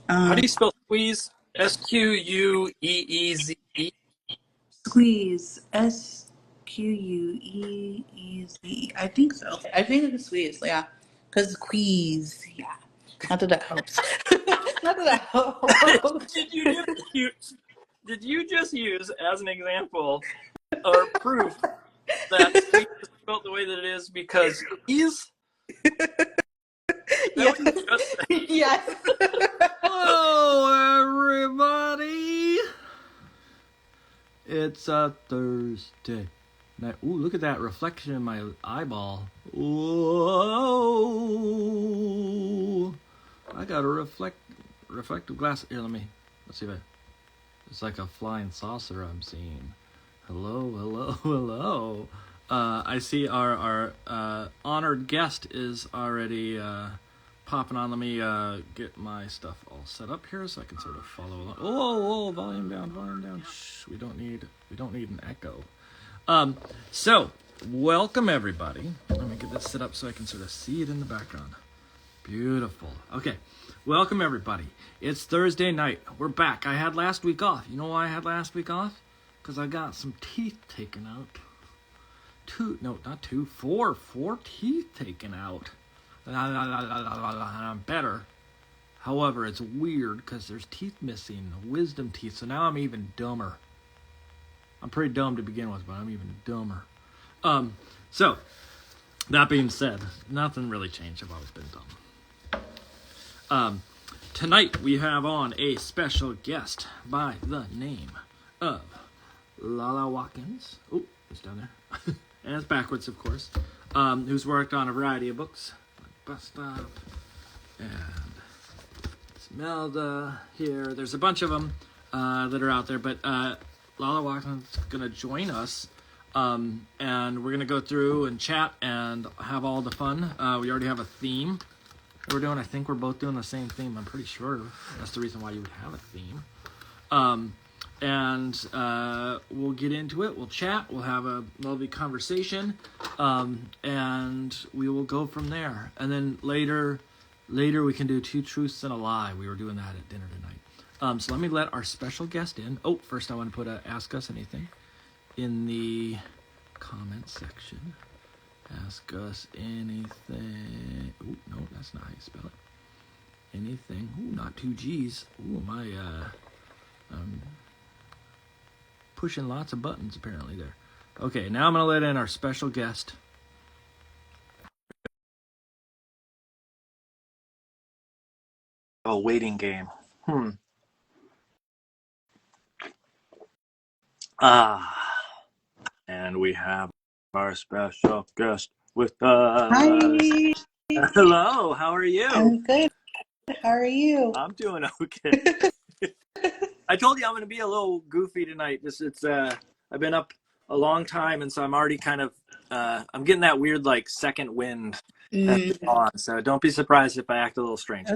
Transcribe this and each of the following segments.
How do Um, you spell squeeze? Squeeze? Squeeze. Squeeze. I think so. I think it's squeeze. Yeah, because queeze. Yeah. Not that that helps. Not that that helps. Did you just use, did you just use as an example or proof that squeeze is spelled the way that it is because queeze? Is that Yes. what you just said? Yes. Hello, everybody. It's a Thursday night. Ooh, look at that reflection in my eyeball. Whoa! I got a reflective glass. Here, let's see if it's like a flying saucer I'm seeing. Hello, hello, hello. I see our honored guest is already popping on. Let me get my stuff all set up here so I can sort of follow along. Oh, volume down, volume down. Shh, we don't need an echo. So welcome everybody. Let me get this set up so I can sort of see it in the background. Beautiful. Okay, welcome everybody. It's Thursday night. We're back. I had last week off. You know why I had last week off? Because I got some teeth taken out. Four teeth taken out. I'm better. However, it's weird because there's teeth missing, wisdom teeth. So now I'm even dumber. I'm pretty dumb to begin with, but I'm even dumber. So that being said, nothing really changed. I've always been dumb. Tonight we have on a special guest by the name of Lala Watkins. Oh, it's down there. And it's backwards, of course. Who's worked on a variety of books, like Bus Stop and Smelda here. There's a bunch of them that are out there, but Lala Watkins is going to join us, and we're going to go through and chat and have all the fun. We already have a theme that we're doing. I think we're both doing the same theme. I'm pretty sure that's the reason why you would have a theme. And we'll get into it. We'll chat. We'll have a lovely conversation, and we will go from there. And then later we can do two truths and a lie. We were doing that at dinner tonight. So let me let our special guest in. Oh, first I want to put a Ask Us Anything in the comment section. Ask us anything. Oh, no, that's not how you spell it. Anything. Ooh, not two G's. Ooh, my pushing lots of buttons apparently there. Okay, now I'm going to let in our special guest. A waiting game. And we have our special guest with us. Hi. Hello, how are you? I'm good. How are you? I'm doing okay. I told you I'm going to be a little goofy tonight. I've been up a long time, and so I'm already kind of I'm getting that weird like second wind on. So don't be surprised if I act a little strange.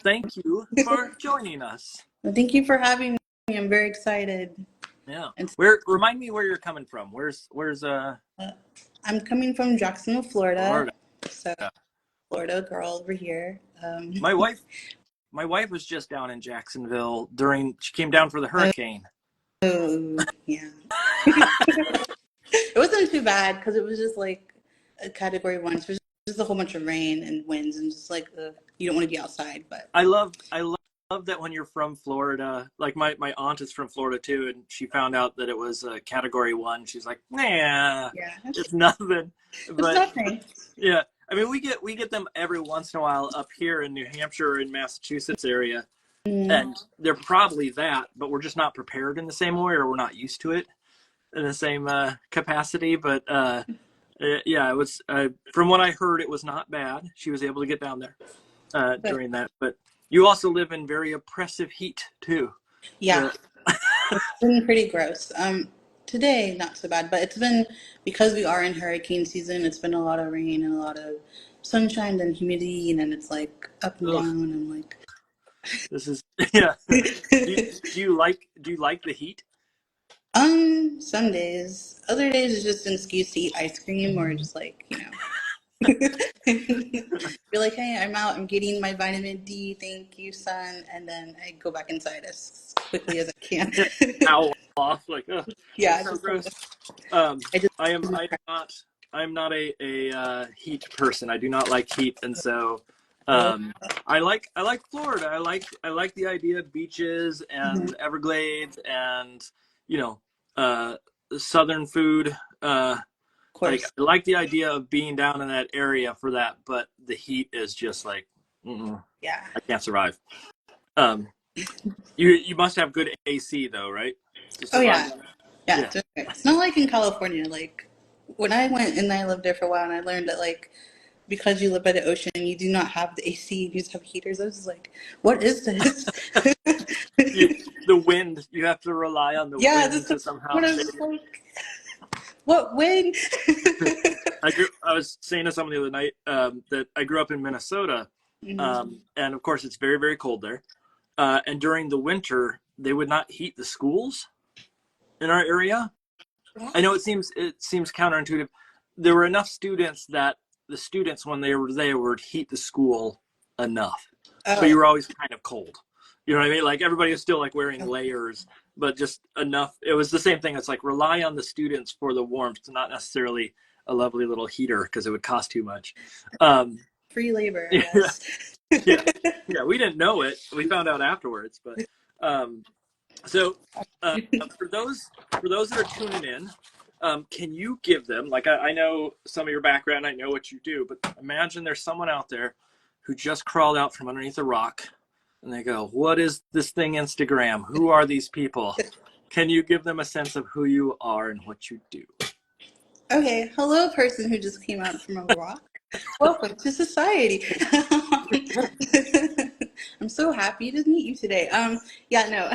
Thank you for joining us. Thank you for having me. I'm very excited. Yeah. And Remind me where you're coming from. Where's I'm coming from Jacksonville, Florida. Florida. So Florida girl over here. My wife was just down in Jacksonville she came down for the hurricane. Oh, yeah. It wasn't too bad because it was just like a category 1. So it was just a whole bunch of rain and winds and just like you don't want to be outside. But I love that when you're from Florida. Like my aunt is from Florida too, and she found out that it was a category 1. She's like, nah, yeah, it's nothing. But nothing. yeah, I mean we get them every once in a while up here in New Hampshire and Massachusetts area, and they're probably that, but we're just not prepared in the same way, or we're not used to it in the same capacity. But yeah, it was from what I heard, it was not bad. She was able to get down there during that, but you also live in very oppressive heat too. Yeah. It's been pretty gross. Today not so bad, but it's been, because we are in hurricane season, it's been a lot of rain and a lot of sunshine and humidity, and then it's like up and Ugh. down. I'm like, This is yeah. Do you like the heat? some days. Other days is just an excuse to eat ice cream or just like, You're like, hey, I'm out. I'm getting my vitamin D. Thank you, sun. And then I go back inside as quickly as I can. Owl off, like, ugh, Yeah, that's so just gross. Um, I just I'm not a heat person. I do not like heat, and so oh, I like Florida. I like the idea of beaches mhm, and Everglades and you know southern food. of Like course. I like the idea of being down in that area for that, but the heat is just like Yeah. I can't survive. Um, you must have good AC though, right? To Oh survive. yeah. Yeah. Yeah. It's not like in California. Like when I went and I lived there for a while, and I learned that like because you live by the ocean, you do not have the AC. You just have heaters. I was just like, what is this? The wind. You have to rely on the Yeah, wind this to is somehow what I was save just you. like. What wind? I was saying to someone the other night that I grew up in Minnesota, Mhm. and of course it's very very cold there. And during the winter, they would not heat the schools in our area. I know it seems counterintuitive. There were enough students that the students when they were there would heat the school enough, but you Oh, were always kind of cold. You know what I mean? Like everybody was still like wearing layers, but just enough. It was the same thing. It's like rely on the students for the warmth, not necessarily a lovely little heater because it would cost too much. Um, free labor, I yeah, guess. yeah, yeah. We didn't know it. We found out afterwards, but um, so for those that are tuning in, can you give them like I know some of your background, I know what you do, but imagine there's someone out there who just crawled out from underneath a rock, and they go, "What is this thing, Instagram? Who are these people?" Can you give them a sense of who you are and what you do? Okay, hello, person who just came out from a rock. Welcome to society. I'm so happy to meet you today. Yeah, no.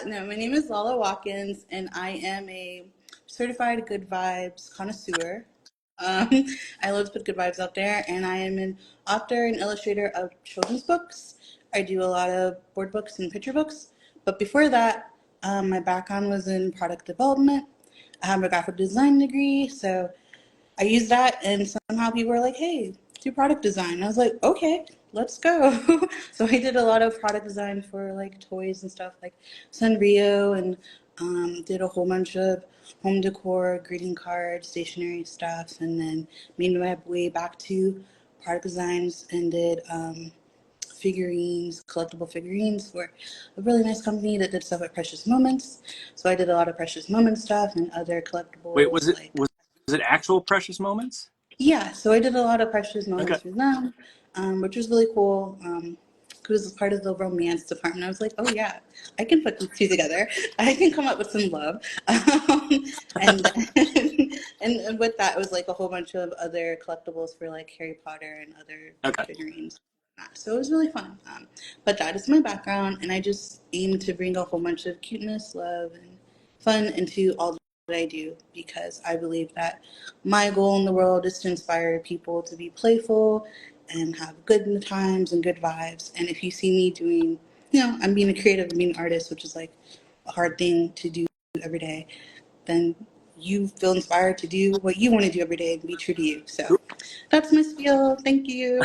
No, my name is Lala Watkins, and I am a certified good vibes connoisseur. Um, I love to put good vibes out there, and I am an author and illustrator of children's books. I do a lot of board books and picture books, but before that, my background was in product development. I have a graphic design degree, so I used that, and somehow people were like, "Hey, do product design." And I was like, "Okay, let's go." So I did a lot of product design for like toys and stuff, like Sanrio, and did a whole bunch of home decor, greeting cards, stationery stuff, and then made my way back to product designs and did figurines, collectible figurines for a really nice company that did stuff at Precious Moments. So I did a lot of Precious Moments stuff and other Wait, collectibles like was it actual precious moments? yeah. So I did a lot of Precious Okay. Moments for them, which was really cool. It was part of the romance department. I was like, oh yeah, I can put these two together. I can come up with some love. And then, and with that, it was like a whole bunch of other collectibles for like Harry Potter and other Okay. figurines. So it was really fun. But that is my background, and I just aim to bring a whole bunch of cuteness, love, and fun into all that I do because I believe that my goal in the world is to inspire people to be playful and have good times and good vibes. And if you see me doing, I'm being a creative and being an artist, which is like a hard thing to do every day, then you feel inspired to do what you want to do every day and be true to you. So that's my spiel. Thank you.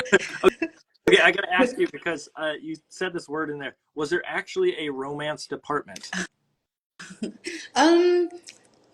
Okay, I got to ask you because you said this word in there. Was there actually a romance department? Um,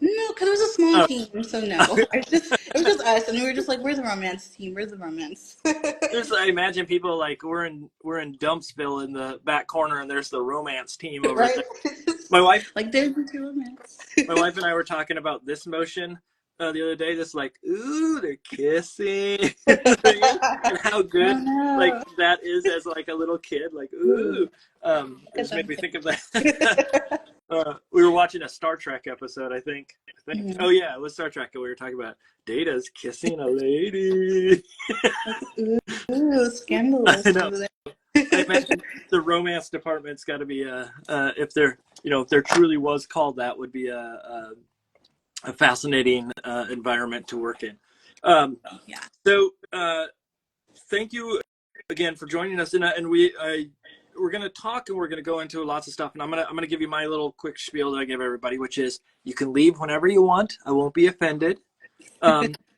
no, because it was a small Oh, team, so no. It was just us, and we were just like, "Where's the romance team? Where's the romance?" I imagine people like we're in Dumpsville in the back corner, and there's the romance team over Right? there. My wife Like, there's the two romance. my wife and I were talking about this motion the other day. This like, ooh, they're kissing, and how Oh good like no! that is as like a little kid. Like, Ooh, ooh, it look at just made them. me think of that. We were watching a Star Trek episode, I think. Mhm. Oh yeah, it was Star Trek, and we were talking about Data's kissing a lady. Like, ooh, I scandalous know. over I there. imagine the romance department's got to be if there if there truly was called that would be a fascinating environment to work in. Um, Yeah. so thank you again for joining us, and we're going to talk and we're going to go into lots of stuff, and I'm gonna give you my little quick spiel that I give everybody, which is you can leave whenever you want. I won't be offended.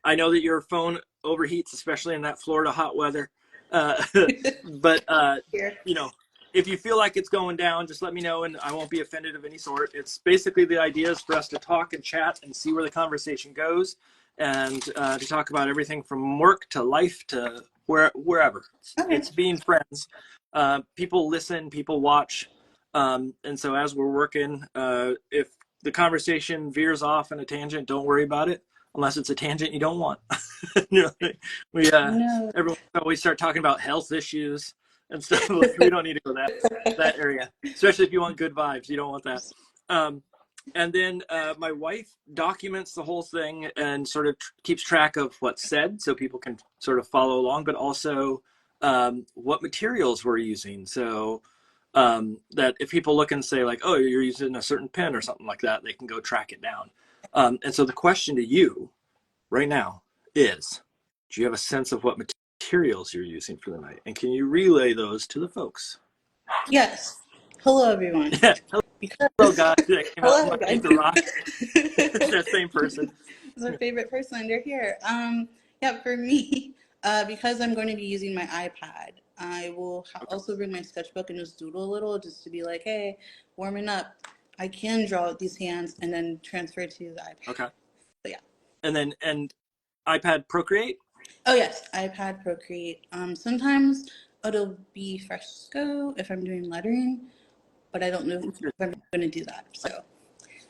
I know that your phone overheats, especially in that Florida hot weather. Uh, but Here. you know, if you feel like it's going down, just let me know, and I won't be offended of any sort. It's basically the idea is for us to talk and chat and see where the conversation goes, and to talk about everything from work to life to wherever. Okay. It's being friends. People listen, people watch, and so as we're working, if the conversation veers off in a tangent, don't worry about it, unless it's a tangent you don't want. You know, we No. everyone always start talking about health issues and stuff. We don't need to go that area, especially if you want good vibes. You don't want that. And then my wife documents the whole thing and sort of keeps track of what's said so people can sort of follow along, but also what materials we're using. So that if people look and say like, oh, you're using a certain pen or something like that, they can go track it down. And so the question to you right now is, do you have a sense of what materials you're using for the night? And can you relay those to the folks? Yes. Hello, everyone. Hello, guys that came out from Hello, guys. underneath the rock. It's that same person. It's our favorite person under here. Yeah, for me, because I'm going to be using my iPad, I will also bring my sketchbook and just doodle a little, just to be like, hey, warming up. I can draw with these hands and then transfer it to the iPad. Okay. So yeah. And iPad Procreate? Oh yes, iPad Procreate. Sometimes it'll be Fresco if I'm doing lettering, but I don't know if I'm going to do that. So.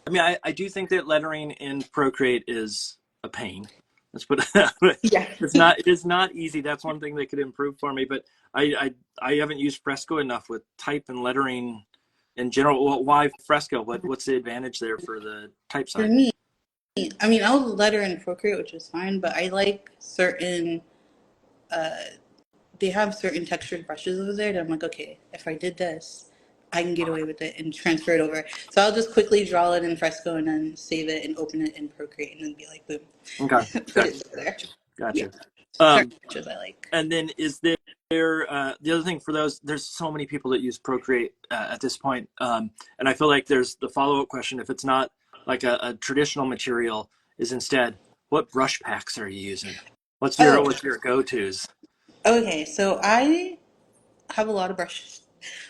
I mean, I do think that lettering in Procreate is a pain. Let's put it that way. Yeah. It is not easy. That's one thing that could improve for me, but I haven't used Fresco enough with type and lettering in general. Well, why Fresco? What's the advantage there for the type side? For me, I mean, I'll letter in Procreate, which is fine, but I like certain, they have certain textured brushes over there that I'm like, okay, if I did this, I can get away with it and transfer it over. So I'll just quickly draw it in Fresco and then save it and open it in Procreate and then be like, boom. Okay. Put it there. Gotcha. Yeah. Certain brushes I like. And then is there the other thing for those, there's so many people that use Procreate at this point. And I feel like there's the follow-up question, if it's not like a traditional material, is instead, what brush packs are you using? What's your go-tos? Okay, so I have a lot of brushes,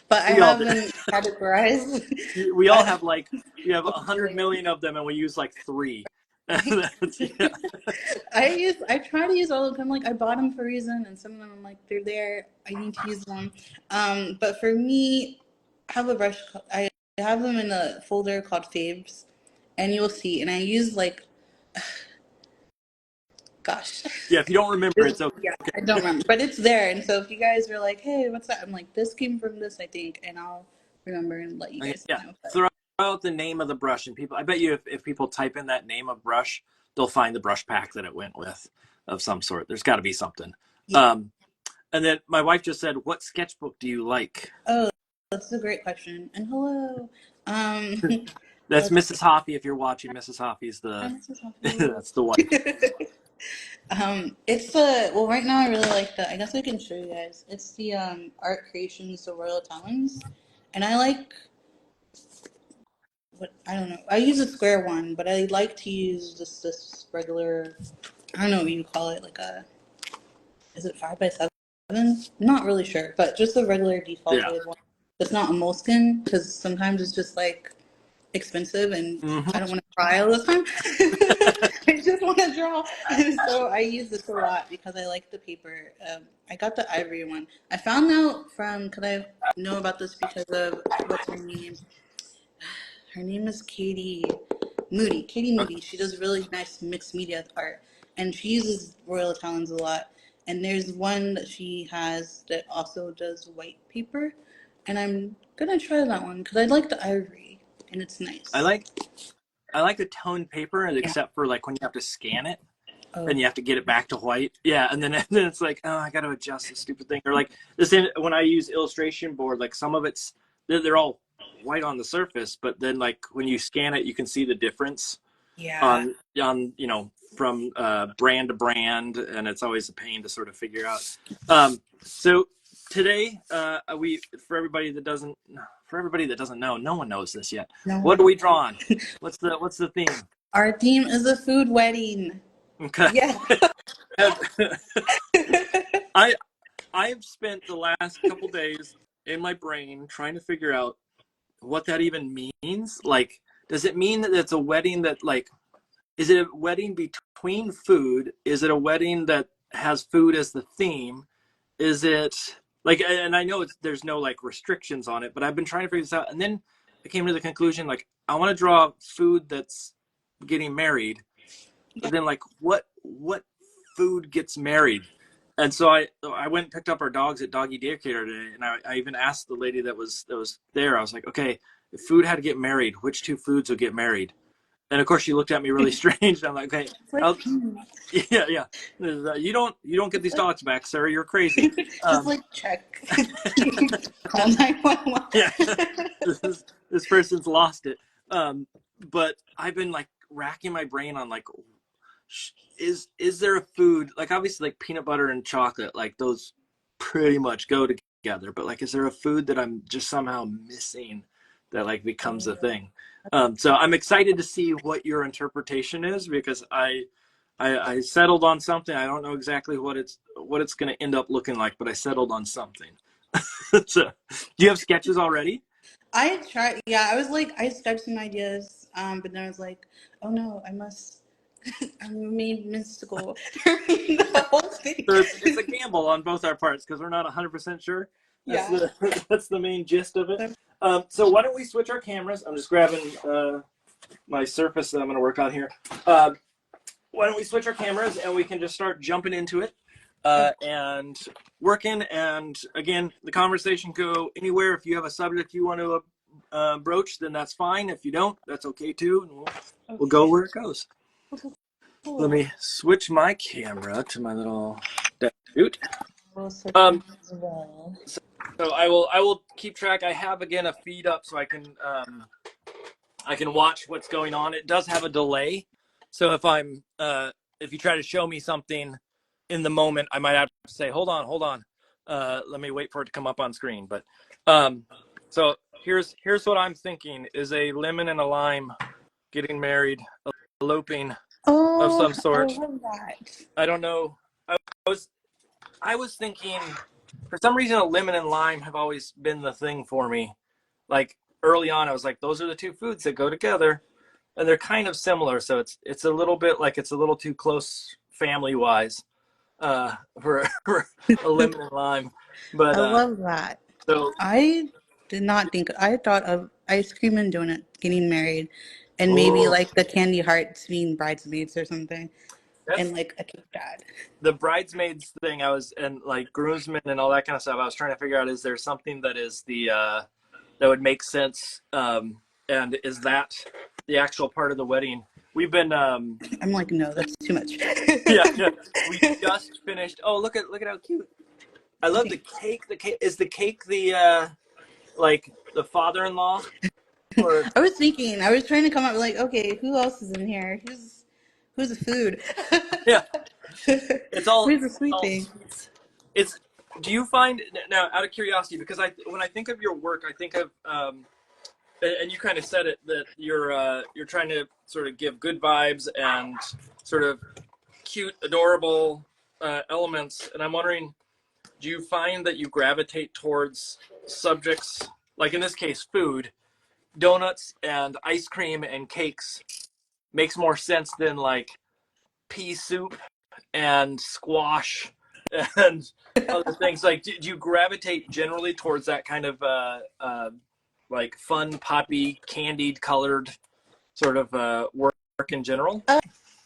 but I We all do. haven't categorized. We all have we have 100 million of them and we use like 3. Yeah. I try to use all of them. Like I bought them for a reason, and some of them I'm like they're there. I need to use them. But for me, I have a brush. I have them in a folder called Faves, and you'll see. And I use like, gosh. Yeah, if you don't remember, it's okay. Yeah, I don't remember, but it's there. And so if you guys are like, hey, what's that? I'm like, this came from this, I think, and I'll remember and let you guys know. But. Throw out the name of the brush, and people, I bet you if people type in that name of brush, they'll find the brush pack that it went with of some sort. There's got to be something. Yeah. And then my wife just said, what sketchbook do you like? Oh, that's a great question. And hello. That's Mrs. Hoffy. If you're watching, Mrs. Hoffy's that's the wife. It's the, well, right now I really like I guess I can show you guys. It's the Art Creations, the Royal Talons. And I like, I don't know. I use a square one, but I like to use this regular, I don't know what you call it, like is it 5x7? I'm not really sure, but just the regular default one. It's not a moleskin, because sometimes it's just like expensive and I don't want to try all the time. I just want to draw. And so I use this a lot because I like the paper. I got the ivory one. I found out because I know about this because of, what's her name? Her name is Katie Moody. Katie Moody. She does really nice mixed media art. And she uses Royal Talons a lot. And there's one that she has that also does white paper. And I'm going to try that one because I like the ivory. And it's nice. I like the toned paper, except for like when you have to scan it, and you have to get it back to white. Yeah, and then it's like, oh, I got to adjust this stupid thing. Or like this when I use illustration board, like some of they're all white on the surface, but then like when you scan it, you can see the difference. Yeah. On from brand to brand, and it's always a pain to sort of figure out. So today, for everybody that doesn't know, no one knows this yet. What are we drawing? What's the theme? Our theme is a food wedding. Okay. Yeah. I've spent the last couple days in my brain trying to figure out what that even means. Like, does it mean that it's a wedding that, like, is it a wedding between food? Is it a wedding that has food as the theme? Is it like, and I know there's no like restrictions on it, but I've been trying to figure this out. And then I came to the conclusion, like, I want to draw food that's getting married, but then like, what food gets married? And so I went and picked up our dogs at doggy daycare today, and I even asked the lady that was there. I was like, okay, if food had to get married, which two foods would get married? And of course, she looked at me really strange. And I'm like, okay, yeah. You don't get these dogs back, sir. You're crazy. Just like check. Call 911. Yeah, this person's lost it. But I've been like racking my brain on like, is there a food, like obviously like peanut butter and chocolate, like those pretty much go together. But like, is there a food that I'm just somehow missing that like becomes a thing? So I'm excited to see what your interpretation is, because I settled on something. I don't know exactly what it's going to end up looking like, but I settled on something. So, do you have sketches already? I tried. Yeah, I was like, I sketched some ideas, but then I was like, oh no, I made mystical. The whole thing. So it's a gamble on both our parts because we're not 100% sure. That's the main gist of it. So why don't we switch our cameras? I'm just grabbing my surface that I'm going to work on here. Why don't we switch our cameras and we can just start jumping into it and working. And again, the conversation can go anywhere. If you have a subject you want to broach, then that's fine. If you don't, that's okay too. And we'll go where it goes. Let me switch my camera to my little shoot. So I will keep track. I have again a feed up so I can watch what's going on. It does have a delay, so if you try to show me something in the moment, I might have to say hold on. Let me wait for it to come up on screen. But so here's what I'm thinking is a lemon and a lime getting married, eloping of some sort. I love that. I don't know. I was thinking, for some reason, a lemon and lime have always been the thing for me. Like early on, I was like, those are the two foods that go together, and they're kind of similar. So it's a little bit like it's a little too close family wise for a lemon and lime. But I love that. So I did not think. I thought of ice cream and donut getting married, and maybe like the candy hearts being bridesmaids or something. And like a cake dad. The bridesmaids thing, and like groomsmen and all that kind of stuff. I was trying to figure out, is there something that is that would make sense? And is that the actual part of the wedding? We've been. I'm like, no, that's too much. yeah. We just finished. Oh, look at how cute. I love the cake. The cake is the cake. The like the father-in-law. Or I was trying to come up with like, okay, who else is in here? Who's the food? Yeah. It's all. Who's the sweet thing? Do you find, now out of curiosity, because when I think of your work, I think of and you kind of said it, that you're trying to sort of give good vibes and sort of cute, adorable elements, and I'm wondering, do you find that you gravitate towards subjects like, in this case, food, donuts and ice cream and cakes makes more sense than like pea soup and squash and other things? Like, do you gravitate generally towards that kind of like fun, poppy, candied colored sort of work in general?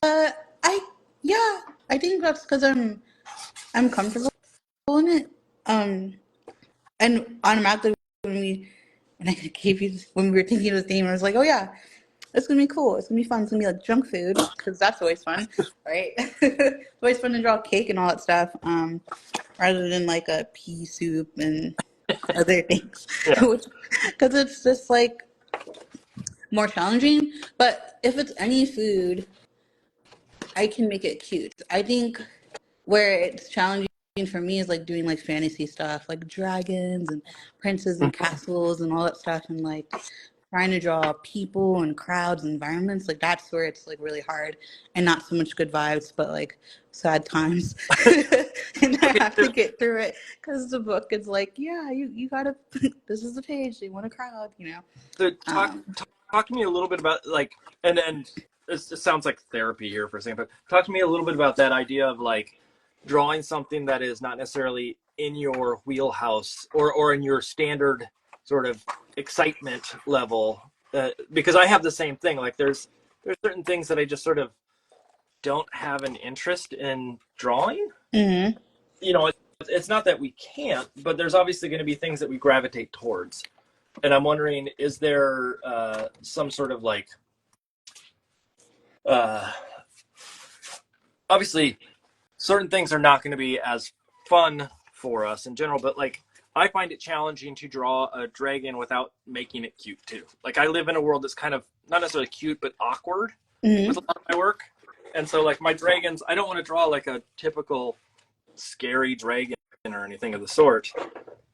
I think that's because I'm comfortable in it. And automatically when we were thinking of the theme, I was like, oh yeah, it's gonna be cool. It's gonna be fun. It's gonna be like junk food, because that's always fun, right? It's always fun to draw cake and all that stuff, rather than like a pea soup and other things, because it's just like more challenging. But if it's any food, I can make it cute. I think where it's challenging for me is like doing like fantasy stuff, like dragons and princes and castles and all that stuff, and like trying to draw people and crowds, environments, like that's where it's like really hard and not so much good vibes, but like sad times. And I Okay, have to get through it because the book is like, yeah, you gotta, this is the page, they want a crowd, you know. so Um, talk to me a little bit about like, and this sounds like therapy here for a second, but talk to me a little bit about that idea of like drawing something that is not necessarily in your wheelhouse or in your standard sort of excitement level, because I have the same thing. Like there's certain things that I just sort of don't have an interest in drawing. mhm. You know, it's not that we can't, but there's obviously going to be things that we gravitate towards. And I'm wondering, is there some sort of like, uh, obviously, certain things are not going to be as fun for us in general, but like, I find it challenging to draw a dragon without making it cute too. Like, I live in a world that's kind of not necessarily cute, but awkward with a lot of my work. And so, like, my dragons, I don't want to draw like a typical scary dragon or anything of the sort.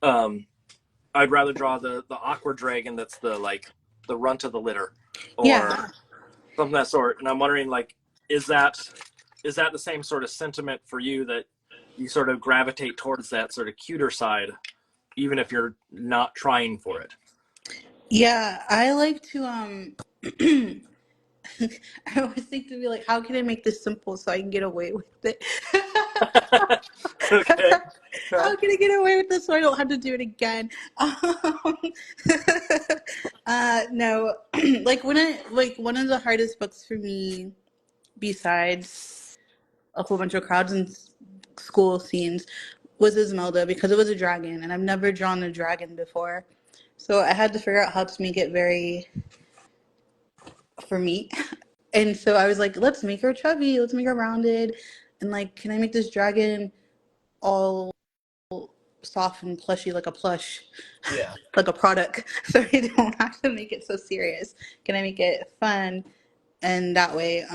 I'd rather draw the awkward dragon that's the like the runt of the litter or Yeah. something of that sort. And I'm wondering, like, is that the same sort of sentiment for you, that you sort of gravitate towards that sort of cuter side, even if you're not trying for it? Yeah, I like to I always think to be like, how can I make this simple so I can get away with it? Okay. How can I get away with this so I don't have to do it again? No, like one of the hardest books for me, besides a whole bunch of crowds and school scenes, was Ismelda, because it was a dragon, and I've never drawn a dragon before. So I had to figure out how to make it very for me. And so I was like, let's make her chubby, let's make her rounded. And like, can I make this dragon all soft and plushy like a plush, Yeah. like a product, so I don't have to make it so serious? Can I make it fun and that way,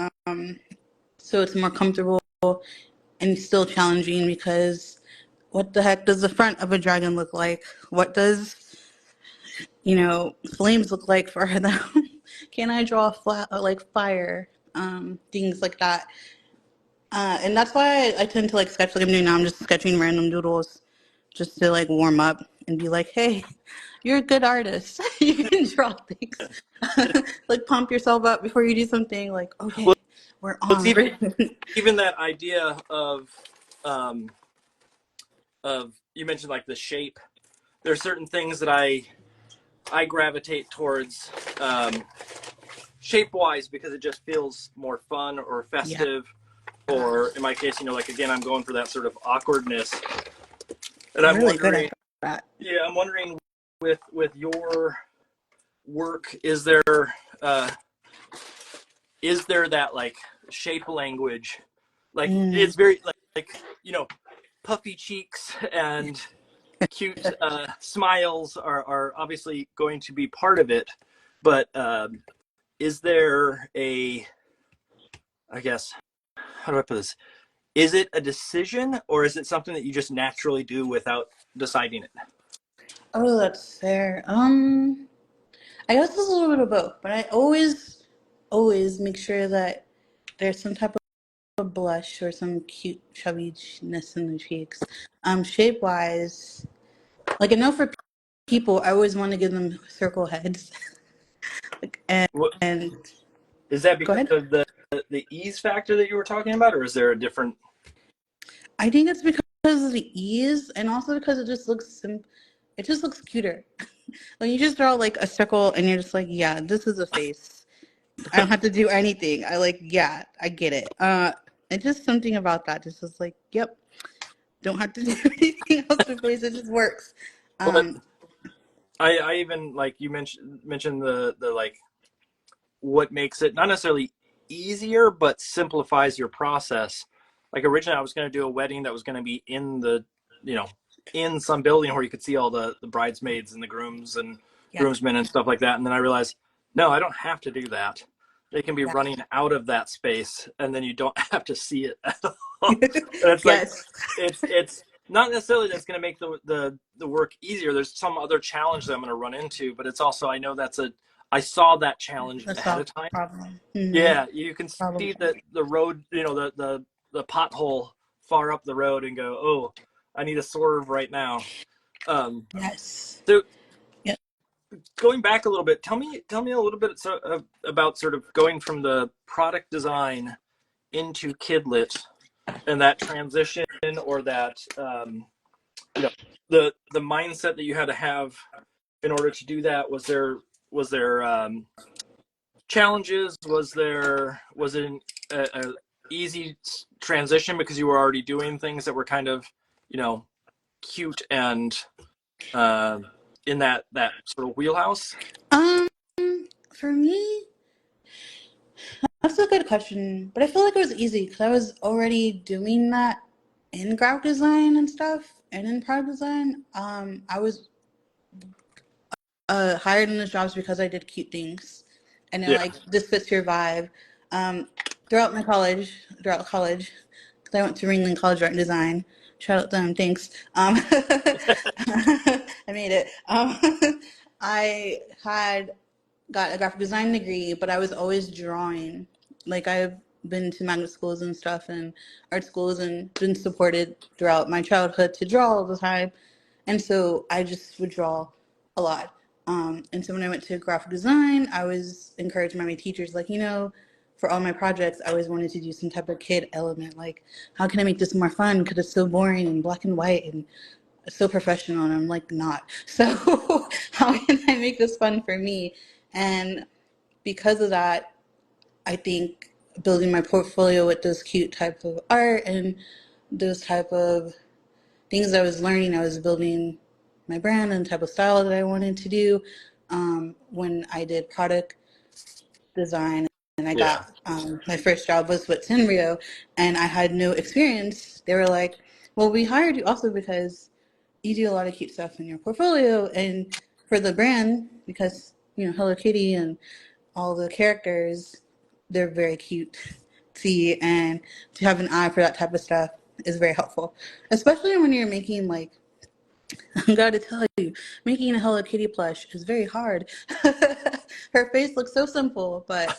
so it's more comfortable and still challenging? Because what the heck does the front of a dragon look like? What does, flames look like for them? Can I draw flat like fire, things like that? And that's why I tend to like sketch like I'm doing now. I'm just sketching random doodles just to like warm up and be like, hey, you're a good artist. You can draw things. Like pump yourself up before you do something. Like, okay, Well, we're it's on. even that idea um, of you mentioned like the shape. There's certain things that I gravitate towards shape wise because it just feels more fun or festive. Yeah. Or in my case, like, again, I'm going for that sort of awkwardness. And I'm really wondering, good at that. Yeah, I'm wondering with your work, is there that like shape language? Like it's very like puffy cheeks and cute smiles are obviously going to be part of it, but is there I guess, how do I put this? Is it a decision, or is it something that you just naturally do without deciding it? Oh, that's fair. I guess it's a little bit of both, but I always make sure that there's some type of blush or some cute chubbiness in the cheeks. Shape wise, like I know for people, I always want to give them circle heads. and is that go because ahead. of the ease factor that you were talking about, or is there a different? I think it's because of the ease, and also because it just looks it just looks cuter. When you just draw like a circle and you're just like, yeah, this is a face. I don't have to do anything. Yeah, I get it. It's just something about that. Just is like, yep, don't have to do anything else to face. It just works. I even, like you mentioned the like what makes it not necessarily easier, but simplifies your process. Like originally I was going to do a wedding that was going to be in the, in some building where you could see all the bridesmaids and the grooms and groomsmen and stuff like that. And then I realized, no, I don't have to do that. They can be running out of that space, and then you don't have to see it at all. It's like, it's not necessarily that's going to make the work easier. There's some other challenge that I'm going to run into, but it's also, I know that's a I saw that challenge That's ahead all of time. problem. Mm-hmm. Yeah, you can Problem. see the road, the pothole far up the road and go, oh, I need to swerve right now. Yes. So Yep. going back a little bit, tell me a little bit about sort of going from the product design into kidlit and that transition, or that you know the mindset that you had to have in order to do that. Was there challenges? Was it a easy transition because you were already doing things that were kind of cute and uh, in that sort of wheelhouse? Um, for me, that's a good question, but I feel like it was easy because I was already doing that in graphic design and stuff, and in product design. I was hired in those jobs because I did cute things, and they're Yeah. like, this fits your vibe. Um, throughout college, because I went to Ringling College of Art and Design. Shout out to them, thanks. I made it. I had got a graphic design degree, but I was always drawing. Like I've been to magnet schools and stuff and art schools and been supported throughout my childhood to draw all the time. And so I just would draw a lot. And so when I went to graphic design, I was encouraged by my teachers, like, for all my projects, I always wanted to do some type of kid element. Like, how can I make this more fun? Because it's so boring and black and white and so professional. And I'm like, not. So how can I make this fun for me? And because of that, I think building my portfolio with those cute type of art and those type of things I was learning, I was building my brand and the type of style that I wanted to do. When I did product design and I Yeah. got my first job was with Sanrio and I had no experience, they were like, well, we hired you also because you do a lot of cute stuff in your portfolio and for the brand because, Hello Kitty and all the characters, they're very cute to see, and to have an eye for that type of stuff is very helpful, especially when you're making like I gotta tell you, making a Hello Kitty plush is very hard. Her face looks so simple, but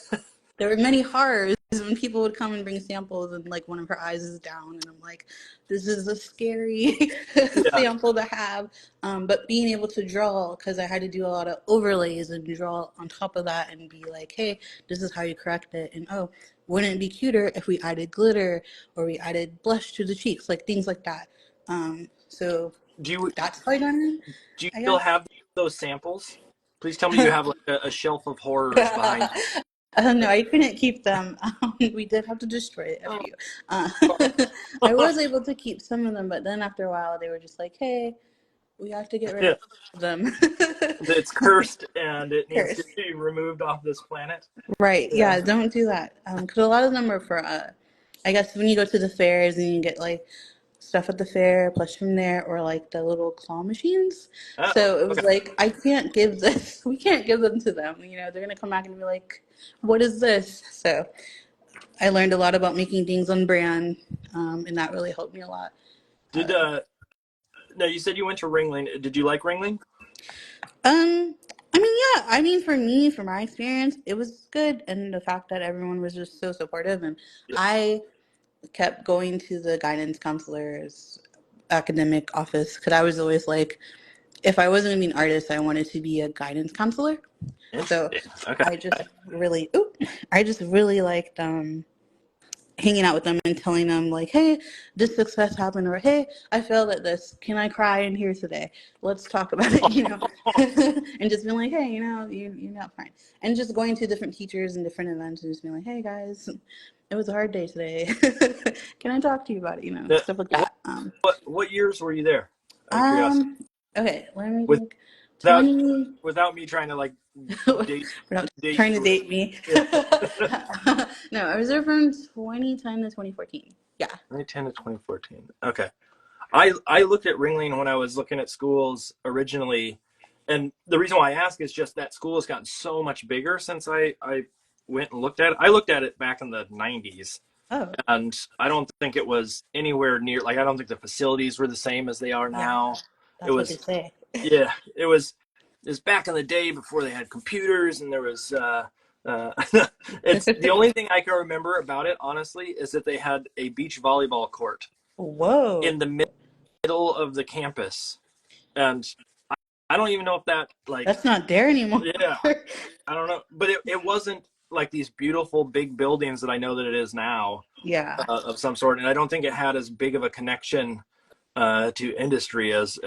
there were many horrors when people would come and bring samples and like one of her eyes is down and I'm like, this is a scary Yeah. sample to have. But being able to draw, because I had to do a lot of overlays and draw on top of that and be like, hey, this is how you correct it. And oh, wouldn't it be cuter if we added glitter or we added blush to the cheeks, like things like that. So Do you that's how I done do you it, I still guess. have those samples? Please tell me you have like a shelf of horrors behind you. No, I couldn't keep them. We did have to destroy a Oh. few. Uh, I was able to keep some of them, but then after a while, they were just like, "Hey, we have to get rid Yeah. of them." It's cursed and it needs to Curse. be removed off this planet. Right? Yeah. Yeah, don't do that. Because a lot of them are for, I guess, when you go to the fairs and you get like stuff at the fair, plus from there, or like the little claw machines. Oh, So it was okay. like, I can't give this. We can't give them to them. They're gonna come back and be like, "What is this?" So I learned a lot about making things on brand, and that really helped me a lot. Did no, you said you went to Ringling. Did you like Ringling? I mean, yeah, I mean, for me, for my experience, it was good, and the fact that everyone was just so supportive, and Yeah. I kept going to the guidance counselor's academic office because I was always like, if I wasn't gonna be an artist, I wanted to be a guidance counselor. So Interesting. Okay. I just really liked hanging out with them and telling them like, hey, this success happened, or hey, I failed at this. Can I cry in here today? Let's talk about it, and just being like, hey, you're not fine, and just going to different teachers and different events and just being like, hey guys, it was a hard day today. Can I talk to you about it? The- Stuff like what, that. what years were you there? Out of curiosity. Um, okay, let me With, think. without 20. without me trying to like date Without date trying to you. date me. Yeah. No, I was there from 2010 to 2014. Yeah. 2010 to 2014. Okay. I looked at Ringling when I was looking at schools originally, and the reason why I ask is just that school has gotten so much bigger since I went and looked at it. I looked at it back in the 90s, Oh, and I don't think it was anywhere near, like, I don't think the facilities were the same as they are yeah. now. It That's what they was, say. yeah, it was is back in the day before they had computers, and there was it's the only thing I can remember about it, honestly, is that they had a beach volleyball court Whoa. in the middle of the campus, and I don't even know if that That's not there anymore. Yeah, I don't know, but it wasn't like these beautiful big buildings that I know that it is now. Yeah. Of some sort, and I don't think it had as big of a connection to industry as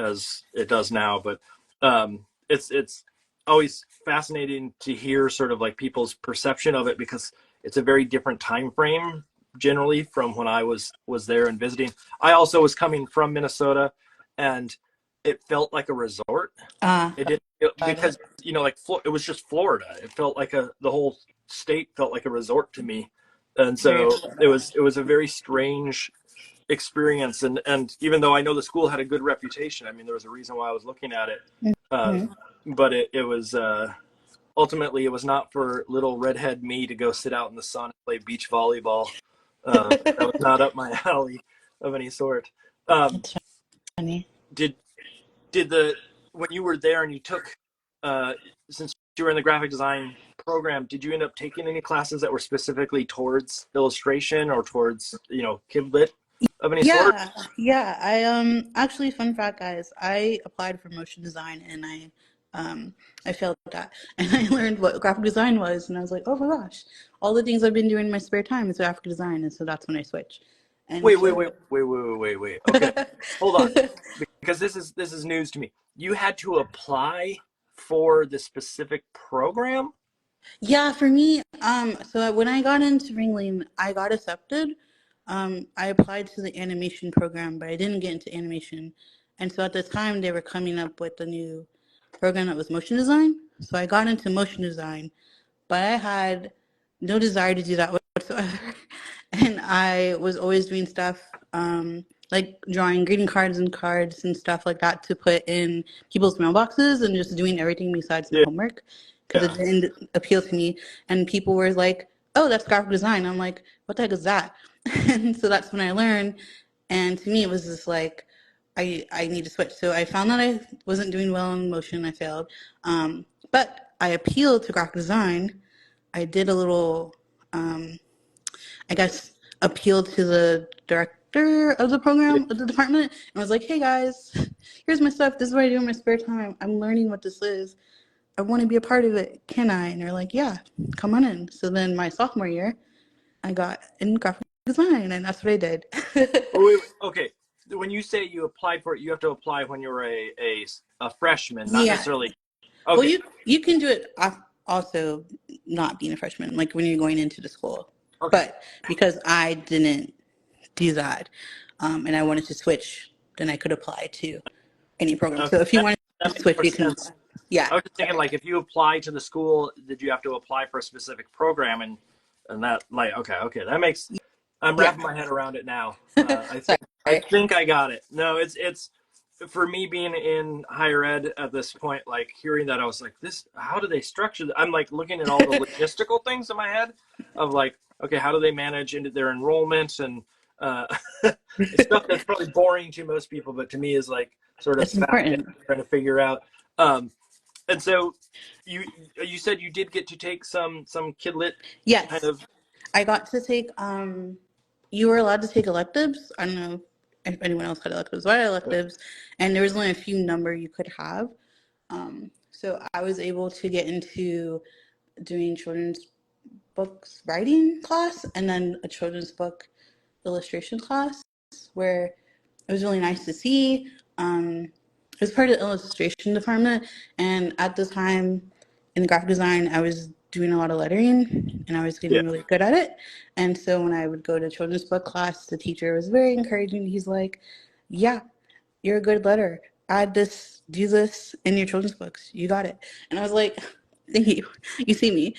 it does now. But it's always fascinating to hear sort of like people's perception of it, because it's a very different time frame generally from when I was there and visiting. I also was coming from Minnesota, and it felt like a resort. It didn't because like it was just Florida. It felt like the whole state felt like a resort to me, and so it was a very strange experience. And even though I know the school had a good reputation, I mean, there was a reason why I was looking at it, but it was ultimately it was not for little redhead me to go sit out in the sun and play beach volleyball. That was not up my alley of any sort. That's funny. When you were there and you took since you were in the graphic design program, did you end up taking any classes that were specifically towards illustration or towards kidlit of any sort? Yeah. I actually, fun fact, guys, I applied for motion design, and I failed that, and I learned what graphic design was, and I was like, oh my gosh, all the things I've been doing in my spare time is graphic design, and so that's when I switched. And wait. Okay, hold on, because this is news to me. You had to apply for the specific program? Yeah, for me, so when I got into Ringling, I got accepted. I applied to the animation program, but I didn't get into animation. And so at the time, they were coming up with a new program that was motion design. So I got into motion design, but I had no desire to do that whatsoever. And I was always doing stuff like drawing greeting cards and stuff like that to put in people's mailboxes, and just doing everything besides my homework, because it didn't appeal to me. And people were like, oh, that's graphic design. I'm like, what the heck is that? And so that's when I learned. And to me, it was just like, I need to switch. So I found that I wasn't doing well in motion. I failed. But I appealed to graphic design. I did a little, I guess, appeal to the director of the program, of the department, and was like, hey guys, here's my stuff. This is what I do in my spare time. I'm learning what this is. I want to be a part of it. Can I? And they're like, yeah, come on in. So then my sophomore year, I got in graphic design, and that's what I did. Wait, okay. When you say you applied for it, you have to apply when you're a freshman, not necessarily. Okay. Well, you can do it also not being a freshman, like when you're going into the school. Okay. But because I didn't do that, and I wanted to switch, then I could apply to any program. Okay. So if you want to switch, you can. Yeah. I was just thinking, like, if you apply to the school, did you have to apply for a specific program? And that, like, okay, that makes. I'm wrapping my head around it now. I think I got it. No, it's for me, being in higher ed at this point, like hearing that, I was like, how do they structure that? I'm like looking at all the logistical things in my head of like, okay, how do they manage into their enrollment and stuff that's probably boring to most people, but to me is like sort of trying to figure out. And so you said you did get to take some kidlit. Yes. Kind of. I got to take, you were allowed to take electives. I don't know if anyone else had electives. I had electives, and there was only a few number you could have. So I was able to get into doing children's books writing class, and then a children's book illustration class, where it was really nice to see. It was part of the illustration department, and at the time in graphic design, I was doing a lot of lettering, and I was getting really good at it. And so when I would go to children's book class, the teacher was very encouraging. He's like, yeah, you're a good letterer. Add this, do this in your children's books. You got it. And I was like, thank you. You see me.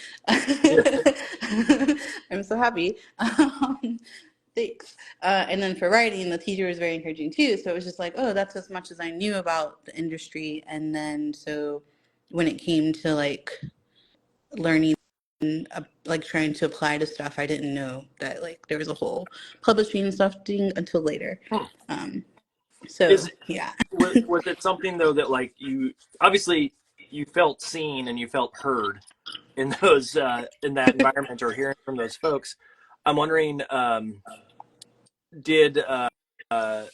I'm so happy. Thanks. And then for writing, the teacher was very encouraging too. So it was just like, oh, that's as much as I knew about the industry. And then so when it came to like learning, like trying to apply to stuff, I didn't know that like there was a whole publishing and stuff thing until later. Was it something though that like you obviously you felt seen and you felt heard in those in that environment or hearing from those folks. I'm wondering, did uh, how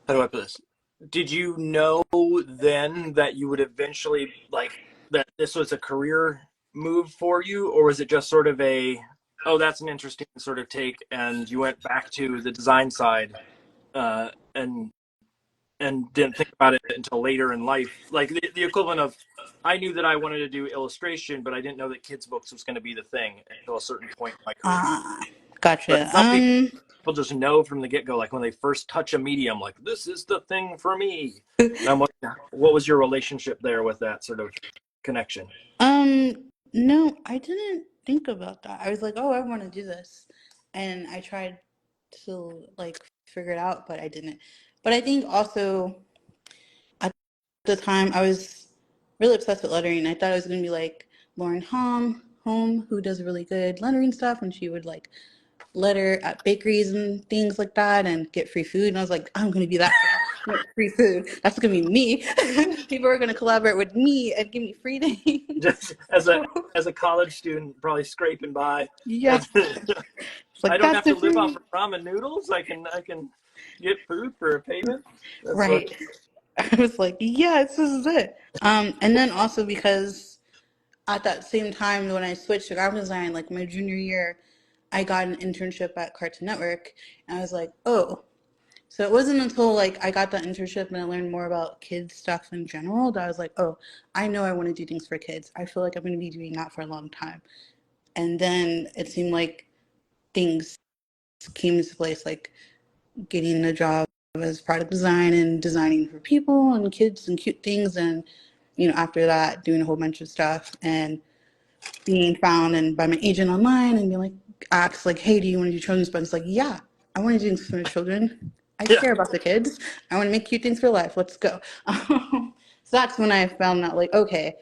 do I put this? Did you know then that you would eventually like that this was a career move for you, or was it just sort of a, oh, that's an interesting sort of take, and you went back to the design side uh, and didn't think about it until later in life, like the equivalent of, I knew that I wanted to do illustration, but I didn't know that kids books was going to be the thing until a certain point in my career. Ah, But gotcha. some people just know from the get-go, like when they first touch a medium, like this is the thing for me. And I'm wondering, what was your relationship there with that sort of connection? No, I didn't think about that. I was like, oh, I want to do this. And I tried to like figure it out, but I didn't. But I think also at the time I was really obsessed with lettering. I thought I was going to be like Lauren Home, who does really good lettering stuff, and she would like letter at bakeries and things like that and get free food. And I was like, I'm going to be that girl. Free food. That's going to be me. People are going to collaborate with me and give me free things. Just as a college student, probably scraping by. Yeah. It's I like, don't that's have to the live off free. of ramen noodles. I can get food for a payment. That's what. Right. I was like, yes, this is it. And then also because at that same time when I switched to graphic design, like my junior year, I got an internship at Cartoon Network. And I was like, oh. So it wasn't until like I got that internship and I learned more about kids stuff in general that I was like, oh, I know I want to do things for kids. I feel like I'm going to be doing that for a long time. And then it seemed like things came into place, like getting a job as product design and designing for people and kids and cute things. And, after that, doing a whole bunch of stuff and being found and by my agent online and being like, asked like, hey, do you want to do children's books? Like, yeah, I want to do things for children. I Yeah. care about the kids. I want to make cute things for life. Let's go. So that's when I found out like, okay,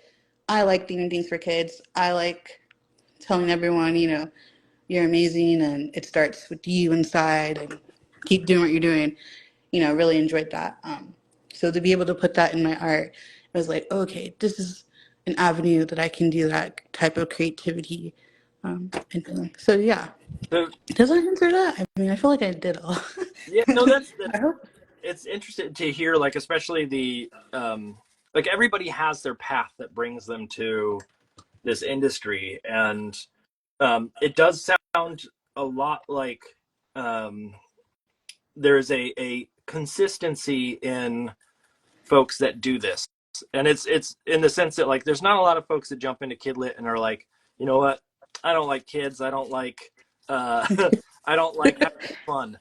I like doing things for kids. I like telling everyone, you're amazing and it starts with you inside and keep doing what you're doing. Really enjoyed that. So to be able to put that in my art, I was like, okay, this is an avenue that I can do that type of creativity. So yeah, So does that answer that? I mean, I feel like I did all. yeah, no, that's I hope. it's interesting to hear, like especially the like everybody has their path that brings them to this industry, and it does sound a lot like um, there's a consistency in folks that do this, and it's in the sense that like there's not a lot of folks that jump into kidlit and are like, you know what, I don't like kids, I don't like I don't like having fun.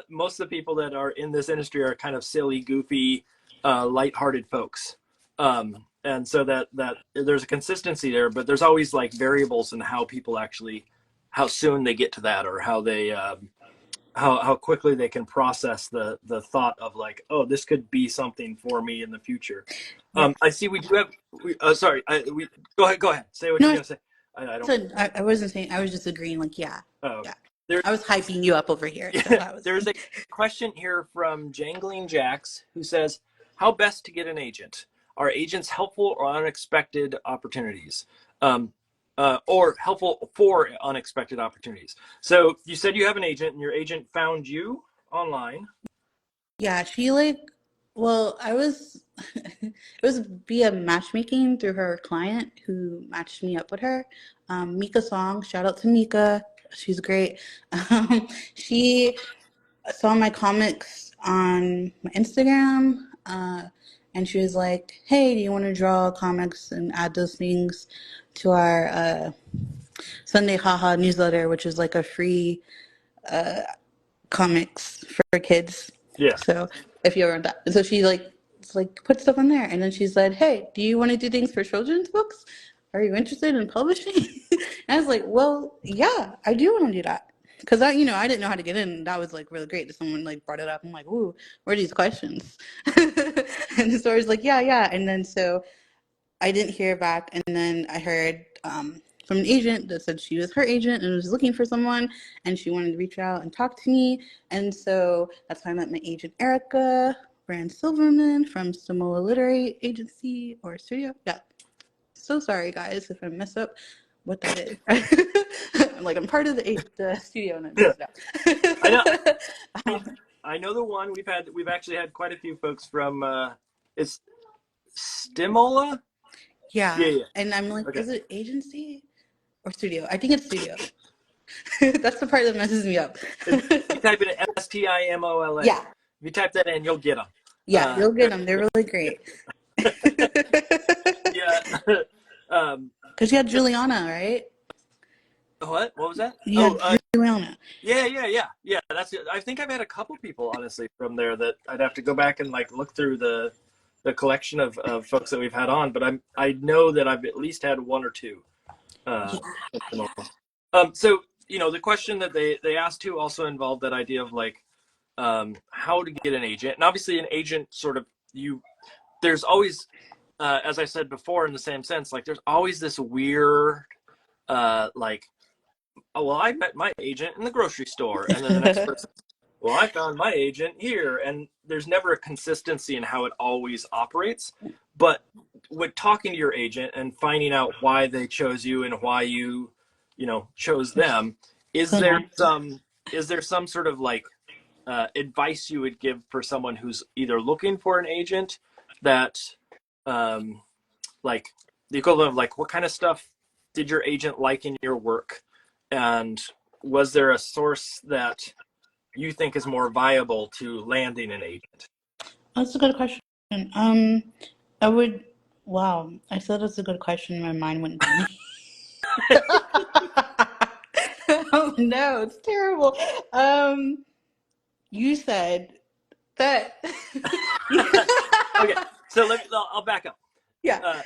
Most of the people that are in this industry are kind of silly, goofy, lighthearted folks. And so that there's a consistency there, but there's always like variables in how people actually, how soon they get to that, or how they how quickly they can process the thought of like, oh, this could be something for me in the future. Yeah. I see we do have sorry, we go ahead, say what No, you're gonna say. I don't. I wasn't saying. I was just agreeing. Like, yeah, Oh, yeah. there. I was hyping you up over here. So that was. There's a question here from Jangling Jax who says, how best to get an agent? Are agents helpful or unexpected opportunities? Or helpful for unexpected opportunities? So you said you have an agent and your agent found you online. Yeah, she like, well, I was, it was via matchmaking through her client who matched me up with her. Mika Song, shout out to Mika. She's great. She saw my comics on my Instagram, and she was like, hey, do you want to draw comics and add those things to our Sunday Haha newsletter, which is like a free comics for kids. Yeah. So if you're that, so she like it's like put stuff on there, and then she said, "Hey, do you want to do things for children's books? Are you interested in publishing?" And I was like, "Well, yeah, I do want to do that." Because I didn't know how to get in. That was like really great that someone like brought it up. I'm like, "Ooh, where are these questions?" And so I was like, "Yeah, yeah." And then so I didn't hear back, and then I heard from an agent that said she was her agent and was looking for someone, and she wanted to reach out and talk to me. And so that's how I met my agent, Erica. Fran Silverman from Samoa Literary Agency or Studio. Yeah. So sorry, guys, if I mess up what that is. I'm part of the studio and I messed it I know. up. I know the one we've actually had quite a few folks from it's Stimola. Yeah. Yeah. And I'm like, Okay. is it agency or studio? I think it's studio. That's the part that messes me up. You type in Stimola. Yeah. If you type that in, you'll get them. Yeah, you'll get them. They're really great. Yeah. Because you had Juliana, right? What was that? You had Juliana. Yeah. That's it. I think I've had a couple people honestly from there that I'd have to go back and like look through the collection of folks that we've had on, but I know that I've at least had one or two. So the question that they asked too also involved that idea of like how to get an agent, and obviously an agent sort of there's always as I said before in the same sense, like there's always this weird like, oh well, I met my agent in the grocery store, and then the next person, well, I found my agent here, and there's never a consistency in how it always operates. But with talking to your agent and finding out why they chose you and why you chose them, is there some sort of like advice you would give for someone who's either looking for an agent that like the equivalent of like what kind of stuff did your agent like in your work, and was there a source that you think is more viable to landing an agent? That's a good question. Wow, I said that's a good question. My mind went blank. Oh no, it's terrible. You said that. Okay, so I'll back up. Yeah.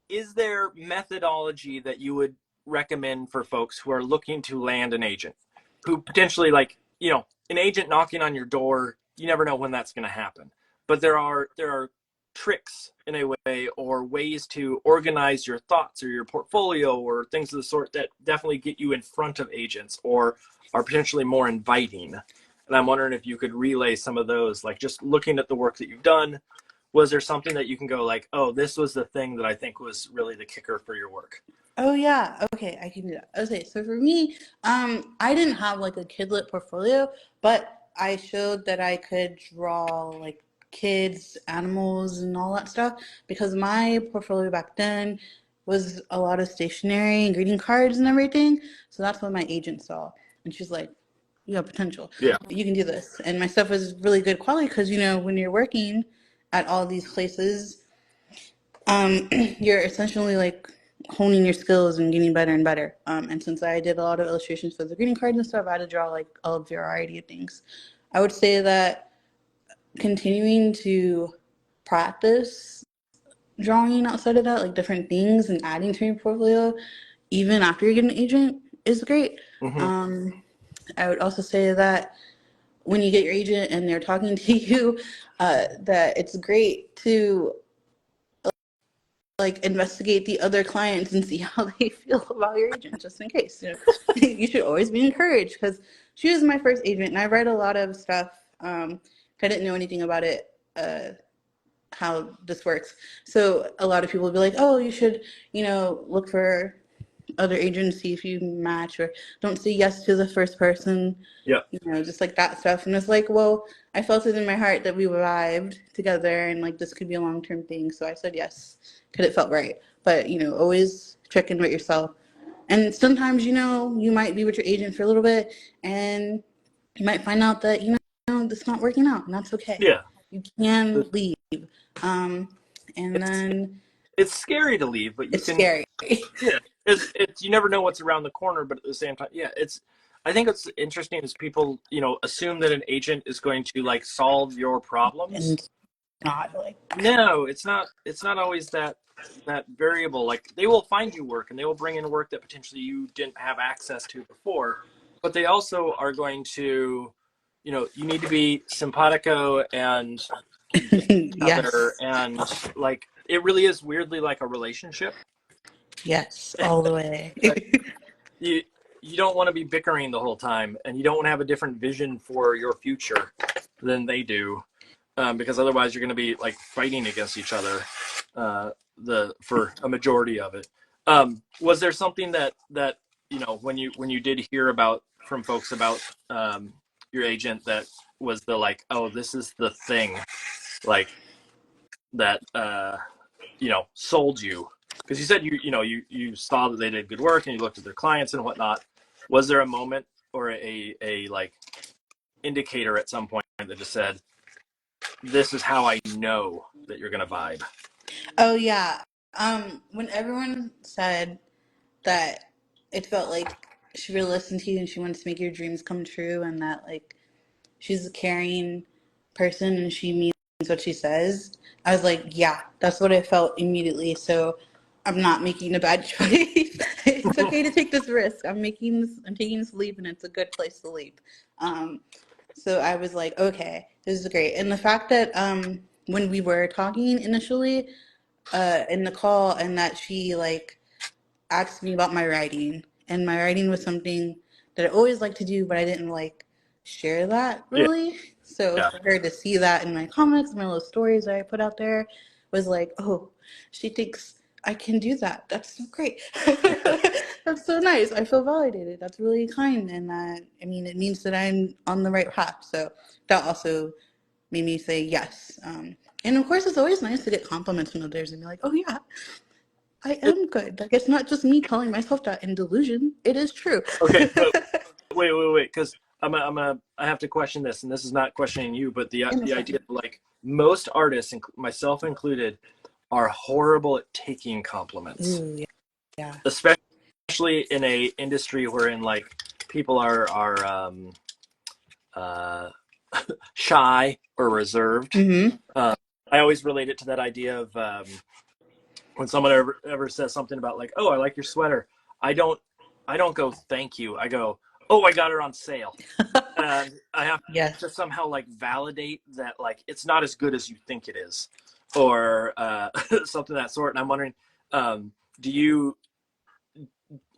Is there methodology that you would recommend for folks who are looking to land an agent, who potentially like, an agent knocking on your door, you never know when that's going to happen, but there are tricks in a way or ways to organize your thoughts or your portfolio or things of the sort that definitely get you in front of agents or are potentially more inviting. And I'm wondering if you could relay some of those, like just looking at the work that you've done. Was there something that you can go like, oh, this was the thing that I think was really the kicker for your work? Oh yeah, okay, I can do that. Okay, so for me, I didn't have like a kidlit portfolio, but I showed that I could draw like kids, animals, and all that stuff because my portfolio back then was a lot of stationery and greeting cards and everything. So that's what my agent saw, and she's like, "You have potential. Yeah. You can do this." And my stuff was really good quality because when you're working at all these places, you're essentially like honing your skills and getting better and better. And since I did a lot of illustrations for the greeting cards and stuff, I had to draw like a variety of things. I would say that continuing to practice drawing outside of that, like different things and adding to your portfolio, even after you get an agent, is great. Mm-hmm. I would also say that when you get your agent and they're talking to you, that it's great to like investigate the other clients and see how they feel about your agent, just in case. You should always be encouraged because she was my first agent, and I read a lot of stuff. I didn't know anything about it, how this works. So a lot of people would be like, "Oh, you should, look for other agents, see if you match, or don't say yes to the first person." Yeah. Just like that stuff. And it's like, well, I felt it in my heart that we vibed together and like this could be a long-term thing. So I said yes because it felt right. But, always check in with yourself. And sometimes, you might be with your agent for a little bit and you might find out that, it's not working out, and that's okay. Yeah. You can leave. And then it's scary to leave, but it's scary. Yeah. It's you never know what's around the corner, but at the same time, yeah, I think what's interesting is people, assume that an agent is going to like solve your problems. And not like No, it's not always that variable. Like they will find you work and they will bring in work that potentially you didn't have access to before, but they also are going to, you need to be simpatico and yes. and like it really is weirdly like a relationship. Yes, all the way. You don't want to be bickering the whole time, and you don't want to have a different vision for your future than they do. because otherwise you're going to be like fighting against each other for a majority of it. Was there something that when you did hear about from folks about your agent that was the like, oh, this is the thing, like that sold you? Because you said you saw that they did good work and you looked at their clients and whatnot. Was there a moment or a like indicator at some point that just said, this is how I know that you're gonna vibe? Oh yeah. When everyone said that it felt like she really listened to you and she wanted to make your dreams come true, and that like she's a caring person and she means what she says, I was like, yeah, that's what I felt immediately. So I'm not making a bad choice. It's okay to take this risk. I'm taking this leap, and it's a good place to leap. So I was like, okay, this is great. And the fact that when we were talking initially in the call, and that she like asked me about my writing, and my writing was something that I always liked to do, but I didn't like share that Yeah, really. So yeah. for her to see that in my comics, my little stories that I put out there, was like, oh, she thinks I can do that. That's so great. That's so nice. I feel validated. That's really kind, and I mean, it means that I'm on the right path. So that also made me say yes. And of course, it's always nice to get compliments from others and be like, oh yeah, I am good. Like, it's not just me telling myself that in delusion. It is true. Okay, but wait, because I have to question this, and this is not questioning you, but the idea of like most artists, myself included, are horrible at taking compliments, Ooh, yeah. especially in a industry wherein like people are uh, shy or reserved. Mm-hmm. I always relate it to that idea of when someone ever says something about like, oh, I like your sweater. I don't go thank you. I go, oh, I got it on sale. And I have Yes. to somehow like validate that like it's not as good as you think it is, or something of that sort. And I'm wondering, do you,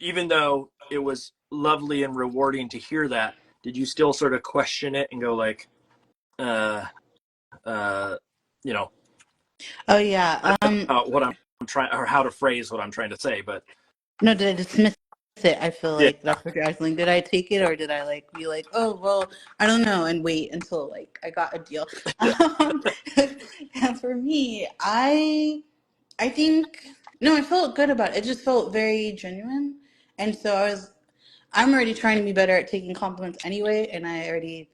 even though it was lovely and rewarding to hear that, did you still sort of question it and go like, uh, uh, you know, Oh, yeah. what I'm trying, or how to phrase what I'm trying to say? But No, did I dismiss it? I feel yeah, like that's what you're asking. Did I take it, or did I like be like, oh, well, I don't know, and wait until like I got a deal? yeah, Um, and for me, I think no, I felt good about it. It just felt very genuine, and so I'm already trying to be better at taking compliments anyway, and I already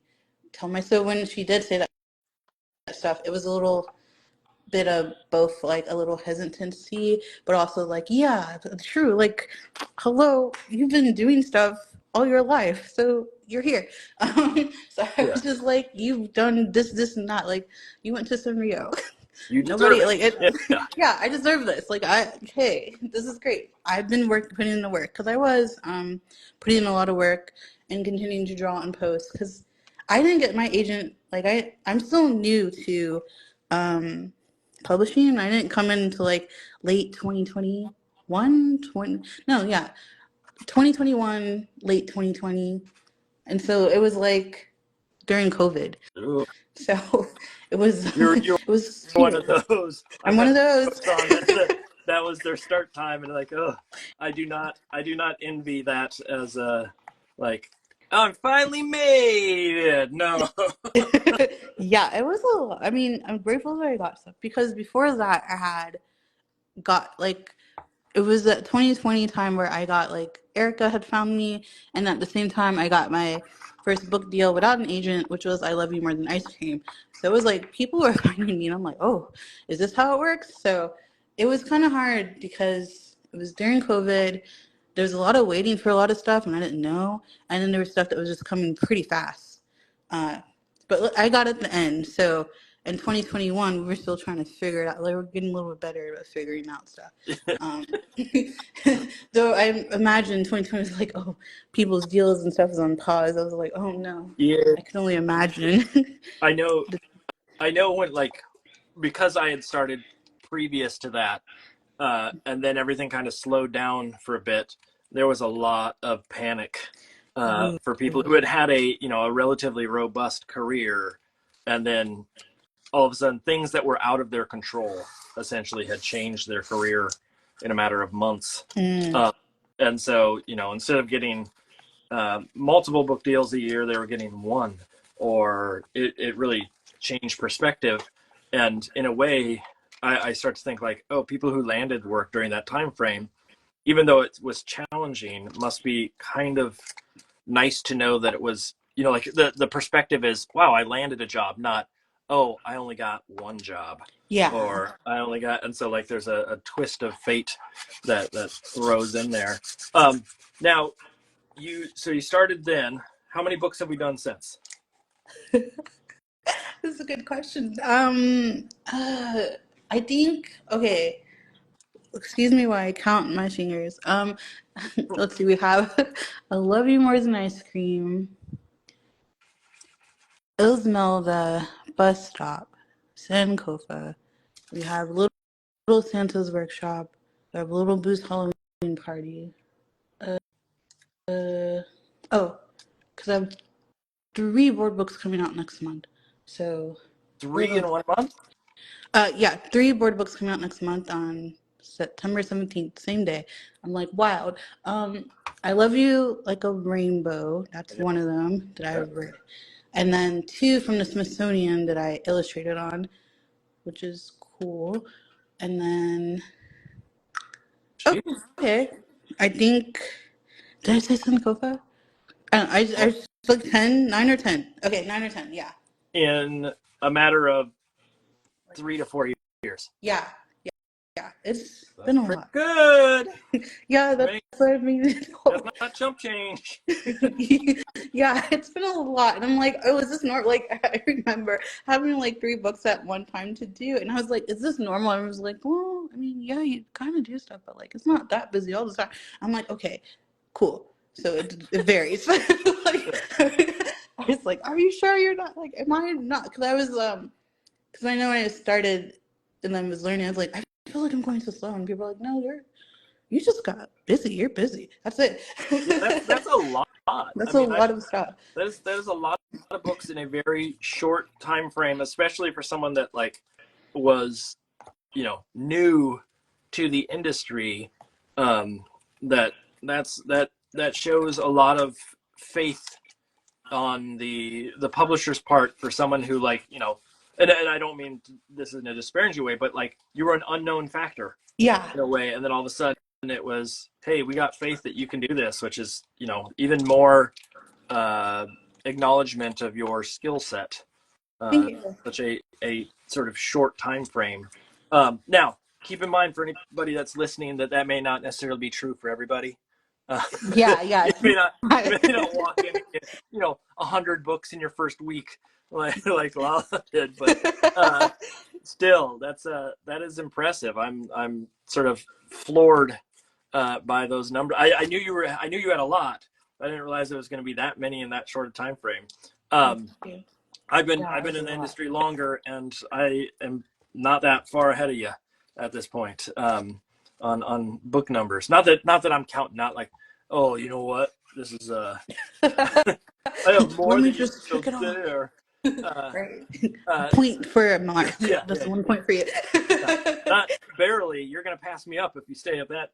tell myself when she did say that stuff, it was a little bit of both, like a little hesitancy, but also like, yeah, true. Like, hello, you've been doing stuff all your life, so you're here. So I yeah, was just like, you've done this, and that. Like, you went to Sanrio. you deserve Nobody it. like it. Yeah, Yeah, I deserve this. Like, hey, this is great. I've been putting in the work, because I was putting in a lot of work and continuing to draw and post, because I didn't get my agent. Like, I'm still new to publishing. I didn't come in until like late 2021, 2021, late 2020. And so it was like during COVID. Ooh, So it was you're it was one here. of those. I'm I've one had of those. folks on that was their start time, and like, oh, I do not envy that as a like, oh, I'm finally made it. No. Yeah, it was a lot. I mean, I'm grateful that I got stuff, because before that I had got like, it was that 2020 time where I got like, Erica had found me, and at the same time I got my first book deal without an agent, which was I Love You More Than Ice Cream. So it was like people were finding me, and I'm like, oh, is this how it works? So it was kind of hard because it was during COVID. There was a lot of waiting for a lot of stuff, and I didn't know. And then there was stuff that was just coming pretty fast. Uh, but I got at the end. So in 2021, we were still trying to figure it out. Like, we're getting a little bit better at figuring out stuff. Um, though I imagine 2020 was like, oh, people's deals and stuff is on pause. I was like, oh no, Yeah, I can only imagine. I know. I know when like, because I had started previous to that, and then everything kind of slowed down for a bit. There was a lot of panic Ooh. for people who had had a relatively robust career, and then all of a sudden things that were out of their control essentially had changed their career in a matter of months. And so, you know, instead of getting multiple book deals a year, they were getting one, or it really changed perspective. And in a way, I start to think like, oh, people who landed work during that time frame, even though it was challenging, must be kind of nice to know that it was, you know, like the perspective is, wow, I landed a job, not, oh, I only got one job. Yeah. Or I only got, and so like there's a twist of fate that throws in there. Now you started then. How many books have we done since? This is a good question. I think, okay, excuse me while I count my fingers. Let's see, we have I Love You More Than Ice Cream, Ismelda, Bus Stop, Sankofa. We have Little Santa's Workshop. We have Little Boo's Halloween Party. Oh, because I have 3 board books coming out next month. So 3 in 1 month? yeah, 3 board books coming out next month on September 17th, same day. I'm like, wild. I Love You Like a Rainbow. That's one of them that I read. And then 2 from the Smithsonian that I illustrated on, which is cool. And then, okay, I think, did I say Sankofa? I just like 10, 9 or 10. Okay, 9 or 10, yeah. In a matter of 3 to 4 years. Yeah. It's been a lot. Good. Yeah, that's what I mean. That's not chump change. Yeah, it's been a lot. And I'm like, oh, is this normal? Like, I remember having like 3 books at one time to do. And I was like, is this normal? And I was like, well, I mean, yeah, you kind of do stuff, but like, it's not that busy all the time. I'm like, okay, cool. So it varies. Like, I was like, are you sure you're not? Like, am I not? Because I was, because I know when I started and then was learning, I was like, I feel like I'm going so slow. And people are like, no, you just got busy. You're busy. That's it. Yeah, that's a lot. That's a lot of stuff. There's a lot of books in a very short time frame, especially for someone that like was, you know, new to the industry. That shows a lot of faith on the publisher's part for someone who, like, you know, and I don't mean this in a disparaging way, but like you were an unknown factor, Yeah, in a way, and then all of a sudden it was, hey, we got faith that you can do this, which is, you know, even more acknowledgement of your skill set. thank you. Such a sort of short time frame. Now, keep in mind for anybody that's listening that may not necessarily be true for everybody. Yeah. you may not walk in and get, you know, 100 books in your first week like Lala did, but still, that is impressive. I'm sort of floored by those numbers. I knew you had a lot. I didn't realize it was going to be that many in that short a time frame. I've been in the industry longer, and I am not that far ahead of you at this point on book numbers. Not that I'm counting out like, oh, you know what, this is I have more than just check it there. Right. Point for Mark. Yeah, That's 1 point for you. not barely. You're going to pass me up if you stay at that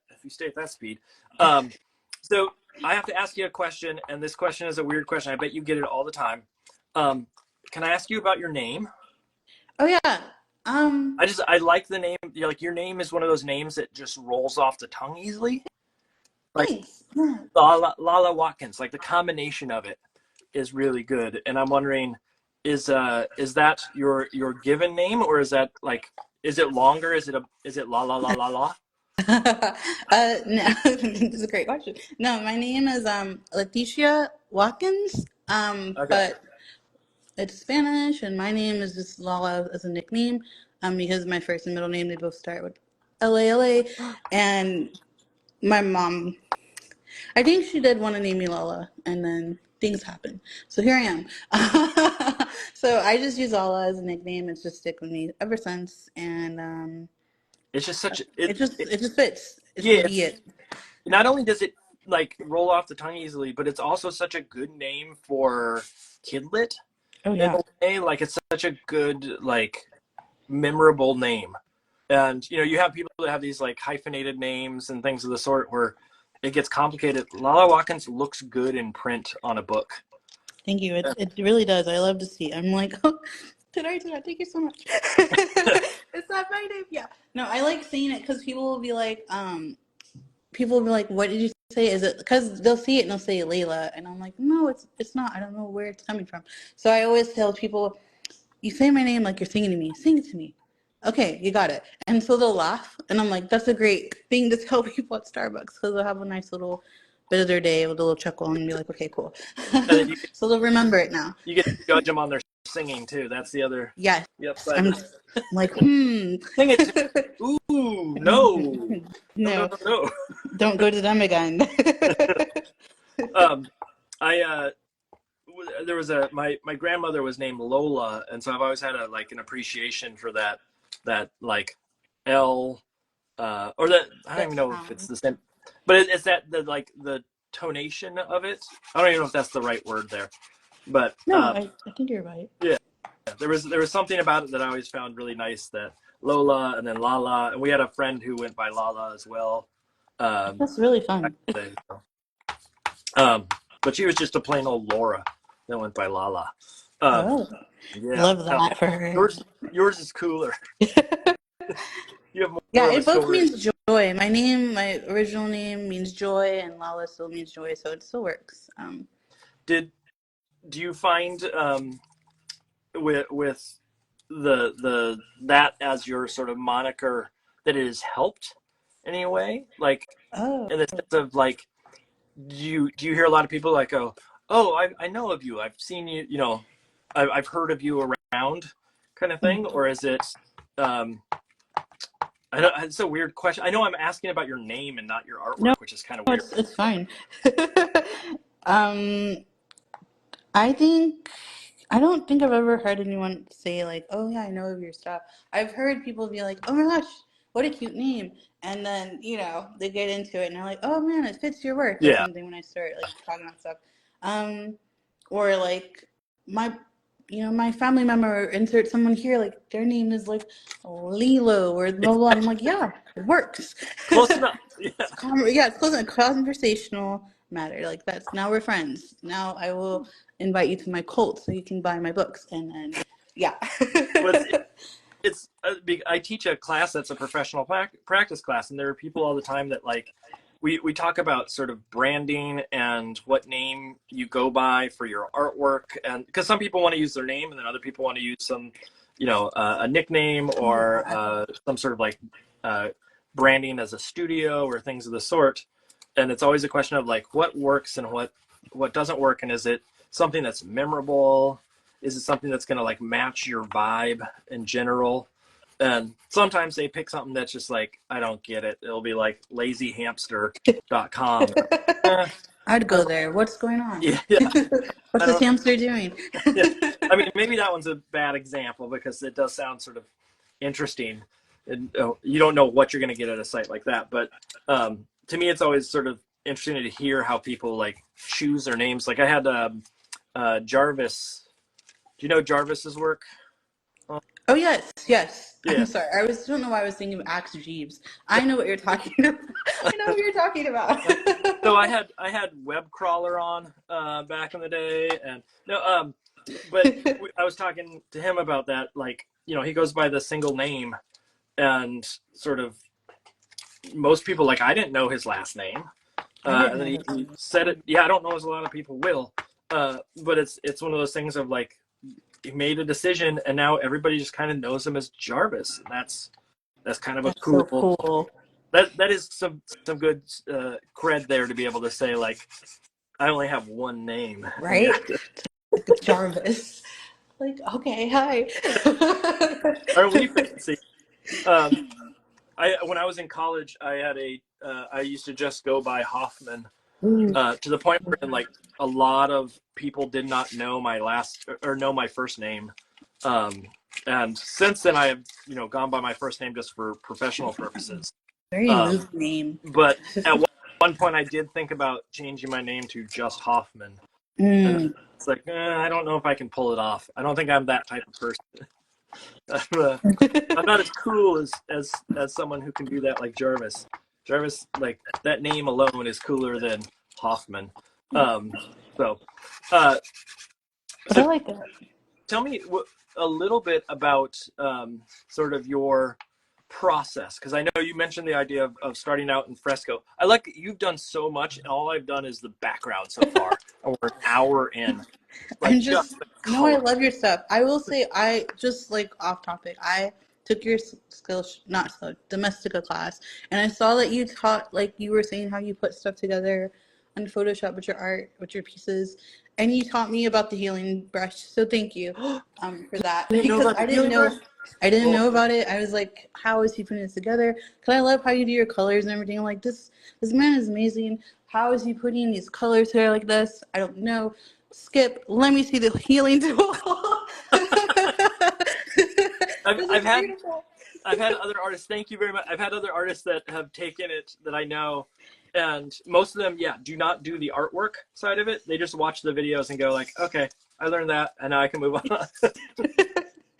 speed. So I have to ask you a question, and this question is a weird question. I bet you get it all the time. Can I ask you about your name? Oh yeah. I like the name. Like, your name is one of those names that just rolls off the tongue easily. Like, Thanks. Yeah. Lala Watkins. Like, the combination of it is really good. And I'm wondering, is that your given name, or is that like, is it longer? Is it la la la la la? No, this is a great question. No, my name is Leticia Watkins. Okay. But it's Spanish, and my name is just Lala as a nickname. Because my first and middle name, they both start with LALA, and my mom, I think she did want to name me Lala, and then things happen. So here I am. So I just use Lala as a nickname. It's just stick with me ever since, and It's just such it just fits. It's yeah, be it. not only does it like roll off the tongue easily, but it's also such a good name for kidlit. Oh in yeah. a way. Like it's such a good, like, memorable name. And you have people that have these like hyphenated names and things of the sort where it gets complicated. Lala Watkins looks good in print on a book. Thank you. It really does. I love to see. I'm like, oh, did I do that? Thank you so much. It's not my name. Yeah. No, I like saying it because people will be like, what did you say? Is it because they'll see it and they'll say Layla, and I'm like, no, it's not. I don't know where it's coming from. So I always tell people, you say my name like you're singing to me. Sing it to me. Okay, you got it. And so they'll laugh, and I'm like, that's a great thing to tell people at Starbucks because they'll have a nice little bit of their day with a little chuckle and be like, okay, cool. And then So they'll remember it now. you get to judge them on their singing too. That's the other Yes, the upside. I'm like, Sing it to me. Ooh, no. No, no, No, no, don't go to them again. no. I there was my grandmother was named Lola, and so I've always had an appreciation for that like L or that I don't even know if it's the same, but it's that the tonation of it. I don't even know if that's the right word there, but No, I think you're right. yeah, there was something about it that I always found really nice, that Lola and then Lala, and we had a friend who went by Lala as well. That's really fun. But she was just a plain old Laura that went by Lala. Oh, Yeah. love that for her. Yours is cooler. You have more Yeah, of a it both story. means joy. My original name means joy, and Lala still means joy, so it still works. Do you find with the that as your sort of moniker that it has helped in any way? Like Oh, in the sense of like, do you hear a lot of people like go, oh, I know of you, I've seen you, I've heard of you around, kind of thing, or is it I know it's a weird question. I know I'm asking about your name and not your artwork, no, which is kind of weird. it's fine. um, I don't think I've ever heard anyone say like, "Oh yeah, I know of your stuff." I've heard people be like, "Oh my gosh, what a cute name," and then they get into it and they're like, "Oh man, it fits your work" or Yeah. something. When I start like talking about stuff, or like my my family member insert someone here like their name is like Lilo or blah blah. I'm like, yeah, it works. Close enough. Yeah. Yeah, it's close enough. Conversational matter. Like that's now we're friends. Now I will invite you to my cult so you can buy my books, and then yeah. But it's I teach a class that's a professional practice class, and there are people all the time that like we talk about sort of branding and what name you go by for your artwork, and because some people want to use their name and then other people want to use some a nickname or some sort of like branding as a studio or things of the sort, and it's always a question of like what works and what doesn't work, and is it something that's memorable, is it something that's going to like match your vibe in general? And sometimes they pick something that's just like, I don't get it. It'll be like lazyhamster.com. I'd go there. What's going on? Yeah, yeah. What's this hamster doing? Yeah. I mean, maybe that one's a bad example because it does sound sort of interesting. And you don't know what you're going to get at a site like that. But to me, it's always sort of interesting to hear how people like choose their names. Like I had Jarvis. Do you know Jarvis's work? Oh yes, yes. Yeah. I'm sorry. Don't know why I was thinking of Axe Jeeves. I know what you're talking about. I know what you're talking about. So I had web crawler on back in the day, and no, but I was talking to him about that. Like, he goes by the single name, and sort of most people like I didn't know his last name, and then he said it. Yeah, I don't know as a lot of people will, but it's one of those things of like he made a decision, and now everybody just kind of knows him as Jarvis, and that's kind of a cool. So cool. That is some good cred there to be able to say like I only have one name, right? Jarvis. Like, okay, hi. Are we fancy? When I was in college, I used to just go by Hoffman to the point where like a lot of people did not know my last or know my first name. And since then, I have gone by my first name just for professional purposes. Very loose name. But at one point, I did think about changing my name to just Hoffman. It's like, I don't know if I can pull it off. I don't think I'm that type of person. I'm not as cool as someone who can do that, like Jarvis. Jarvis, like that name alone is cooler than Hoffman. So, uh, But I so like it. tell me a little bit about sort of your process, because I know you mentioned the idea of starting out in fresco. I like that you've done so much, and all I've done is the background so far. And we're an hour in, like I'm just just the no, I color. love your stuff. I will say, I just like off topic. I took your skills, not skill, domestica class, and I saw that you taught, like you were saying, how you put stuff together on Photoshop with your art, with your pieces, and you taught me about the healing brush. So thank you for that, I didn't know because about the healing brush. I didn't Well, know about it. I was like, how is he putting this together? Because I love how you do your colors and everything. I'm like, this man is amazing. How is he putting these colors here like this? I don't know. Skip, let me see the healing tool. I've, This I've is had beautiful. I've had other artists. Thank you very much. I've had other artists that have taken it that I know, and most of them, yeah, do not do the artwork side of it. They just watch the videos and go like, okay, I learned that, and now I can move on.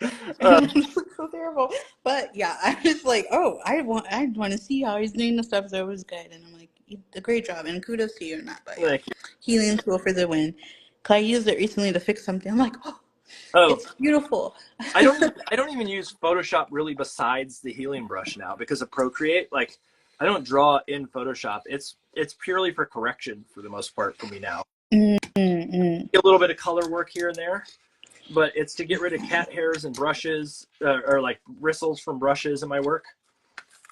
It looks so terrible. But yeah, I was like, oh, I want to see how he's doing the stuff. So it was good, and I'm like, you did a great job, and kudos to you on that. But yeah, Thank you. healing tool for the win. 'Cause I used it recently to fix something. I'm like, oh, Oh, it's beautiful. I don't even use Photoshop really besides the healing brush now because of Procreate. Like, I don't draw in Photoshop. It's purely for correction for the most part for me now. Mm-mm. A little bit of color work here and there, but it's to get rid of cat hairs and brushes or like bristles from brushes in my work.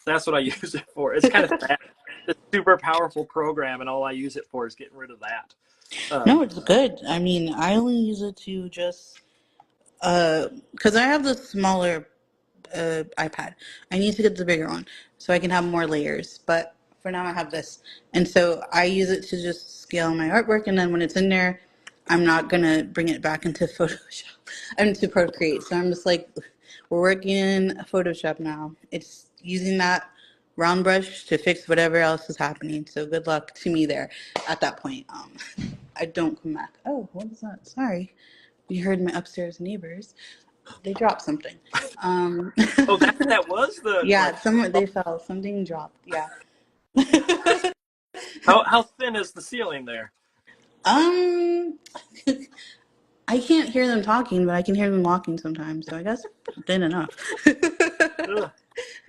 That's what I use it for. It's kind of sad. It's a super powerful program, and all I use it for is getting rid of that. No, Um, it's good. I mean, I only use it to just because I have the smaller iPad. I need to get the bigger one so I can have more layers. But for now, I have this, and so I use it to just scale my artwork. And then when it's in there, I'm not gonna bring it back into Photoshop. I'm to Procreate. So I'm just like, we're working in Photoshop now. It's using that round brush to fix whatever else is happening. So good luck to me there. At that point, I don't come back. Oh, what was that? Sorry. You heard my upstairs neighbors. They dropped something. Um, oh, that was the like. yeah, someone they fell. Something dropped. Yeah. How thin is the ceiling there? um, I can't hear them talking, but I can hear them walking sometimes. So I guess thin enough. Ugh.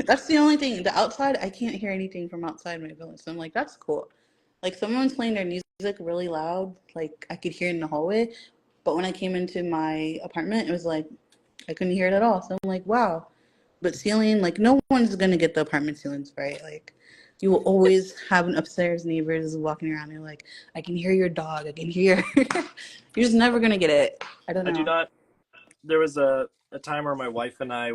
That's the only thing. The outside, I can't hear anything from outside my village. So I'm like, that's cool. Like someone's playing their music really loud. Like I could hear it in the hallway. But when I came into my apartment, it was like I couldn't hear it at all. So I'm like, wow. But ceiling, like no one's gonna get the apartment ceilings right. Like you will always have an upstairs neighbors walking around. They're like, I can hear your dog. I can hear. You're just never gonna get it. I don't I do know. not. There was a time where my wife and I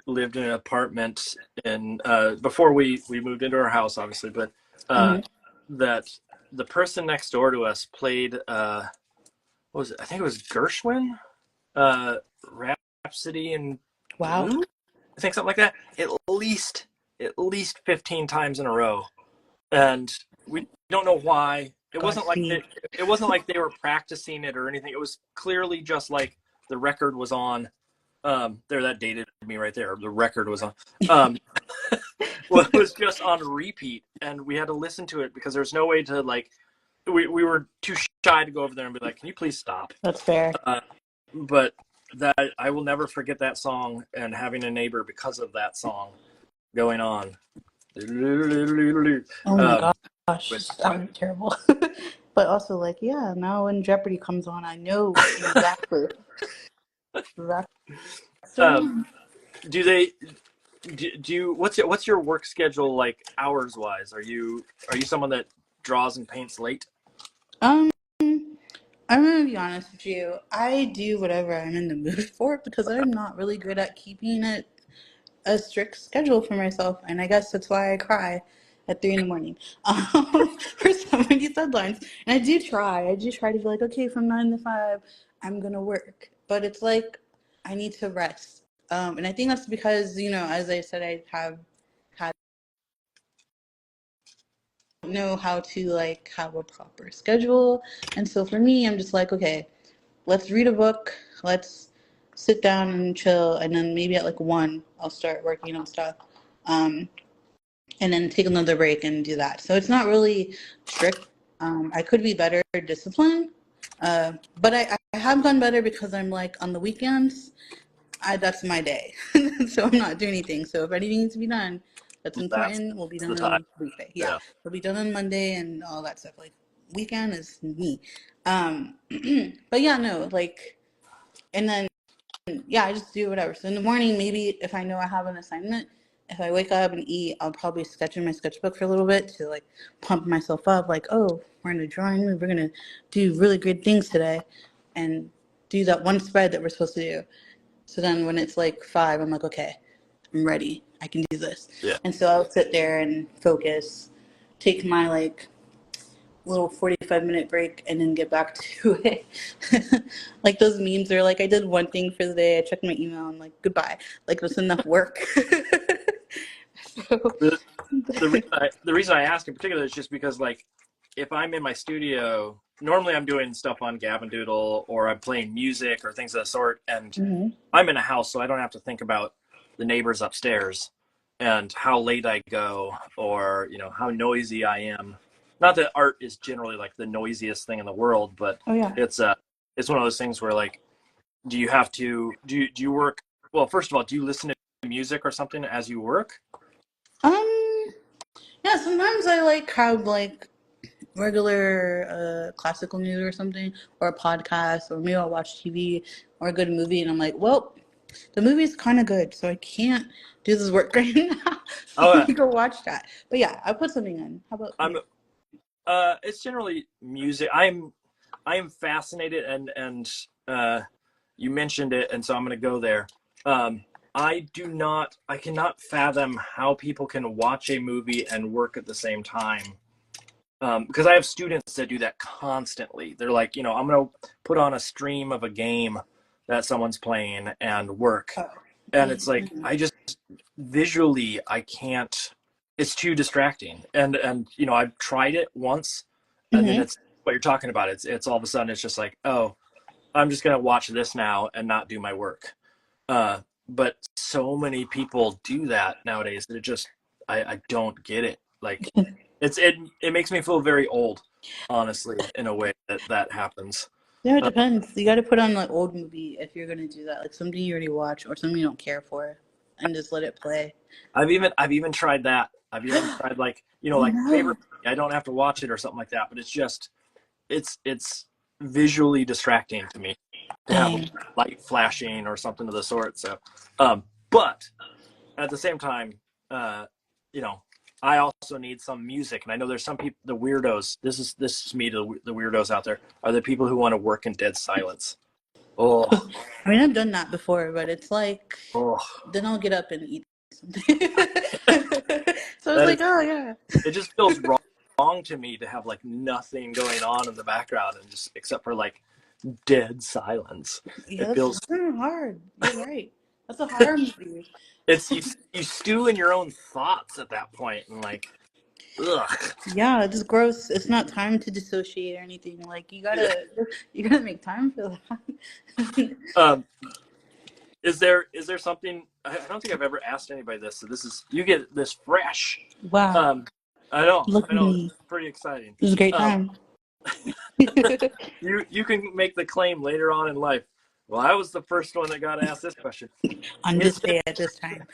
lived in an apartment and before we moved into our house, obviously, but uh, Hmm. that the person next door to us played what was it? I think it was Gershwin, uh, Rhapsody in Wow. Blue. I think something like that. At least 15 times in a row, and we don't know why. It wasn't like Godspeed. it wasn't like they were practicing it or anything. It was clearly just like the record was on. There, that dated me right there. The record was on. Um, well, it was just on repeat, and we had to listen to it because there's no way to like. We were too shy to go over there and be like, "Can you please stop?" That's fair. Uh, but that I will never forget that song and having a neighbor because of that song going on. Oh my Um, gosh, but it sounded terrible. But also, like, yeah, now when Jeopardy comes on, I know exactly. That's the um, one. do they do you what's your work schedule like hours wise? Are you someone that draws and paints late? Um, I'm gonna be honest with you. I do whatever I'm in the mood for because I'm not really good at keeping it a strict schedule for myself, and I guess that's why I cry at 3 in the morning for some of these deadlines. And I do try. I do try to be like, okay, from 9 to 5, I'm gonna work, but it's like I need to rest. And I think that's because as I said, I have had know how to like have a proper schedule. And so for me, I'm just like, okay, let's read a book, let's sit down and chill, and then maybe at like 1 I'll start working on stuff. Um, and then take another break and do that. So it's not really strict. I could be better disciplined, but I have gone better because I'm like on the weekends, that's my day. So I'm not doing anything. So if anything needs to be done that's That's important, will be the done time. on weekday. Yeah, Yeah. it'll be done on Monday and all that stuff. Like weekend is me. But yeah, no, like, and then yeah, I just do whatever. So in the morning, maybe if I know I have an assignment, if I wake up and eat, I'll probably sketch in my sketchbook for a little bit to like pump myself up. Like, oh, we're in a drawing room. We're gonna do really good things today, and do that one spread that we're supposed to do. So then when it's like 5, I'm like, okay, I'm ready. I can do this. Yeah. And so I'll sit there and focus, take my like little 45-minute break and then get back to it. Like those memes are like, I did one thing for the day, I checked my email, and like, goodbye. Like, that's enough work. So, The, the reason I ask in particular is just because, like, if I'm in my studio, normally I'm doing stuff on Gab and Doodle, or I'm playing music or things of the sort, and mhm. I'm in a house, so I don't have to think about the neighbors upstairs and how late I go, or how noisy I am. Not that art is generally like the noisiest thing in the world, but Oh yeah. it's one of those things where, like, do you have to do you work? Well, first of all, do you listen to music or something as you work? Um. Yeah. Sometimes I like have like regular classical news or something, or a podcast, or maybe I'll watch TV or a good movie, and I'm like, well, the movie's kind of good, so I can't do this work right now. So Oh, let me go watch that. But yeah, I put something in. How about I'm you? it's generally music. I am fascinated, and you mentioned it, and so I'm going to go there. I cannot fathom how people can watch a movie and work at the same time. Because I have students that do that constantly. They're like, I'm going to put on a stream of a game that someone's playing and work. Oh. And it's like, Mm-hmm. I just visually, I can't, it's too distracting. And I've tried it once, and then Mm-hmm. it's what you're talking about. It's all of a sudden, it's just like, oh, I'm just going to watch this now and not do my work. But so many people do that nowadays that I don't get it. Like, it makes me feel very old, honestly, in a way that happens. Yeah, it Uh, depends. You got to put on like old movie if you're gonna do that, like something you already watch or something you don't care for, and just let it play. I've even tried that. I've even tried, like, Oh like no. favorite. I don't have to watch it or something like that, but it's visually distracting to me to have Dang. light flashing or something of the sort. So, but at the same time, uh, you know, I also need some music, and I know there's some people, the weirdos. This is me to the weirdos out there. Are the people who want to work in dead silence? Oh, I mean, I've done that before, but it's like oh, then I'll get up and eat something. So it's that like, is. oh yeah, It just feels wrong to me to have, like, nothing going on in the background, and just except for, like, dead silence. yeah, It that's feels kind of hard. You're right. That's a horror movie. it's you stew in your own thoughts at that point, and, like, ugh. Yeah, it's gross. It's not time to dissociate or anything. Like you gotta make time for that. Um, is there something, I don't think I've ever asked anybody this, so this is, you get this fresh. Wow, Um, I know, lucky it's me. pretty exciting. It was a great Um, time. you can make the claim later on in life. Well, I was the first one that got asked this question. On Is this there day at this time.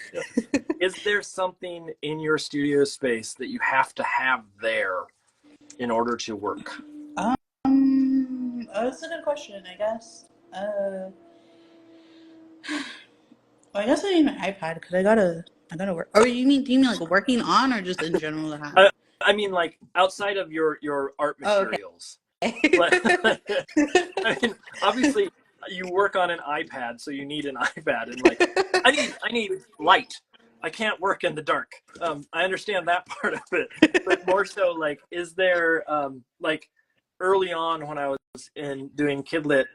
is there something in your studio space that you have to have there in order to work? That's a good question, I guess. Well, I guess I need my iPad because I gotta work. Or do you mean like working on or just in general to have? I, I mean, like, outside of your art Oh, okay. materials. Like, I mean, obviously you work on an iPad, so you need an iPad, and, like, I need light. I can't work in the dark. I understand that part of it, but more so, like, is there, like, early on when I was in doing kidlit,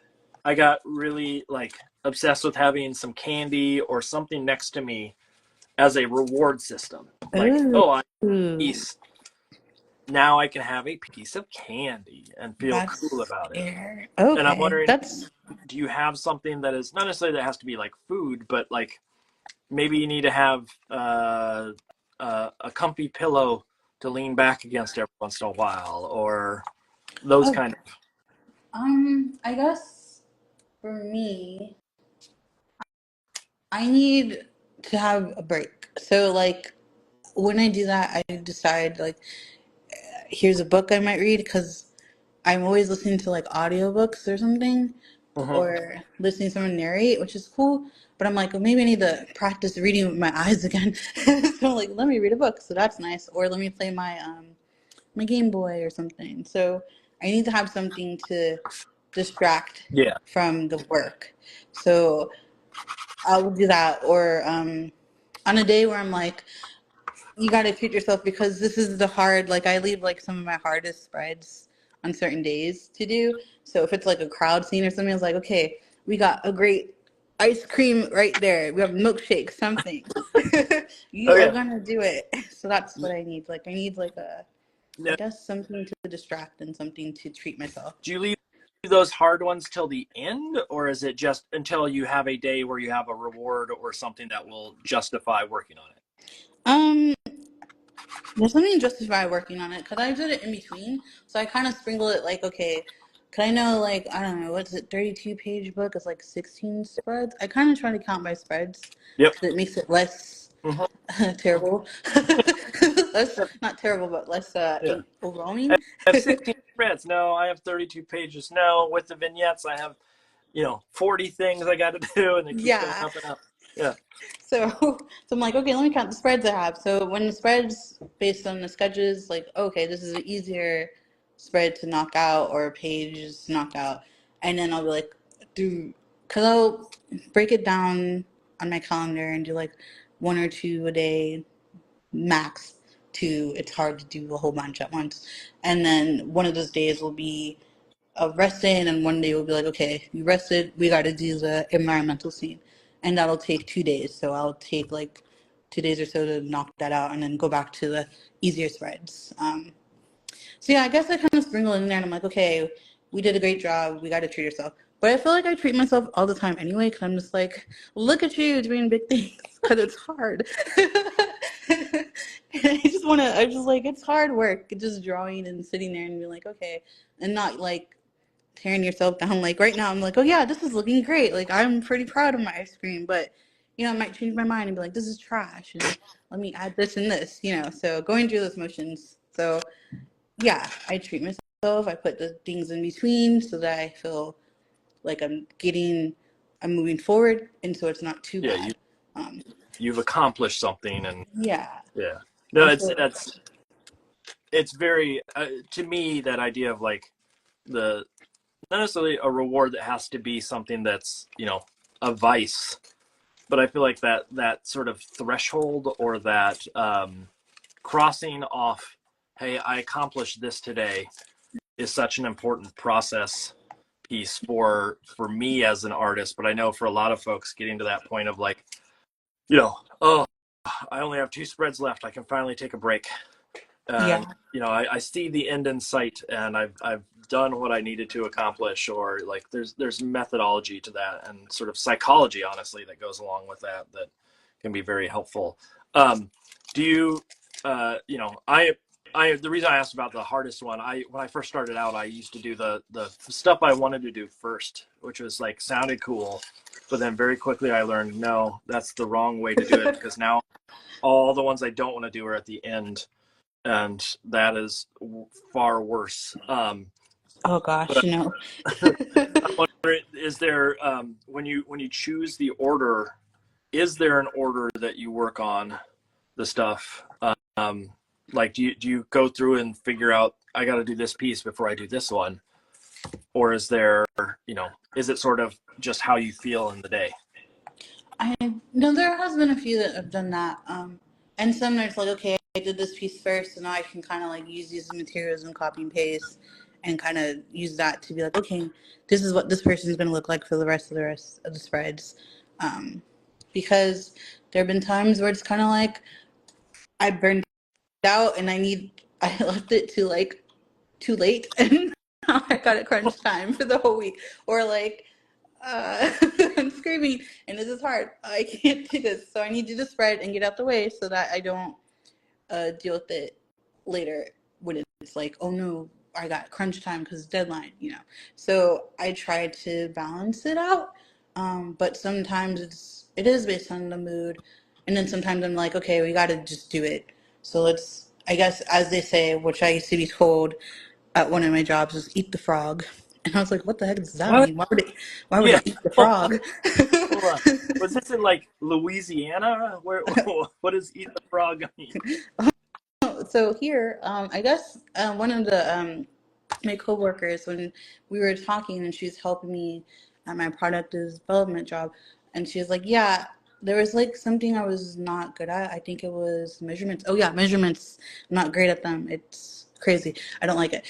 I got really, like, obsessed with having some candy or something next to me as a reward system. Like, Ooh. oh, I'm nice. now I can have a piece of candy and feel cool That's about it. air. And I'm Okay, wondering, that's do you have something that is not necessarily that has to be like food, but like maybe you need to have a comfy pillow to lean back against every once in a while, or those okay. kind of. I guess for me, I need to have a break. So like when I do that, I decide like here's a book I might read because I'm always listening to like audiobooks or something Mhm. or listening to someone narrate, which is cool. But I'm like, well, maybe I need to practice reading with my eyes again. So I'm like, let me read a book. So that's nice. Or let me play my Game Boy or something. So I need to have something to distract Yeah. from the work. So I'll do that. Or on a day where I'm like, you got to treat yourself because this is the hard, like I leave like some of my hardest spreads on certain days to do. So if it's like a crowd scene or something, it's like, okay, we got a great ice cream right there. We have milkshake, something. You are Okay. gonna do it. So that's what I need. Like I need like I Now, guess something to distract and something to treat myself. do you leave those hard ones till the end, or is it just until you have a day where you have a reward or something that will justify working on it? Um, there's something to justify working on it because I did it in between. So I kind of sprinkle it like, okay, could I know like I don't know what's it, 32-page book? It's like 16 spreads. I kind of try to count my spreads Yep. because it makes it less Mhm. terrible, less not terrible, but less Yeah. I overwhelming. have 16 spreads. No, I have 32 pages. No, with the vignettes, I have 40 things I got to do, and it keeps going Yeah. up and up. Yeah. So I'm like, okay, let me count the spreads I have. So when the spreads based on the sketches, like, okay, this is an easier spread to knock out or pages to knock out, and then I'll be like, do because I'll break it down on my calendar and do like one or two a day max. To it's hard to do a whole bunch at once, and then one of those days will be of resting, and one day we'll be like, okay, you rested, we got to do the environmental scene, and that'll take 2 days. So I'll take like 2 days or so to knock that out, and then go back to the easier spreads. So yeah, I guess I kind of sprinkle it in there, and I'm like, okay, we did a great job. We got to treat ourselves. But I feel like I treat myself all the time anyway, because I'm just like, look at you doing big things, because it's hard. And I just like, it's hard work, just drawing and sitting there and being like, okay, and not like tearing yourself down. Like right now, I'm like, oh yeah, this is looking great. Like I'm pretty proud of my ice cream, but I might change my mind and be like, this is trash, and let me add this and this. So going through those motions. So yeah, I treat myself. I put the things in between so that I feel like I'm moving forward, and so it's not too Yeah. bad. Um, You've accomplished something, and yeah, yeah. No, and it's so that's it's very to me that idea of like the not necessarily a reward that has to be something that's a vice, but I feel like that sort of threshold or that crossing off, hey, I accomplished this today, is such an important process piece for me as an artist. But I know for a lot of folks, getting to that point of like, oh, I only have two spreads left, I can finally take a break, and yeah, I see the end in sight, and I've done what I needed to accomplish, or like there's methodology to that, and sort of psychology, honestly, that goes along with that can be very helpful. Do you I the reason I asked about the hardest one, when I first started out, I used to do the stuff I wanted to do first, which was like sounded cool, but then very quickly I learned, no, that's the wrong way to do it, because now all the ones I don't want to do are at the end, and that is far worse. oh gosh, But no. I wonder, is there when you choose the order, is there an order that you work on the stuff? Um, like, do you go through and figure out, I got to do this piece before I do this one, or is there, is it sort of just how you feel in the day? I no, there has been a few that have done that. And some there's like, okay, I did this piece first, and now I can kind of like use these materials and copy and paste, and kind of use that to be like, okay, this is what this person's gonna look like for the rest of the spreads. Because there have been times where it's kind of like I burned out, and I need I left it to like too late, and now I got it crunch time for the whole week. Or like I'm screaming, and this is hard. I can't do this, so I need to just spread and get out the way so that I don't deal with it later when it's like, oh no, I got crunch time because deadline, you know. So I try to balance it out, but sometimes it is based on the mood, and then sometimes I'm like, okay, we got to just do it. So let's, I guess, as they say, which I used to be told at one of my jobs, is eat the frog. And I was like, what the heck does that What? mean? Why would Yeah. I eat the frog? Hold on. Was this in like Louisiana? Where? What does eat the frog mean? So here, I guess one of the my coworkers, when we were talking and she was helping me at my product development job, and she was like, yeah, there was like something I was not good at. I think it was measurements. Oh yeah, measurements. I'm not great at them. It's crazy. I don't like it.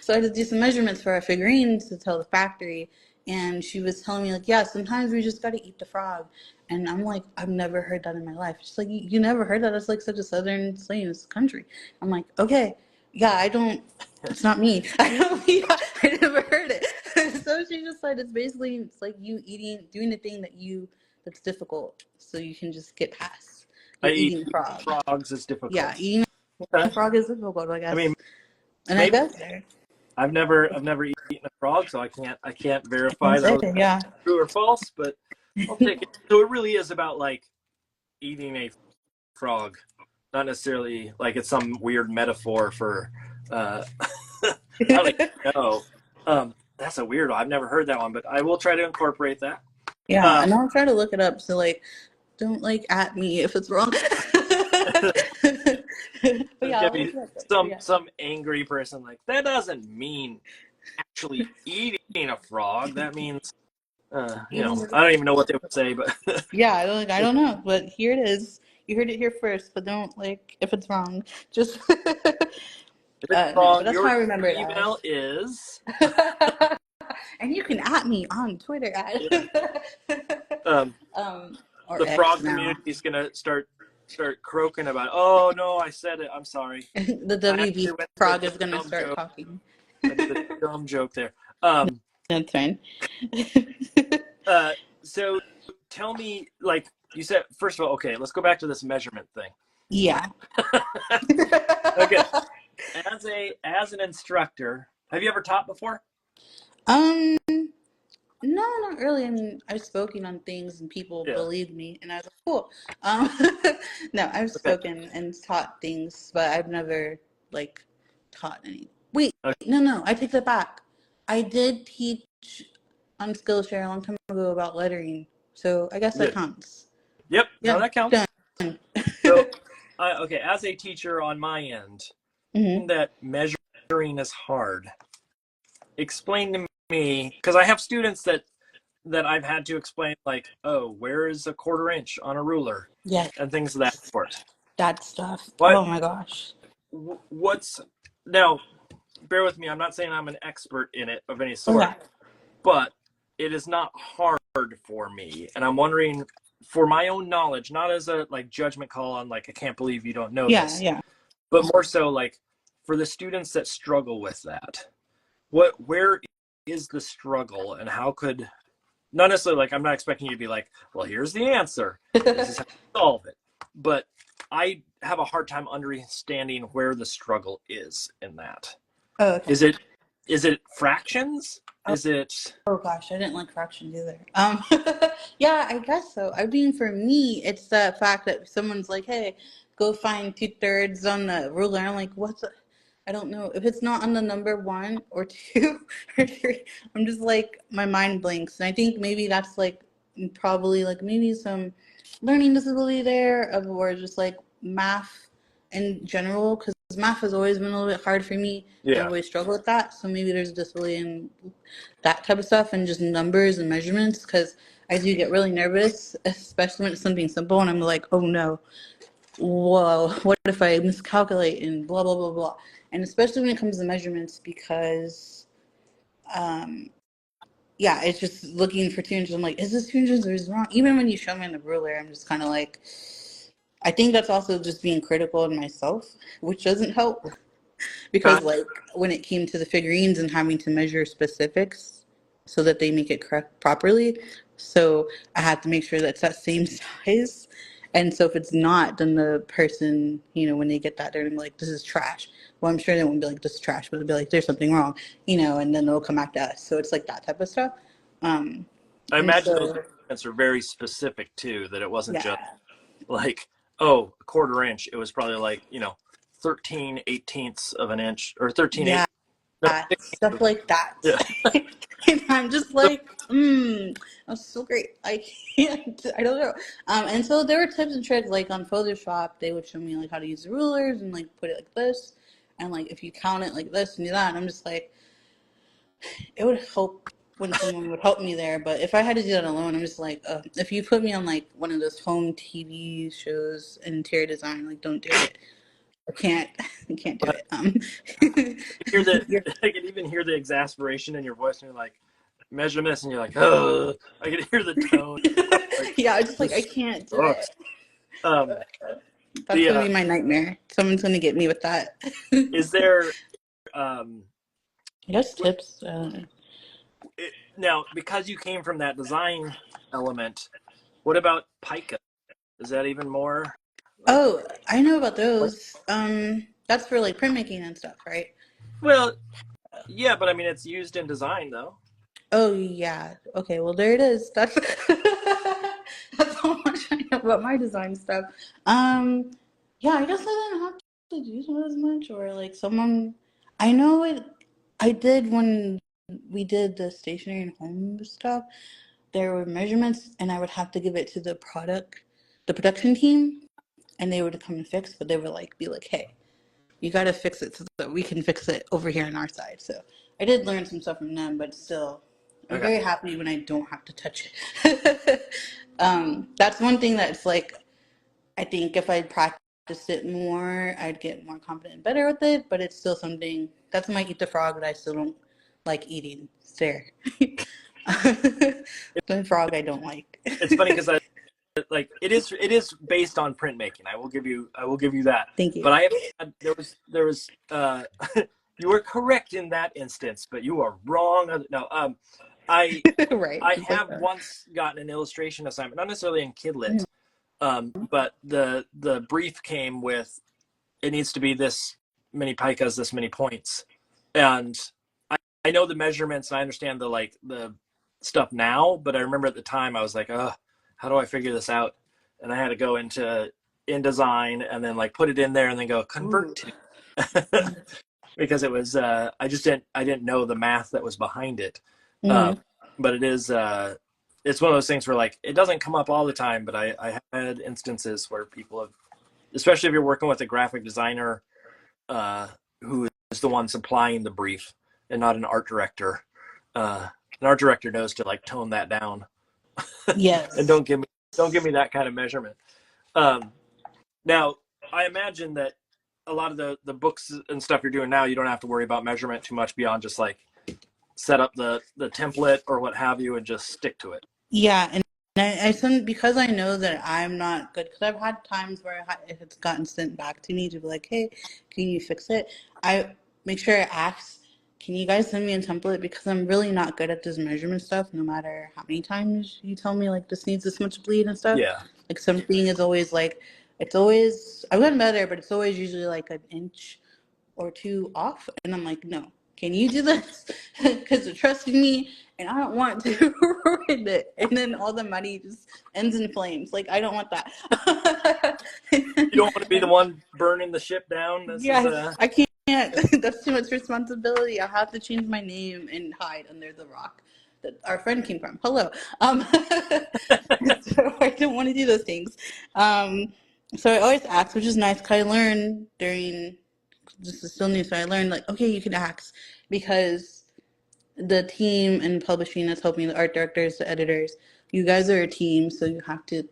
So I had to do some measurements for our figurines to tell the factory, and she was telling me like, yeah, sometimes we just got to eat the frog. And I'm like, I've never heard that in my life. She's like, you never heard that? It's like such a southern slang in this country. I'm like, okay, yeah, I don't. It's not me. I don't. Yeah, I never heard it. So she just said it's like you doing the thing that's difficult, so you can just get past. I You're eat eating frog. frogs is Yeah, difficult. eating a Okay. frog is difficult, I I guess. mean, And I maybe guess I've never eaten a frog, so I can't I can verify say, those yeah. true or false, but I'll take it. So it really is about like eating a frog, not necessarily like it's some weird metaphor for I don't even know. That's a weird one. I've never heard that one, but I will try to incorporate that. Yeah, Um, and I'll try to look it up. So like, don't like at me if it's wrong. But there's yeah, gonna I'll be look it up. Yeah. some angry person like that doesn't mean actually eating a frog. That means Eating I don't even know what they would say, but Yeah, I don't know, but here it is. You heard it here first, but don't like if it's wrong. Just if it's no, but wrong, that's how I your remember it email is as. And you can at me on Twitter at yeah. Um, um or the X frog now. community is gonna start croaking about. Oh no, I said it. I'm sorry. The I WB actually went to frog the is gonna dumb start joke. talking. I did a dumb joke there. Um, That's fine. uh, so tell me, like you said, first of all, okay, let's go back to this measurement thing. Yeah. Okay, as an instructor, have you ever taught before? Um, no, not really. I mean, I've spoken on things and people Yeah. believed me, and I was like, cool. Um, no, I've Okay. spoken and taught things, but I've never like taught any. Wait, Okay. no, I take that back. I did teach on Skillshare a long time ago about lettering, so I guess that Yeah. counts. Yep. No, Yeah, that counts. done. So, okay, as a teacher on my end, Hmm. that measuring is hard. Explain to me, because I have students that I've had to explain, like, oh, where is a quarter inch on a ruler, Yes, and things of that sort. that stuff. What Oh my gosh. what's now? Bear with me. I'm not saying I'm an expert in it of any Oh sort, yeah, but it is not hard for me, and I'm wondering, for my own knowledge, not as a like judgment call on like I can't believe you don't know yeah, this, yeah. but more so like for the students that struggle with that. Where is the struggle, and how could, not necessarily like I'm not expecting you to be like, well, here's the answer, this is how you solve it, but I have a hard time understanding where the struggle is in that. Oh, okay. Is it fractions? Is it Oh gosh, I didn't like fractions either. Yeah, I guess so. I mean, for me, it's the fact that someone's like, "Hey, go find 2/3 on the ruler." I'm like, "What's?" I don't know if it's not on the number one or two or three. I'm just like my mind blanks, and I think maybe that's like probably like maybe some learning disability there, or just like math in general, because math has always been a little bit hard for me. I've yeah, always struggled with that, so maybe there's a disability in that type of stuff and just numbers and measurements because I do get really nervous, especially when it's something simple and I'm like, oh no, whoa, what if I miscalculate and blah, blah, blah, blah. And especially when it comes to measurements because, um, yeah, it's just looking for 2 inches. I'm like, is this 2 inches or is it wrong? Even when you show me on the ruler, I'm just kind of like, I think that's also just being critical of myself, which doesn't help. Okay. Because like when it came to the figurines and having to measure specifics so that they make it correct properly, so I had to make sure that it's that same size. And so if it's not, then the person, when they get that, they're gonna be like, "This is trash." Well, I'm sure they won't be like, "This is trash," but they'll be like, "There's something wrong," and then they'll come back to us. So it's like that type of stuff. Um, I and imagine those so measurements are very specific too, that it wasn't just yeah, like, oh, a quarter inch. It was probably like, 13/18 of an inch or 13 yeah, eight. No, stuff like that. yeah. And I'm just like, that's so great. I can't, I don't know. And so there were tips and tricks, like on Photoshop, they would show me like how to use the rulers and like put it like this. And like if you count it like this and do that, and I'm just like, it would help when someone would help me there. But if I had to do that alone, I'm just like, if you put me on like one of those home TV shows, interior design, like don't do it. I can't, I can't do But it. hear the, You're, I can even hear the exasperation in your voice, and you're like, measure this, and you're like, oh, I can hear the tone. Like, yeah, I just like, I this can't do it. sucks. Um, That's the gonna be my nightmare. Someone's gonna get me with that. is there um, I guess what, tips. now, because you came from that design element, what about pica? Is that even more like? Oh, I know about What? those. That's for like printmaking and stuff, right? Well, yeah, but I mean, it's used in design though. Oh yeah. Okay, well there it is. That's that's how much I know about my design stuff. Um, yeah, I guess I didn't have to do as much, or like someone. I know it. I did when we did the stationery and home stuff. There were measurements, and I would have to give it to the production team, and they would come and fix. But they would like be like, "Hey, you got to fix it so that we can fix it over here on our side." So I did learn some stuff from them, but still, I'm Okay. very happy when I don't have to touch it. That's one thing that's like, I think if I practiced it more, I'd get more confident and better with it. But it's still something that's my eat the frog that I still don't like eating. It's there. The frog I don't like. It's funny because I like it is based on printmaking. I will give you that. Thank you. But I have had, there was you were correct in that instance, but you are wrong. No, I Right. I Just like have that. once gotten an illustration assignment, not necessarily in Mhm. Kidlit, but the brief came with it needs to be this many picas, this many points, and I know the measurements and I understand the stuff now, but I remember at the time I was like, oh, how do I figure this out? And I had to go into InDesign and then like put it in there and then go convert Ooh. to because it was I didn't know the math that was behind it. Uh, Mhm. but it's one of those things where like it doesn't come up all the time, but I have had instances where people have, especially if you're working with a graphic designer uh, who is the one supplying the brief and not an art director. An art director knows to like tone that down and Yes. don't give me that kind of measurement. Um, now, I imagine that a lot of the books and stuff you're doing now, you don't have to worry about measurement too much beyond just like set up the template or what have you and just stick to it. Yeah, and because I know that I'm not good, because I've had times where it's gotten sent back to me to be like, "Hey, can you fix it?" I make sure I ask, "Can you guys send me a template?" Because I'm really not good at this measurement stuff. No matter how many times you tell me like this needs this much bleed and stuff, Yeah. like something is always like, it's always I've gotten better, but it's always usually like an inch or two off, and I'm like, no, can you do this? Because they're trusting me, and I don't want to ruin it. And then all the money just ends in flames. Like I don't want that. You don't want to be the one burning the ship down. This is Yes, I can't. That's too much responsibility. I have to change my name and hide under the rock that our friend came from. Hello. So I don't want to do those things. Um, so I always ask, which is nice because I learned during this is still new, so I learned like, okay, you can ask because the team in publishing that's helping the art directors, the editors, you guys are a team, so you have to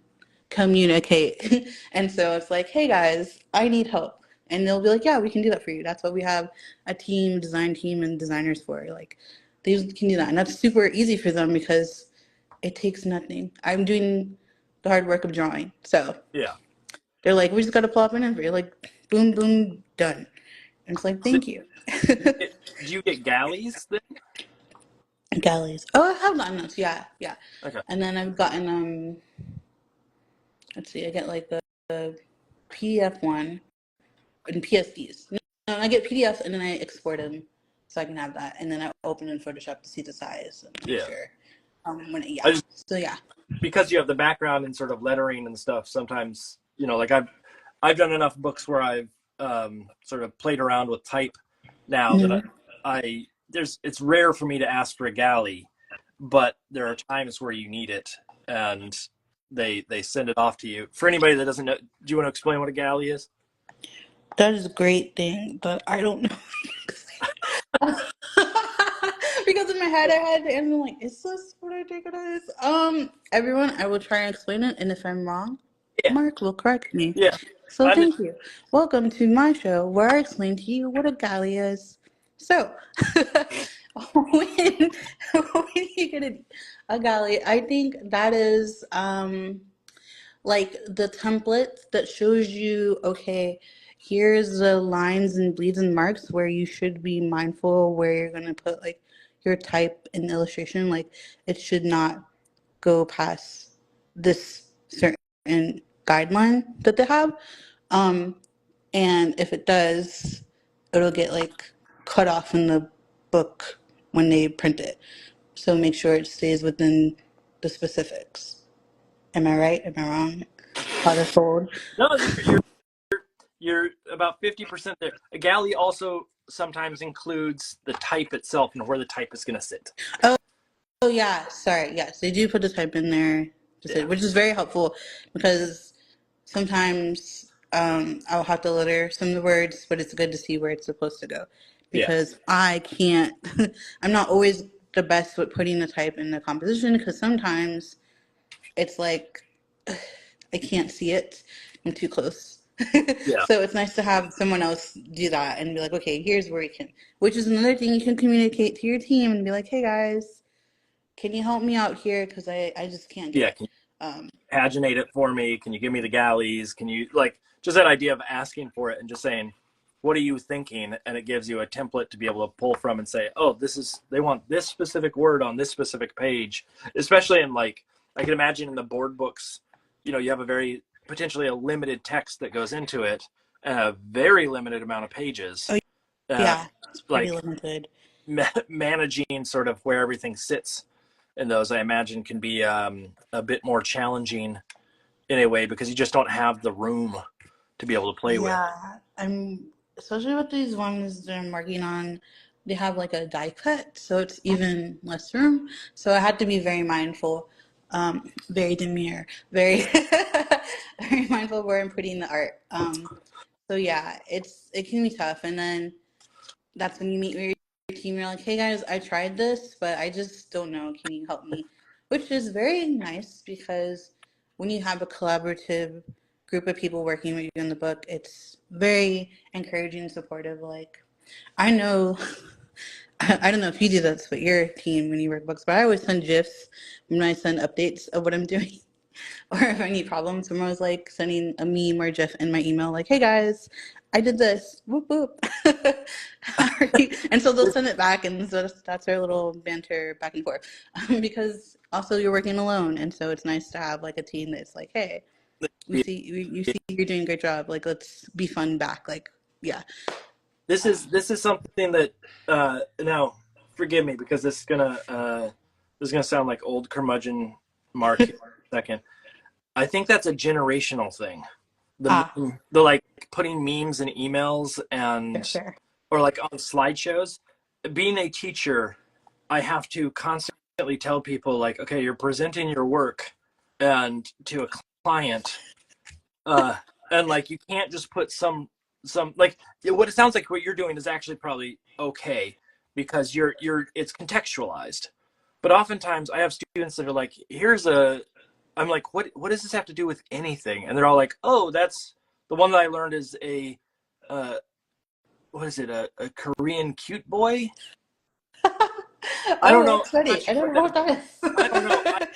communicate. And so it's like, hey guys, I need help. And they'll be like, yeah, we can do that for you. That's what we have a team, design team, and designers for. Like, they can do that. And that's super easy for them because it takes nothing. I'm doing the hard work of drawing. So, yeah. They're like, we just got to plop in for you. Like, boom, boom, done. And it's like, thank you. Do you get galleys then? Galleys. Oh, I have gotten those. Yeah, yeah. Okay. And then I've gotten let's see, I get like the PDF one and PSDs. No, I get PDFs and then I export them so I can have that, and then I open in Photoshop to see the size and make Yeah. sure. Yeah. I just, So yeah. because you have the background in sort of lettering and stuff, sometimes, you know, like I've done enough books where I've sort of played around with type now that it's rare for me to ask for a galley, but there are times where you need it and they send it off to you. For anybody that doesn't know, do you want to explain what a galley is? That is a great thing, but I don't know. Because in my head I had it and I'm like, is this what I think it is? Everyone, I will try and explain it, and if I'm wrong, Yeah. Mark will correct me. Yeah. So thank you. Welcome to my show where I explain to you what a galley is. So when you get a galley, I think that is like the template that shows you, okay, here's the lines and bleeds and marks where you should be mindful where you're going to put like your type in illustration. Like it should not go past this certain guideline that they have. And if it does, it'll get like cut off in the book when they print it. So make sure it stays within the specifics. Am I right? Am I wrong? How to fold? No, you're about 50% there. A galley also sometimes includes the type itself and where the type is going to sit. Oh yeah, sorry. Yes, they do put the type in there, which is very helpful because sometimes I'll have to letter some of the words, but it's good to see where it's supposed to go because I can't. I'm not always the best with putting the type in the composition because sometimes it's like I can't see it. I'm too close. So it's nice to have someone else do that and be like, okay, here's where you can. Which is another thing you can communicate to your team and be like, hey guys, can you help me out here? Because I just can't get Can you paginate it for me? Can you give me the galleys? Can you, like, just that idea of asking for it and just saying, what are you thinking? And it gives you a template to be able to pull from and say, oh, they want this specific word on this specific page. Especially in, like, I can imagine in the board books, you know, you have potentially a limited text that goes into it and a very limited amount of pages. Yeah, it's pretty like limited. Managing sort of where everything sits in those, I imagine, can be a bit more challenging in a way because you just don't have the room to be able to play with. Yeah, especially with these ones that I'm working on, they have like a die cut, so it's even less room. So I had to be very mindful, very demure, very very mindful where I'm putting the art. So yeah, it can be tough, and then that's when you meet your team. You're like, hey guys, I tried this, but I just don't know. Can you help me? Which is very nice because when you have a collaborative group of people working with you in the book, it's very encouraging and supportive. Like, I know, I don't know if you do this with your team when you work books, but I always send GIFs when I send updates of what I'm doing. Or if I need problems, I'm always like sending a meme or GIF in my email, like, hey guys, I did this, whoop whoop. And so they'll send it back, and so that's our little banter back and forth. Because also you're working alone, and so it's nice to have like a team that's like, hey, you see you're doing a great job, like let's be fun back. Like, yeah. This is something that now forgive me because this is gonna sound like old curmudgeon Mark in a second. I think that's a generational thing. The like putting memes in emails and or like on slideshows. Being a teacher, I have to constantly tell people like, okay, you're presenting your work and to a client, and like you can't just put some like what it sounds like what you're doing is actually probably okay because it's contextualized. But oftentimes I have students that are like, I'm like, what does this have to do with anything? And they're all like, oh, that's the one that I learned is a what is it, a Korean cute boy? I don't know. That's funny. I don't know what that is. I don't know.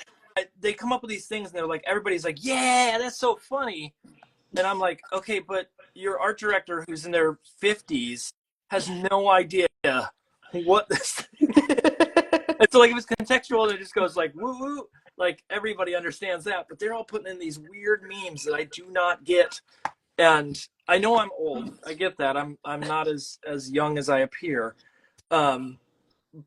They come up with these things and they're like, everybody's like, yeah, that's so funny. And I'm like, okay, but your art director who's in their 50s has no idea what this and so like it was contextual and it just goes like woo woo, like everybody understands that, but they're all putting in these weird memes that I do not get. And I know I'm old, I get that, I'm not as young as I appear,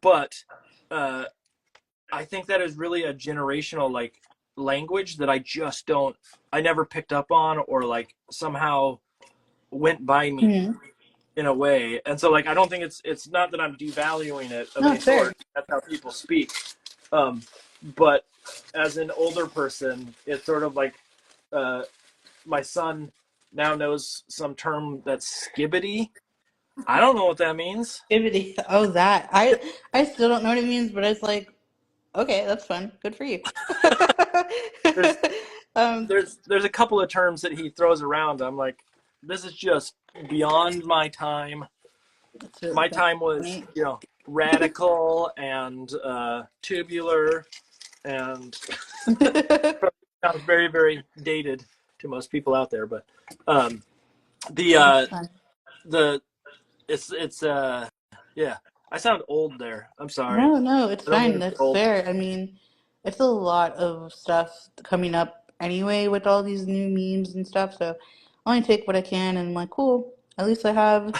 but I think that is really a generational like language that I never picked up on, or like somehow went by me Mm-hmm. in a way. And so like I don't think it's not that I'm devaluing it of No, any it's fair. sort. That's how people speak. But as an older person, it's sort of like my son now knows some term that's skibbity. I don't know what that means. Activity. Oh, that. I still don't know what it means, but it's like, okay, that's fun. Good for you. There's um, there's a couple of terms that he throws around. I'm like, this is just beyond my time. that's really My time was, funny. radical and tubular, and sounds very, very dated to most people out there. But That's the fun. the it's yeah. I sound old there. I'm sorry. No, it's I don't mean fine. to be That's old. fair. I mean, it's a lot of stuff coming up anyway with all these new memes and stuff. So I only take what I can, and I'm like, cool. At least I have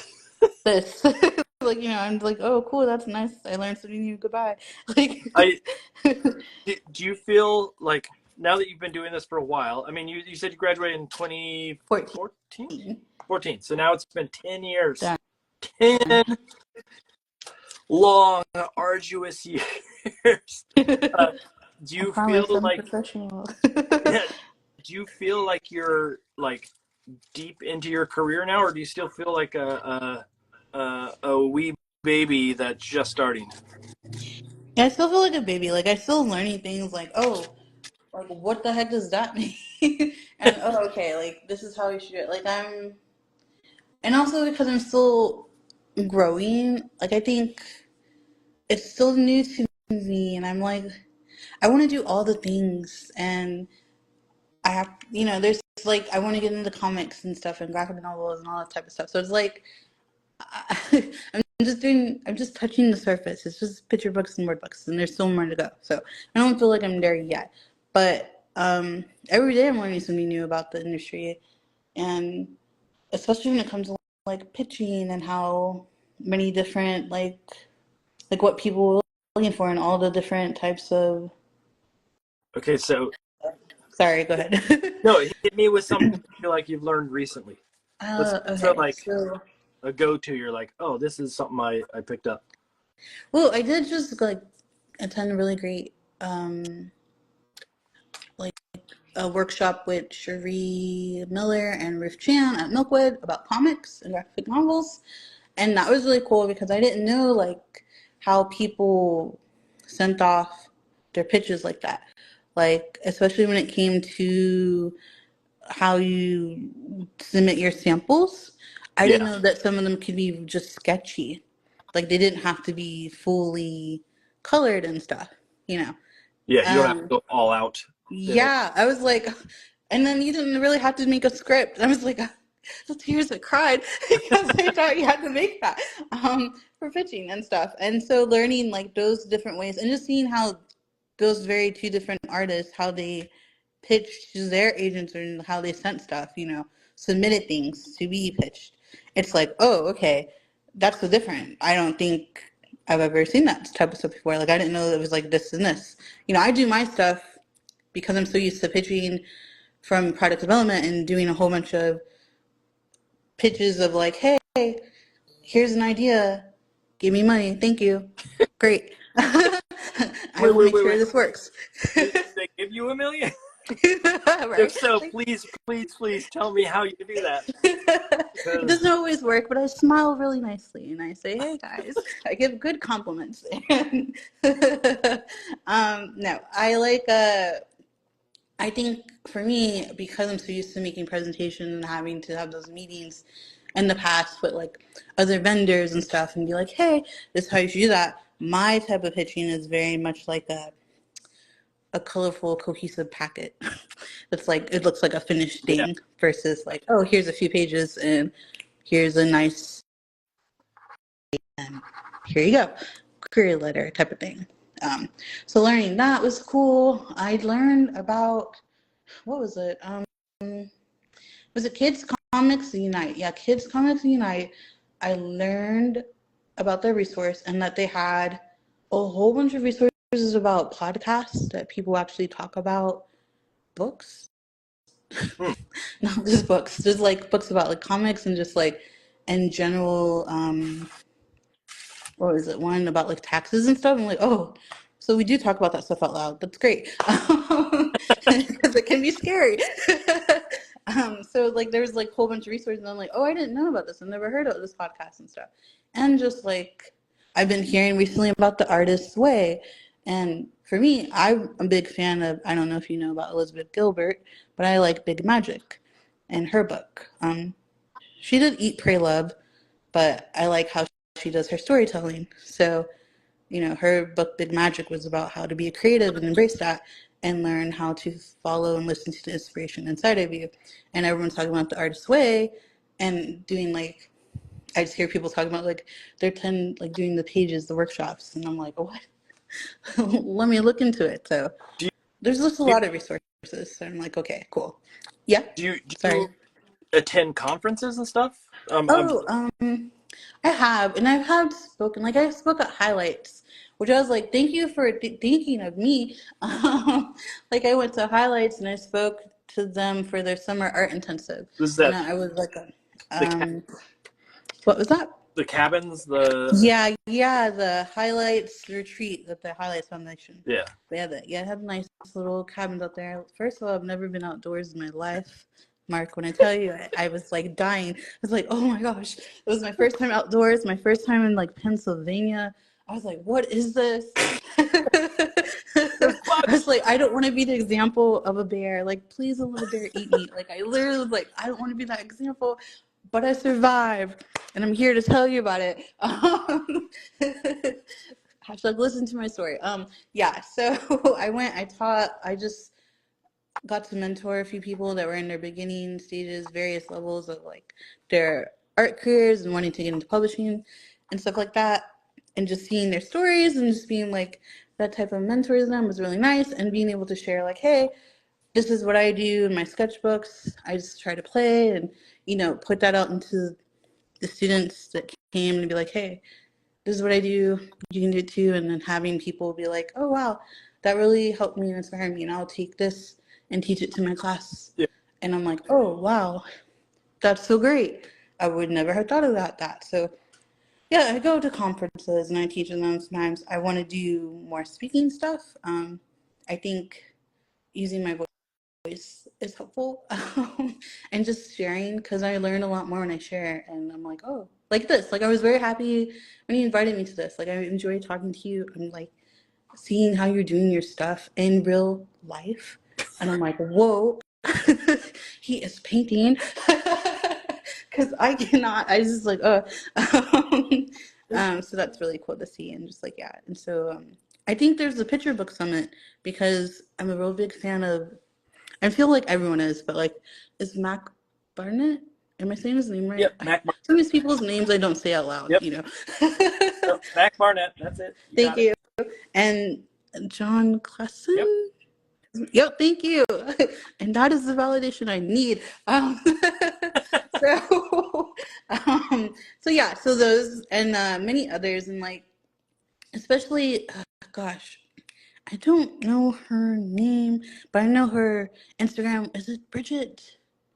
this. Like, I'm like, oh, cool. That's nice. I learned something new. Goodbye. Like, I do you feel like now that you've been doing this for a while? I mean, you said you graduated in 2014, 14. 14. So now it's been 10 years. Done. 10 long, arduous years. Uh, do I you promise feel I'm like professional. yeah, do you feel like you're like deep into your career now, or do you still feel like a wee baby that's just starting? Yeah, I still feel like a baby. Like, I still learning things like, oh, like, what the heck does that mean? And, oh, okay, like, this is how you should do it. Like, and also because I'm still growing, like, I think it's still new to me, and I'm like, I want to do all the things, and I have, there's like, I want to get into comics and stuff and graphic novels and all that type of stuff. So it's like, I'm just touching the surface. It's just picture books and word books, and there's still more to go. So I don't feel like I'm there yet. But every day I'm learning something new about the industry, and especially when it comes to like pitching and how many different like what people are looking for and all the different types of. Okay, so Sorry, go ahead. no, hit me with something you feel like you've learned recently. What's a Okay, like so a go-to? You're like, oh, this is something I picked up. well, I did just like attend a really great um like a workshop with Cherie Miller and Ruth Chan at Milkwood about comics and graphic novels. And that was really cool because I didn't know like how people sent off their pitches like that. Like, especially when it came to how you submit your samples. I didn't Yeah, know that some of them could be just sketchy. Like they didn't have to be fully colored and stuff, you know. yeah. You don't have to Um, go all out in it. yeah, I was like, and then you didn't really have to make a script. I was like, the tears that cried because I thought you had to make that for pitching and stuff. And so learning like those different ways and just seeing how those very two different artists, how they pitched to their agents and how they sent stuff, submitted things to be pitched. It's like, oh, okay, that's so different. I don't think I've ever seen that type of stuff before. Like, I didn't know it was like this and this. I do my stuff because I'm so used to pitching from product development and doing a whole bunch of pitches of like, hey, here's an idea. Give me money. Thank you. Great. I Wait, will wait, make wait, sure wait. this works. Did they give you $1 million? If Right? so, Like, please, please, please tell me how you do that. it Because doesn't always work, but I smile really nicely and I say, "Hey guys," I give good compliments. No, I like. I think for me, because I'm so used to making presentations and having to have those meetings in the past with like other vendors and stuff, and be like, "Hey, this is how you should do that." My type of pitching is very much like a colorful, cohesive packet. It's like it looks like a finished Yeah. thing versus like, oh, here's a few pages and here's a nice and here you go, career letter type of thing. So learning that was cool. I learned about what was it? Was it Kids Comics Unite? Yeah, Kids Comics Unite. I learned about their resource and that they had a whole bunch of resources about podcasts that people actually talk about books. Not just books, just like books about like comics and just like in general, what was it? One about like taxes and stuff. I'm like, oh, so we do talk about that stuff out loud. That's great. Because it can be scary. So like there's like a whole bunch of resources and I'm like, oh, I didn't know about this. I've never heard of this podcast and stuff. And just like I've been hearing recently about the artist's way. And for me, I'm a big fan of, I don't know if you know about Elizabeth Gilbert, but I like Big Magic and her book. She did Eat, Pray, Love, but I like how she does her storytelling. So, you know, her book Big Magic was about how to be a creative and embrace that and learn how to follow and listen to the inspiration inside of you. And everyone's talking about the artist's way and doing like, I just hear people talking about like they're like doing the pages, the workshops, and I'm like, what? Let me look into it. So Do there's just a you lot of resources. So I'm like, okay, cool. Yeah. do Sorry. you attend conferences and stuff? Oh, I have, and I've had spoken, like I spoke at Highlights, which I was like, thank you for thinking of me. Like I went to Highlights and I spoke to them for their summer art intensive, This is and that I was like, the what was that? the cabins, the Yeah, the Highlights retreat at the Highlights Foundation. yeah. They had that. Yeah, it had nice little cabins out there. First of all, I've never been outdoors in my life. Mark, when I tell you, I was like dying. I was like, oh my gosh. It was my first time outdoors, my first time in like Pennsylvania. I was like, what is this? There's I bugs. was like, I don't want to be the example of a bear. Like, please don't let a bear eat me. Like, I literally was like, I don't want to be that example. But I survived, and I'm here to tell you about it. Hashtag listen to my story. Yeah, so I taught, I just got to mentor a few people that were in their beginning stages, various levels of like their art careers and wanting to get into publishing and stuff like that. And just seeing their stories and just being like that type of mentor to them was really nice. And being able to share like, hey, this is what I do in my sketchbooks. I just try to play and, you know, put that out into the students that came and be like, hey, this is what I do. You can do it too. And then having people be like, oh, wow, that really helped me and inspired me. And I'll take this and teach it to my class. Yeah. And I'm like, oh, wow, that's so great. I would never have thought about that. So, yeah, I go to conferences and I teach them sometimes. I want to do more speaking stuff. I think using my voice is helpful and just sharing because I learn a lot more when I share. And I'm like, oh, like this. Like I was very happy when you invited me to this. Like I enjoy talking to you. I'm like seeing how you're doing your stuff in real life. And I'm like, whoa, he is painting. Because I cannot, I just like, so that's really cool to see. And just like, yeah. And so I think there's a picture book summit because I'm a real big fan of, I feel like everyone is, but like, is Mac Barnett? Am I saying his name right? Yep, Mac. Some of these people's names I don't say out loud, Yep. you know. Yep, Mac Barnett. That's it. Thank you. And John Klassen? Yep, thank you. And that is the validation I need. So, so yeah, so those and many others, and like, especially, gosh, I don't know her name, but I know her Instagram. Is it Bridget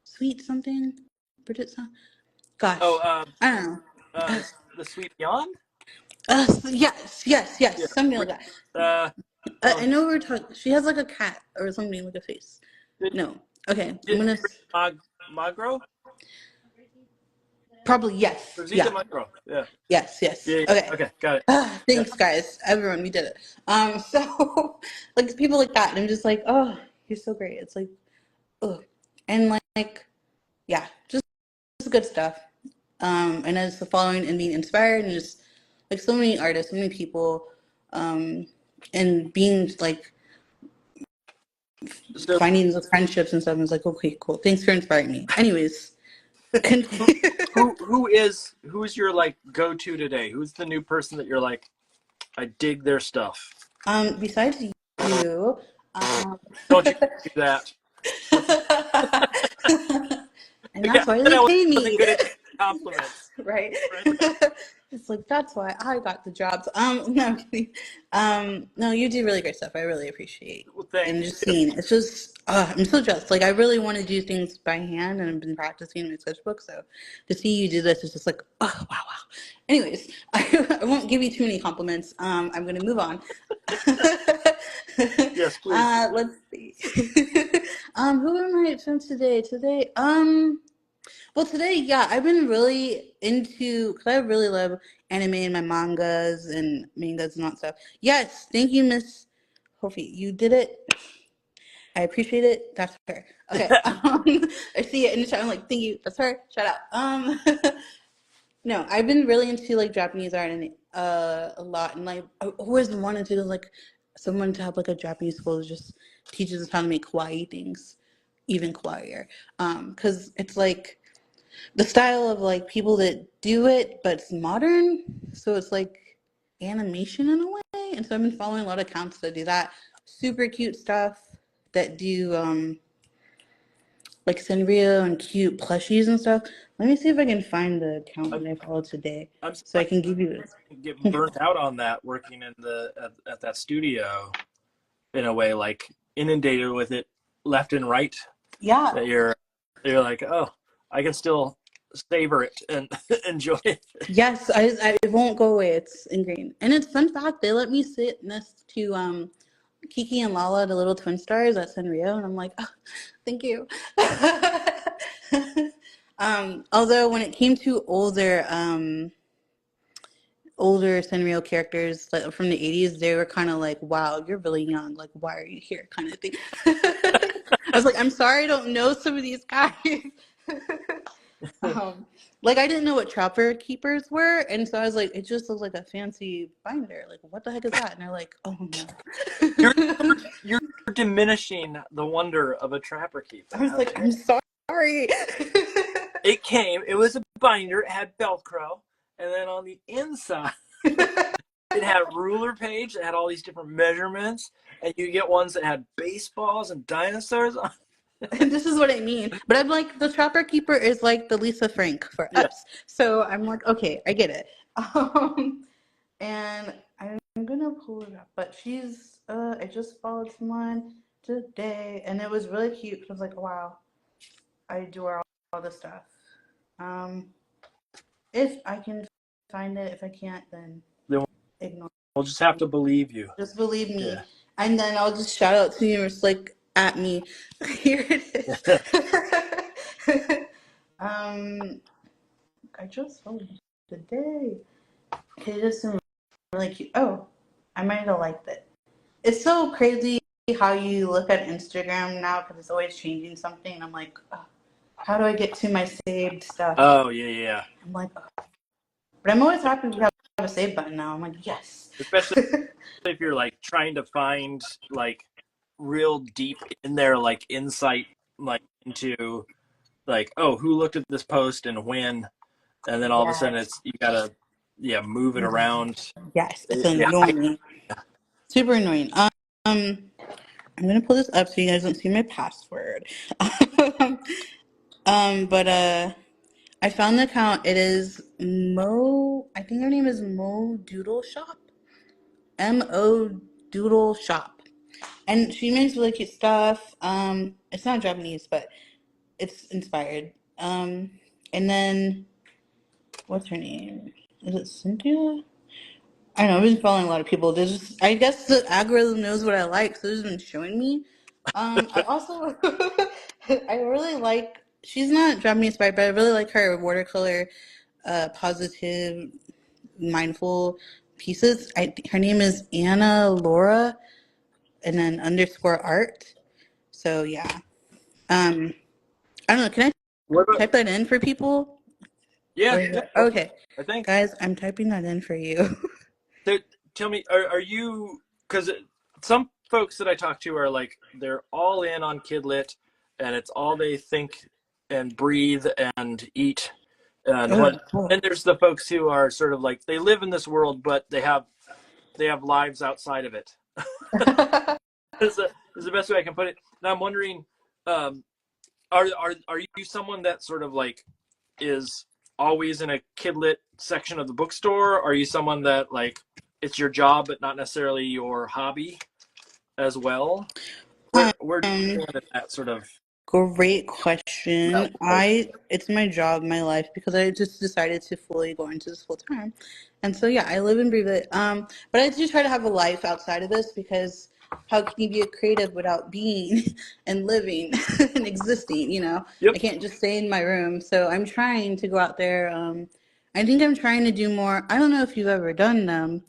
Sweet something? Bridget something? Gosh, Oh, I don't know. the Sweet Beyond. Yes, Yeah. something like that. I know we're talking. She has like a cat or something like a face. No. Okay, I'm gonna. Magro. Probably yes. Rosita Yeah. Magro. Yeah. Yes. Yeah. Okay. Okay. Got it. Thanks, guys. Everyone, we did it. So like people like that, and I'm just like, oh, you're so great. It's like, oh, and like, yeah, just good stuff. And as the following and being inspired, and just like so many artists, so many people, and being like So finding those friendships and stuff. I was like, okay, cool. Thanks for inspiring me. Anyways, continue. who's your like go-to today? Who's the new person that you're like, I dig their stuff? Besides you, Don't you do that? and The guy that's why said they I pay wasn't me. good at compliments. Right? Right? It's like that's why I got the jobs. No, I'm kidding. No, you do really great stuff. I really appreciate Well, and thank just you. seeing it. It's just I'm so jealous. Like I really want to do things by hand, and I've been practicing my sketchbook. So to see you do this is just like oh wow wow. Anyways, I won't give you too many compliments. I'm gonna move on. Yes, please. Let's see. Who am I from today? Well, today, yeah, I've been really into because I really love anime and my mangas and mangas and all that stuff. Yes, thank you, Miss Hofi. You did it. I appreciate it. That's her. Okay. I see it in the chat. I'm like, thank you. That's her. Shout out. No, I've been really into like Japanese art and a lot, and like I always wanted to like someone to have like a Japanese school that just teaches us how to make kawaii things, even kawaii-er. Because it's like the style of like people that do it, but it's modern. So it's like animation in a way. And so I've been following a lot of accounts that do that. Super cute stuff that do like Sanrio and cute plushies and stuff. Let me see if I can find the account I'm, that I followed today I'm so I surprised can give you you get this. burnt out on that working in at that studio in a way, like inundated with it left and right. Yeah. That you're like, oh, I can still savor it and enjoy it. Yes, it won't go away. It's ingrained. And it's fun fact, they let me sit next to Kiki and Lala, the little twin stars at Sanrio, and I'm like, oh, thank you. Although when it came to older Sanrio characters like, from the 80s, they were kind of like, wow, you're really young. Like, why are you here? Kind of thing. I was like, I'm sorry I don't know some of these guys. Um, like I didn't know what trapper keepers were, and so I was like, it just looks like a fancy binder. Like, what the heck is that? And they're like, oh You're no. you're diminishing the wonder of a trapper keeper. I was like, I'm sorry. It was a binder, it had Velcro, and then on the inside it had a ruler page that had all these different measurements, and you get ones that had baseballs and dinosaurs on. And this is what I mean. But I'm like, the trapper keeper is like the Lisa Frank for Yeah. us. So I'm like, okay, I get it. And I'm gonna pull it up. But I just followed someone today, and it was really cute. I was like, wow, I do all this stuff. If I can find it, if I can't, then Then ignore we'll just have to believe you. Just believe me. Yeah. And then I'll just shout out to you, it's like at me. Here it is. I just followed you today. Okay, this is really cute. Oh, I might have liked it. It's so crazy how you look at Instagram now because it's always changing something. I'm like, oh, how do I get to my saved stuff? Oh yeah. I'm like, oh. But I'm always happy we have a save button now. I'm like, yes. Especially if you're like trying to find like real deep in there like insight like into like, oh, who looked at this post and when, and then all of a sudden Yes. you gotta move it around. Yes, it's Yeah. annoying. Super annoying. I'm gonna pull this up so you guys don't see my password. But I found the account. It is Mo. I think her name is Mo Doodle Shop. Mo Doodle Shop, and she makes really cute stuff. It's not Japanese, but it's inspired. And then what's her name? Is it Cynthia? I don't know. I've been following a lot of people. There's just, I guess the algorithm knows what I like, so it's been showing me. I also, I really like. She's not Japanese inspired, but I really like her watercolor, positive, mindful pieces. Her name is Anna Laura, and then underscore art. So yeah. I don't know. Can What I about, type that in for people? yeah, Okay, I think. guys, I'm typing that in for you. So, tell me, are you, because some folks that I talk to are like, they're all in on kidlit, and it's all they think and breathe and eat and Oh, what. cool. And there's the folks who are sort of like, they live in this world, but they have lives outside of it. Is the best way I can put it. And I'm wondering, um, are you someone that sort of like is always in a kidlit section of the bookstore? Are you someone that like it's your job but not necessarily your hobby as well? Where do you Um, stand in that sort of Great that question. world? It's my job, my life, because I just decided to fully go into this full time. And so, yeah, I live and breathe it. But I do try to have a life outside of this because how can you be a creative without being and living and existing, you know? I Yep. can't just stay in my room. So I'm trying to go out there. I think I'm trying to do more. I don't know if you've ever done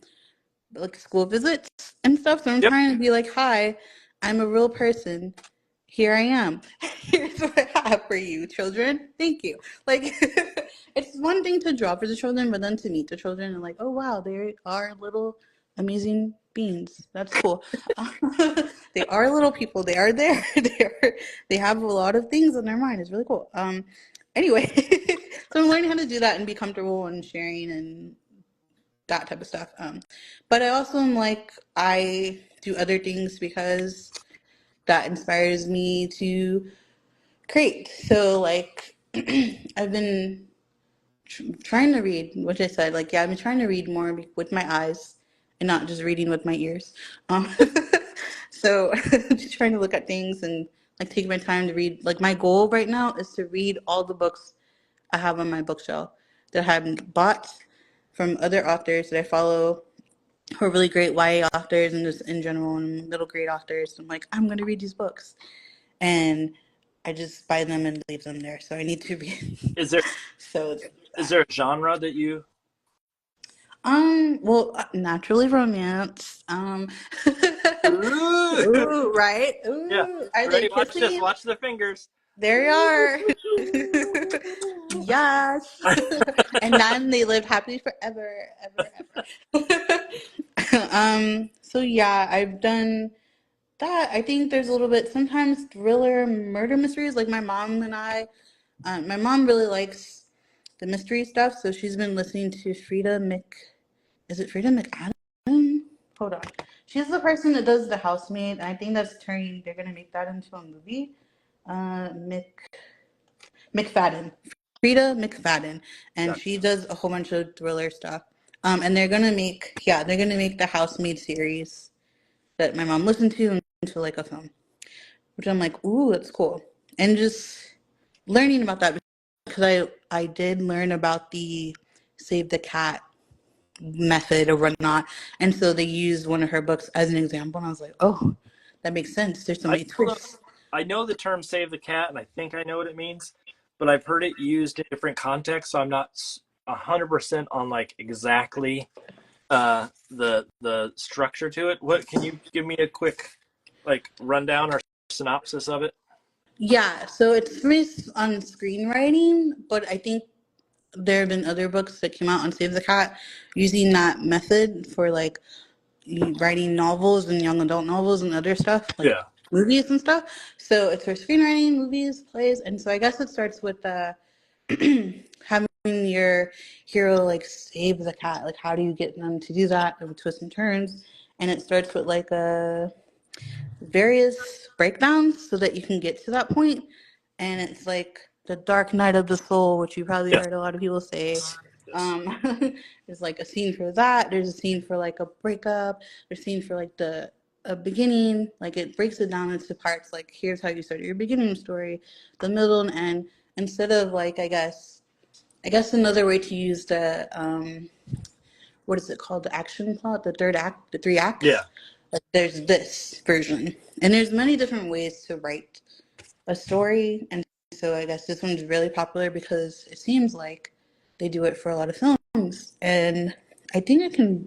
like school visits and stuff. So I'm Yep. trying to be like, hi, I'm a real person. Here I am. Here's what I have for you, children. Thank you. Like, it's one thing to draw for the children, but then to meet the children and like, oh wow, they are little amazing beings. That's cool. They are little people. They are there. They have a lot of things on their mind. It's really cool. Anyway, so I'm learning how to do that and be comfortable and sharing and that type of stuff. But I also am like, I do other things because that inspires me to create. So like, I've been trying to read, which I said, like, yeah, I've been trying to read more with my eyes and not just reading with my ears. Um, so just trying to look at things and like take my time to read. Like my goal right now is to read all the books I have on my bookshelf that I have bought from other authors that I follow who are really great YA authors and just in general and little great authors. I'm like, I'm gonna read these books, and I just buy them and leave them there. So I need to read. Is there So is that. there a genre that you Well, naturally romance. Ooh. Ooh, right? Yeah. Ooh, are they Ready? Watch this. kissing? Watch the fingers. There you are. Yes. And then they live happily forever, ever, ever. So yeah, I've done that. I think there's a little bit sometimes thriller murder mysteries. Like my mom really likes the mystery stuff, so she's been listening to is it Frida McAdam? Hold on. She's the person that does The Housemaid, and I think they're gonna make that into a movie. McFadden, Frida McFadden, and Got she does a whole bunch of thriller stuff. And they're gonna make the Housemaid series that my mom listened to into like a film, which I'm like, ooh, that's cool. And just learning about that because I did learn about the Save the Cat method or whatnot, and so they used one of her books as an example, and I was like, oh, that makes sense. There's so I many know the twists. I know the term "save the cat," and I think I know what it means, but I've heard it used in different contexts, so I'm not 100% on like exactly the structure to it. What can you give me a quick like rundown or synopsis of it? Yeah, so it's based on screenwriting, but I think there have been other books that came out on Save the Cat using that method for like writing novels and young adult novels and other stuff, like Yeah. movies and stuff. So it's for screenwriting, movies, plays, and so I guess it starts with having your hero like save the cat. Like, how do you get them to do that? With twists and turns, and it starts with like a various breakdowns so that you can get to that point. And it's like the dark night of the soul, which you probably Yes. heard a lot of people say. Yes. There's like a scene for that. There's a scene for like a breakup. There's a scene for like the a beginning. Like it breaks it down into parts. Like here's how you started your beginning story, the middle and end. Instead of like I guess another way to use the what is it called, the action plot, the third act, the three Yeah. acts. Like there's this version, and there's many different ways to write a story, and so I guess this one's really popular because it seems like they do it for a lot of films, and I think I can.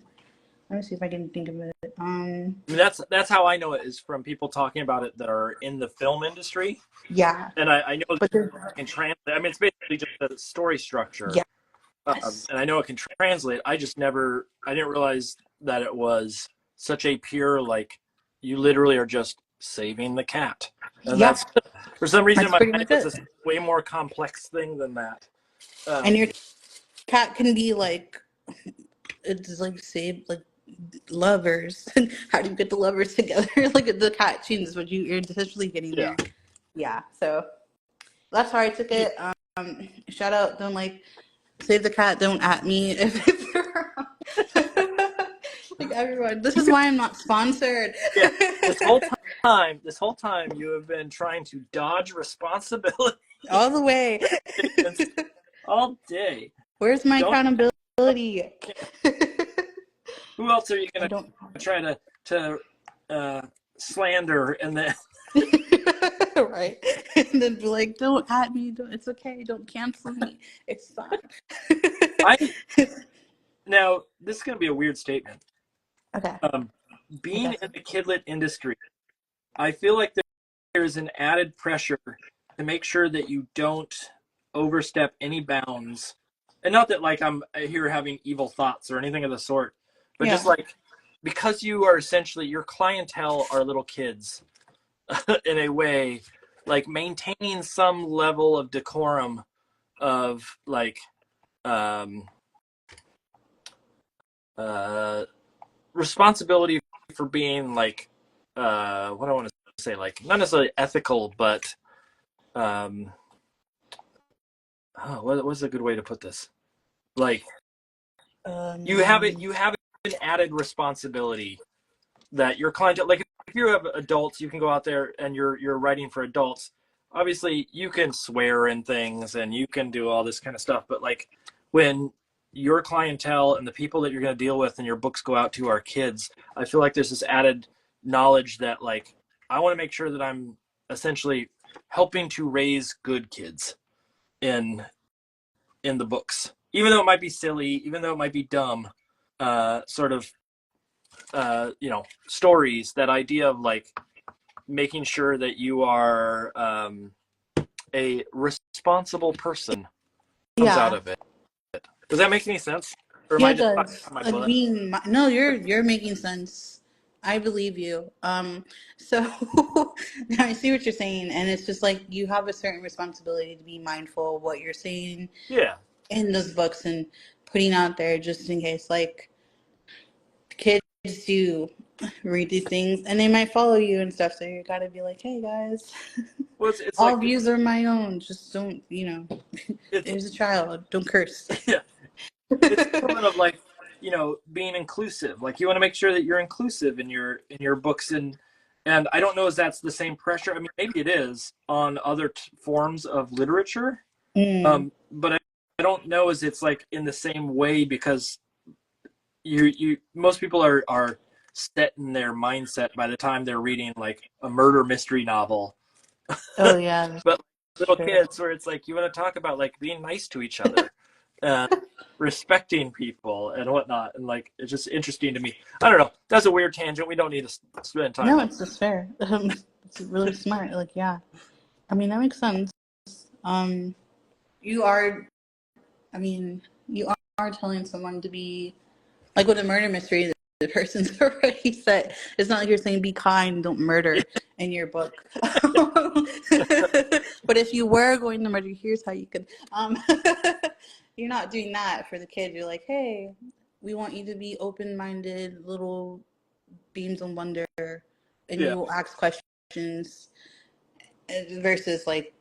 Let me see if I can think of it. I mean, that's how I know it is from people talking about it that are in the film industry, Yeah, and I know that but there's it can translate. I mean, it's basically just a story structure, yes, and I know it can translate. I didn't realize that it was such a pure like you literally are just saving the cat. And Yeah, that's, for some reason, in that's my pretty mind, much it's it. a way more complex thing than that. And your cat can be like, it's like save like lovers. How do you get the lovers together? Like the cat changes what you're essentially getting Yeah. there. Yeah, so that's how I took it. Shout out, don't like save the cat, don't at me if you're around. Like everyone, this is why I'm not sponsored. Yeah. This whole time, you have been trying to dodge responsibility All the way. all day. Where's my Don't. accountability? Who else are you I gonna don't. try to slander and then? Right, and then be like, don't at me, it's okay, don't cancel me, it's fine. Now this is gonna be a weird statement. Okay. Being in the kidlit industry, I feel like there's an added pressure to make sure that you don't overstep any bounds. And not that like I'm here having evil thoughts or anything of the sort, but just like, because you are essentially, your clientele are little kids in a way, like maintaining some level of decorum of like responsibility for being like what I want to say, like not necessarily ethical, but what's a good way to put this? Like you have an added responsibility that your client, like if you have adults, you can go out there and you're writing for adults. Obviously, you can swear in things and you can do all this kind of stuff, but like when your clientele and the people that you're going to deal with and your books go out to are kids, I feel like there's this added knowledge that like I want to make sure that I'm essentially helping to raise good kids in the books, even though it might be silly, even though it might be dumb, sort of stories. That idea of like making sure that you are a responsible person comes out of it. Does that make any sense? Or am Yeah, I it just does. talking out my Like butt? no, you're making sense. I believe you. So now I see what you're saying, and it's just like you have a certain responsibility to be mindful of what you're saying Yeah. in those books and putting out there, just in case like kids do read these things and they might follow you and stuff. So you gotta be like, hey guys, Well, it's all like views are my own. Just don't, it's there's a child. Don't curse. yeah. It's equivalent of like being inclusive. Like you want to make sure that you're inclusive in your books, and I don't know if that's the same pressure. I mean, maybe it is on other forms of literature, but I don't know as it's like in the same way, because you most people are set in their mindset by the time they're reading like a murder mystery novel. Oh yeah, But little true. kids, where it's like you want to talk about like being nice to each other, respecting people and whatnot, and like it's just interesting to me. I don't know. That's a weird tangent. We don't need to spend time No, on. it's just fair. It's really smart. Like, yeah. I mean, that makes sense. You are, I mean, you are telling someone to be, like with a murder mystery, the person's already set. It's not like you're saying be kind, don't murder in your book. But if you were going to murder, here's how you could. You're not doing that for the kid. You're like, hey, we want you to be open-minded, little beams of wonder, and Yeah. you will ask questions versus like,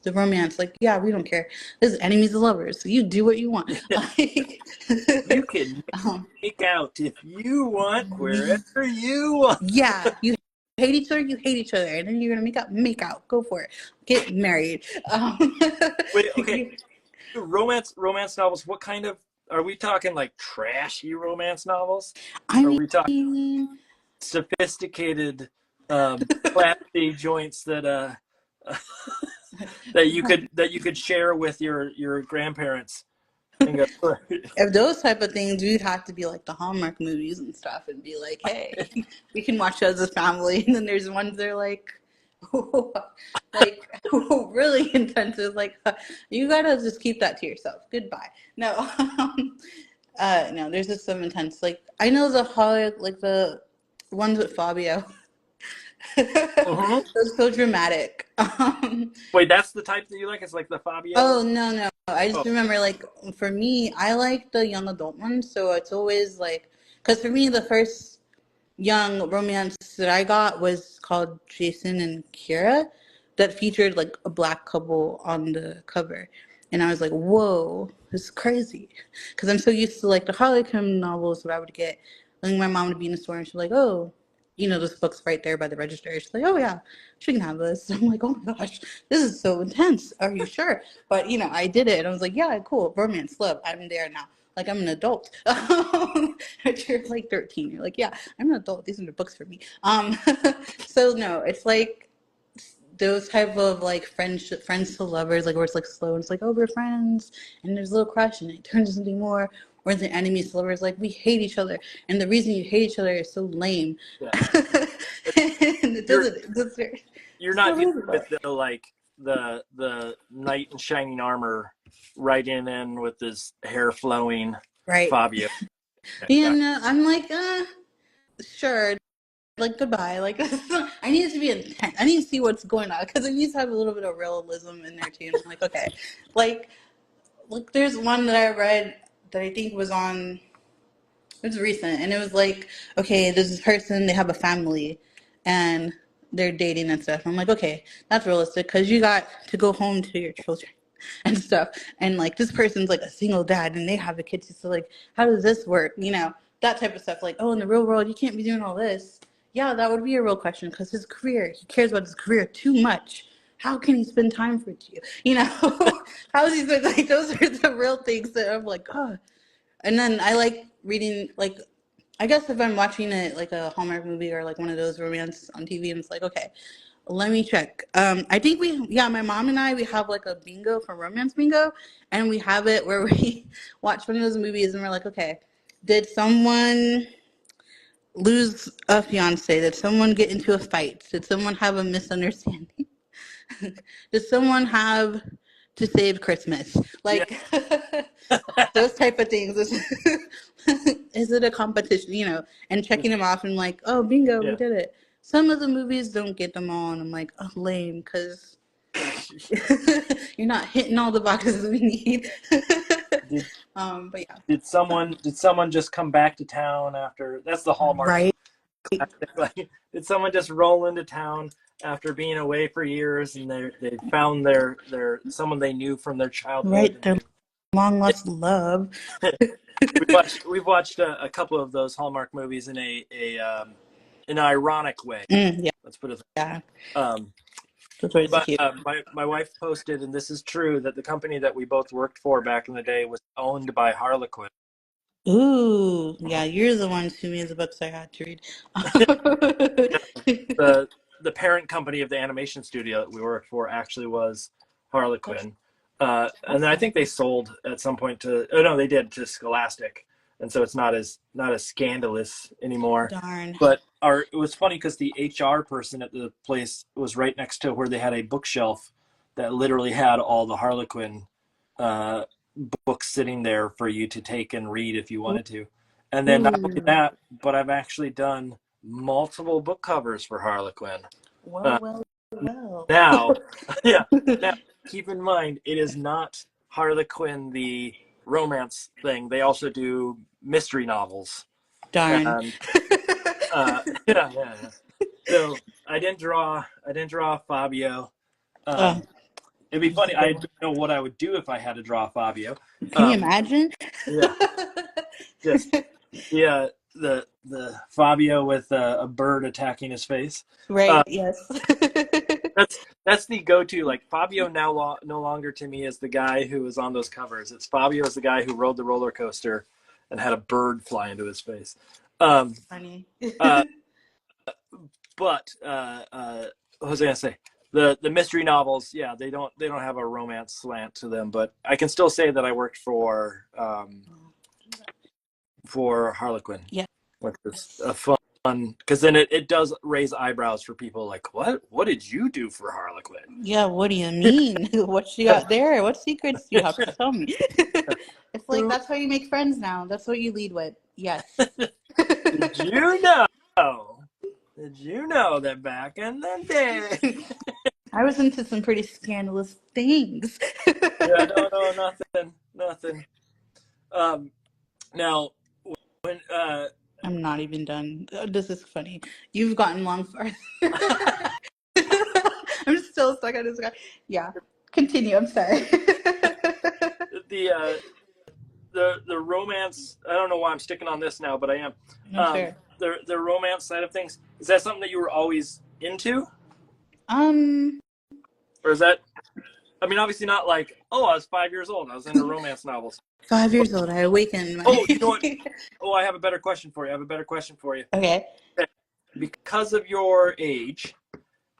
the romance, like, yeah, we don't care. This is enemies to lovers. So you do what you want. Like, You can make out if you want, wherever you want. yeah, you hate each other, you hate each other, and then you're gonna make out. Go for it. Get married. Wait, okay. Romance novels. What kind of are we talking? Like trashy romance novels? I Or are we talking mean, sophisticated, classy joints that that you could share with your grandparents and go, if those type of things, we'd have to be like the Hallmark movies and stuff, and be like, hey, we can watch as a family. And then there's ones that are like, like really intensive. Like, you gotta just keep that to yourself. Goodbye. No, no. There's just some intense. Like, I know the ones with Fabio. Hmm. Those so dramatic. Wait, that's the type that you like? It's like the Fabio? Oh no. I just Oh, remember like for me, I like the young adult ones, so it's always like because for me the first young romance that I got was called Jason and Kira that featured like a black couple on the cover. And I was like, whoa, this is crazy. Because I'm so used to like the Harlequin novels that I would get. Like my mom would be in the store and she'd be like, oh, this book's right there by the register. She's like, oh yeah, she can have this. I'm like, oh my gosh, this is so intense. Are you sure? But I did it. And I was like, yeah, cool. Romance, love. I'm there now. Like I'm an adult. But you're like 13. You're like, yeah, I'm an adult. These are the books for me. So no, it's like those type of like friends to lovers, like where it's like slow and it's like, oh, we're friends and there's a little crush and it turns into something more. Or the enemies to lovers, like we hate each other and the reason you hate each other is so lame. yeah. And it You're doesn't. you're It's so not dealing reasonable. with the knight in shining armor riding in with his hair flowing Right. Fabio. Yeah. And I'm like, sure. Like goodbye. Like I need it to be intense. I need to see what's going on because it needs to have a little bit of realism in there too. And I'm like, okay, like there's one that I read that I think was on. It was recent, and it was like, okay, there's this person, they have a family, and they're dating and stuff. I'm like, okay, that's realistic because you got to go home to your children and stuff. And like this person's like a single dad, and they have a kid. So like, how does this work? That type of stuff. Like, oh, in the real world, you can't be doing all this. Yeah, that would be a real question because his career, he cares about his career too much. How can he spend time for you? How is he spend like those are the real things that I'm like, oh. And then I like reading, like, I guess if I'm watching it like a Hallmark movie or like one of those romance on TV, and it's like, okay, let me check. I think my mom and I, we have like a bingo for romance bingo, and we have it where we watch one of those movies and we're like, okay, did someone lose a fiance? Did someone get into a fight? Did someone have a misunderstanding? Did someone have to save Christmas? Yeah. Like those type of things. Is it a competition? And checking them off and like, oh, bingo, we Yeah. did it. Some of the movies don't get them all, and I'm like, oh, lame, because you're not hitting all the boxes we need. Did But yeah, did someone just come back to town after that's the Hallmark right, like did someone just roll into town after being away for years and they found their someone they knew from their childhood right. and Their long lost love. we've watched a couple of those Hallmark movies in an ironic way. Yeah, Let's put it yeah. um That's really but cute. my wife posted, and this is true, that the company that we both worked for back in the day was owned by Harlequin. Ooh, yeah. You're the ones who made the books I had to read. The parent company of the animation studio that we worked for actually was Harlequin, and then I think they sold at some point to no, they did, to Scholastic, and so it's not as scandalous anymore. Darn. But it was funny because the HR person at the place was right next to where they had a bookshelf that literally had all the Harlequin uh, books sitting there for you to take and read if you wanted to. And then not only Ooh. that, but I've actually done multiple book covers for Harlequin. Well, Uh, well, well. now, yeah, now keep in mind it is not Harlequin the romance thing. They also do mystery novels, Darn. and yeah. So I didn't draw Fabio. Oh, It'd be funny. I don't know what I would do if I had to draw Fabio. can you imagine? Yeah, just yeah, the Fabio with a bird attacking his face. Right, Uh, yes. that's the go-to. Like Fabio now no longer to me is the guy who was on those covers. It's Fabio is the guy who rode the roller coaster and had a bird fly into his face. Funny. Uh, but what was I gonna say? The mystery novels, yeah, they don't have a romance slant to them. But I can still say that I worked for Harlequin, Yeah. which is a fun, because then it does raise eyebrows for people like, what did you do for Harlequin? Yeah, what do you mean? What you got there? What secrets do you have to tell me? It's like, that's how you make friends now. That's what you lead with. Yes. Did you know Did you know that back in the day? I was into some pretty scandalous things. Yeah, no, nothing. Now, when I'm not even done. This is funny. You've gotten long farther. I'm still stuck on this guy. Yeah. Continue. I'm sorry. the the romance, I don't know why I'm sticking on this now, but I am. No, sure. The romance side of things, is that something that you were always into? Um, Or is that, I mean, obviously not like, oh, I was 5 years old, I was into romance novels. 5 years old, I awakened my. Oh, you know what? Oh, I have a better question for you. Okay. Because of your age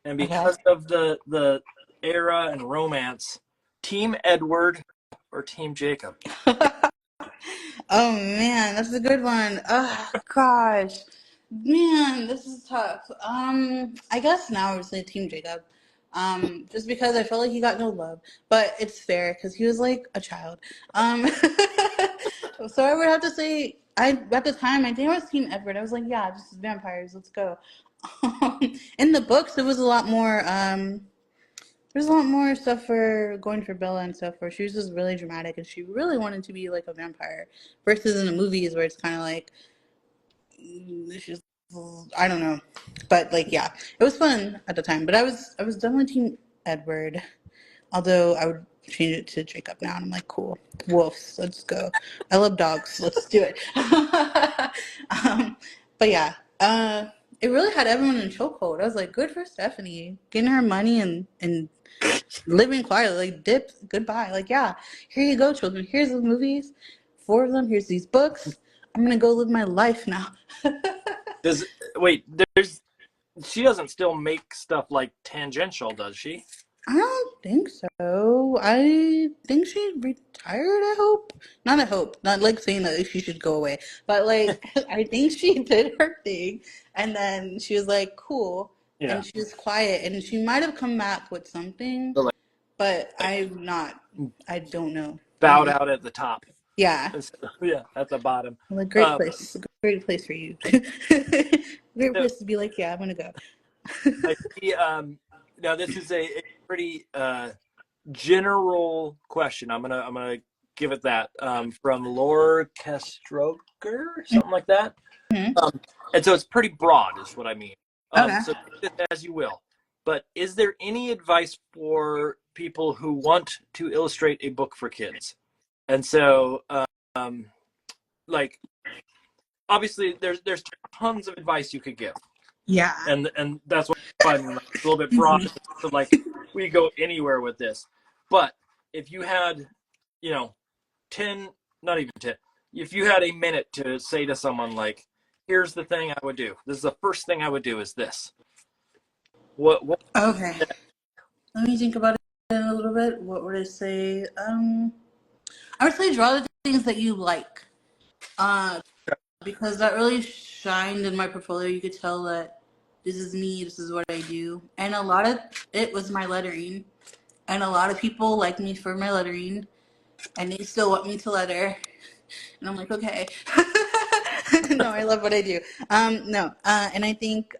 and Okay. because of the era and romance, Team Edward or Team Jacob? Oh man, that's a good one. Oh gosh, man, this is tough. I guess now I would say Team Jacob. Just because I felt like he got no love, but it's fair because he was like a child. So I would have to say I at the time I think I was Team Edward. I was like, yeah, just vampires, let's go. In the books, it was a lot more. There's a lot more stuff for going for Bella and stuff where she was just really dramatic and she really wanted to be like a vampire versus in the movies where it's kind of like she's I don't know, but like yeah, it was fun at the time. But I was definitely Team Edward, although I would change it to Jacob now and I'm like cool wolves, let's go. I love dogs, let's do it. But yeah, it really had everyone in chokehold. I was like, good for Stephanie getting her money and living quietly, like dip, goodbye. Like, yeah, here you go, children. Here's the movies, 4 of them. Here's these books. I'm gonna go live my life now. Does wait? There's She doesn't still make stuff like Tangential, does she? I don't think so. I think she retired, I hope. Not I hope. Not like saying that she should go away. But like I think she did her thing and then she was like, cool. Yeah. And she was quiet and she might have come back with something, So, but I don't know. bowed out at the top. Yeah. Yeah, at the bottom. Well, a great place. Great place for you. Great place to be like, yeah, I'm gonna go. I see. Now this is a pretty general question. I'm gonna give it that from Laura Kestroger, something like that. Mhm. And so it's pretty broad, is what I mean. Okay. So take this as you will. But is there any advice for people who want to illustrate a book for kids? And so, like, obviously, there's tons of advice you could give, Yeah. and that's why I'm like, a little bit broad. So like, we go anywhere with this. But if you had, 10, not even 10, if you had a minute to say to someone like, here's the thing I would do. This is the first thing I would do is this. What Okay. Let me think about it a little bit. What would I say? I would say draw the things that you like. Because that really shined in my portfolio. You could tell that this is me, this is what I do. And a lot of it was my lettering. And a lot of people like me for my lettering. And they still want me to letter. And I'm like, okay. No, I love what I do. No, and I think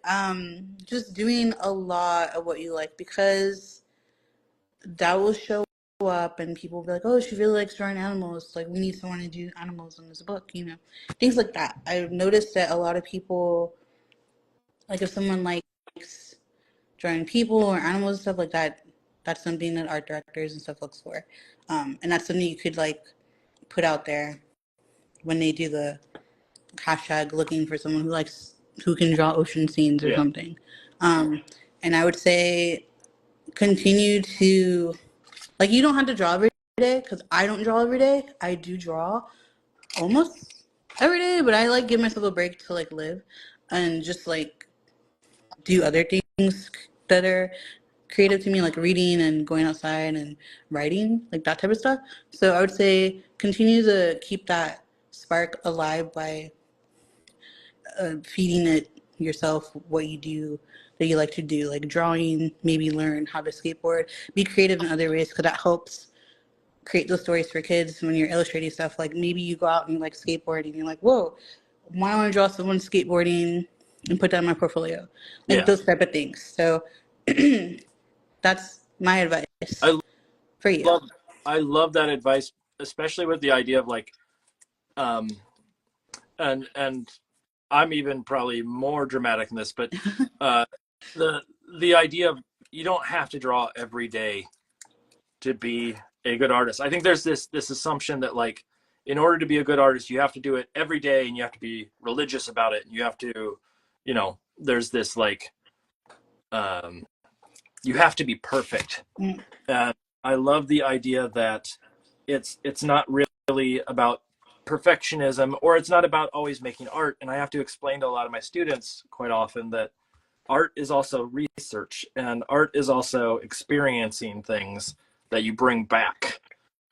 just doing a lot of what you like because that will show up and people will be like, oh, she really likes drawing animals. Like, we need someone to do animals in this book, things like that. I've noticed that a lot of people, like if someone likes drawing people or animals and stuff like that, that's something that art directors and stuff looks for. And that's something you could like put out there when they do the hashtag looking for someone who can draw ocean scenes or something. And I would say continue to like you don't have to draw every day because I don't draw every day. I do draw almost every day, but I like give myself a break to like live and just like do other things that are creative to me, like reading and going outside and writing, like that type of stuff. So I would say continue to keep that spark alive by feeding it yourself what you do that you like to do, like drawing, maybe learn how to skateboard, be creative in other ways because that helps create those stories for kids when you're illustrating stuff. Like maybe you go out and you like skateboarding and you're like, whoa, why don't I draw someone skateboarding and put that in my portfolio, like Yeah. those type of things. So that's my advice I for you. love I love that advice, especially with the idea of like um and I'm even probably more dramatic in this, but uh the the idea of you don't have to draw every day to be a good artist. I think there's this assumption that like in order to be a good artist, you have to do it every day and you have to be religious about it. And you have to, there's this like you have to be perfect. Mm. And I love the idea that it's not really about perfectionism, or it's not about always making art. And I have to explain to a lot of my students quite often that art is also research, and art is also experiencing things that you bring back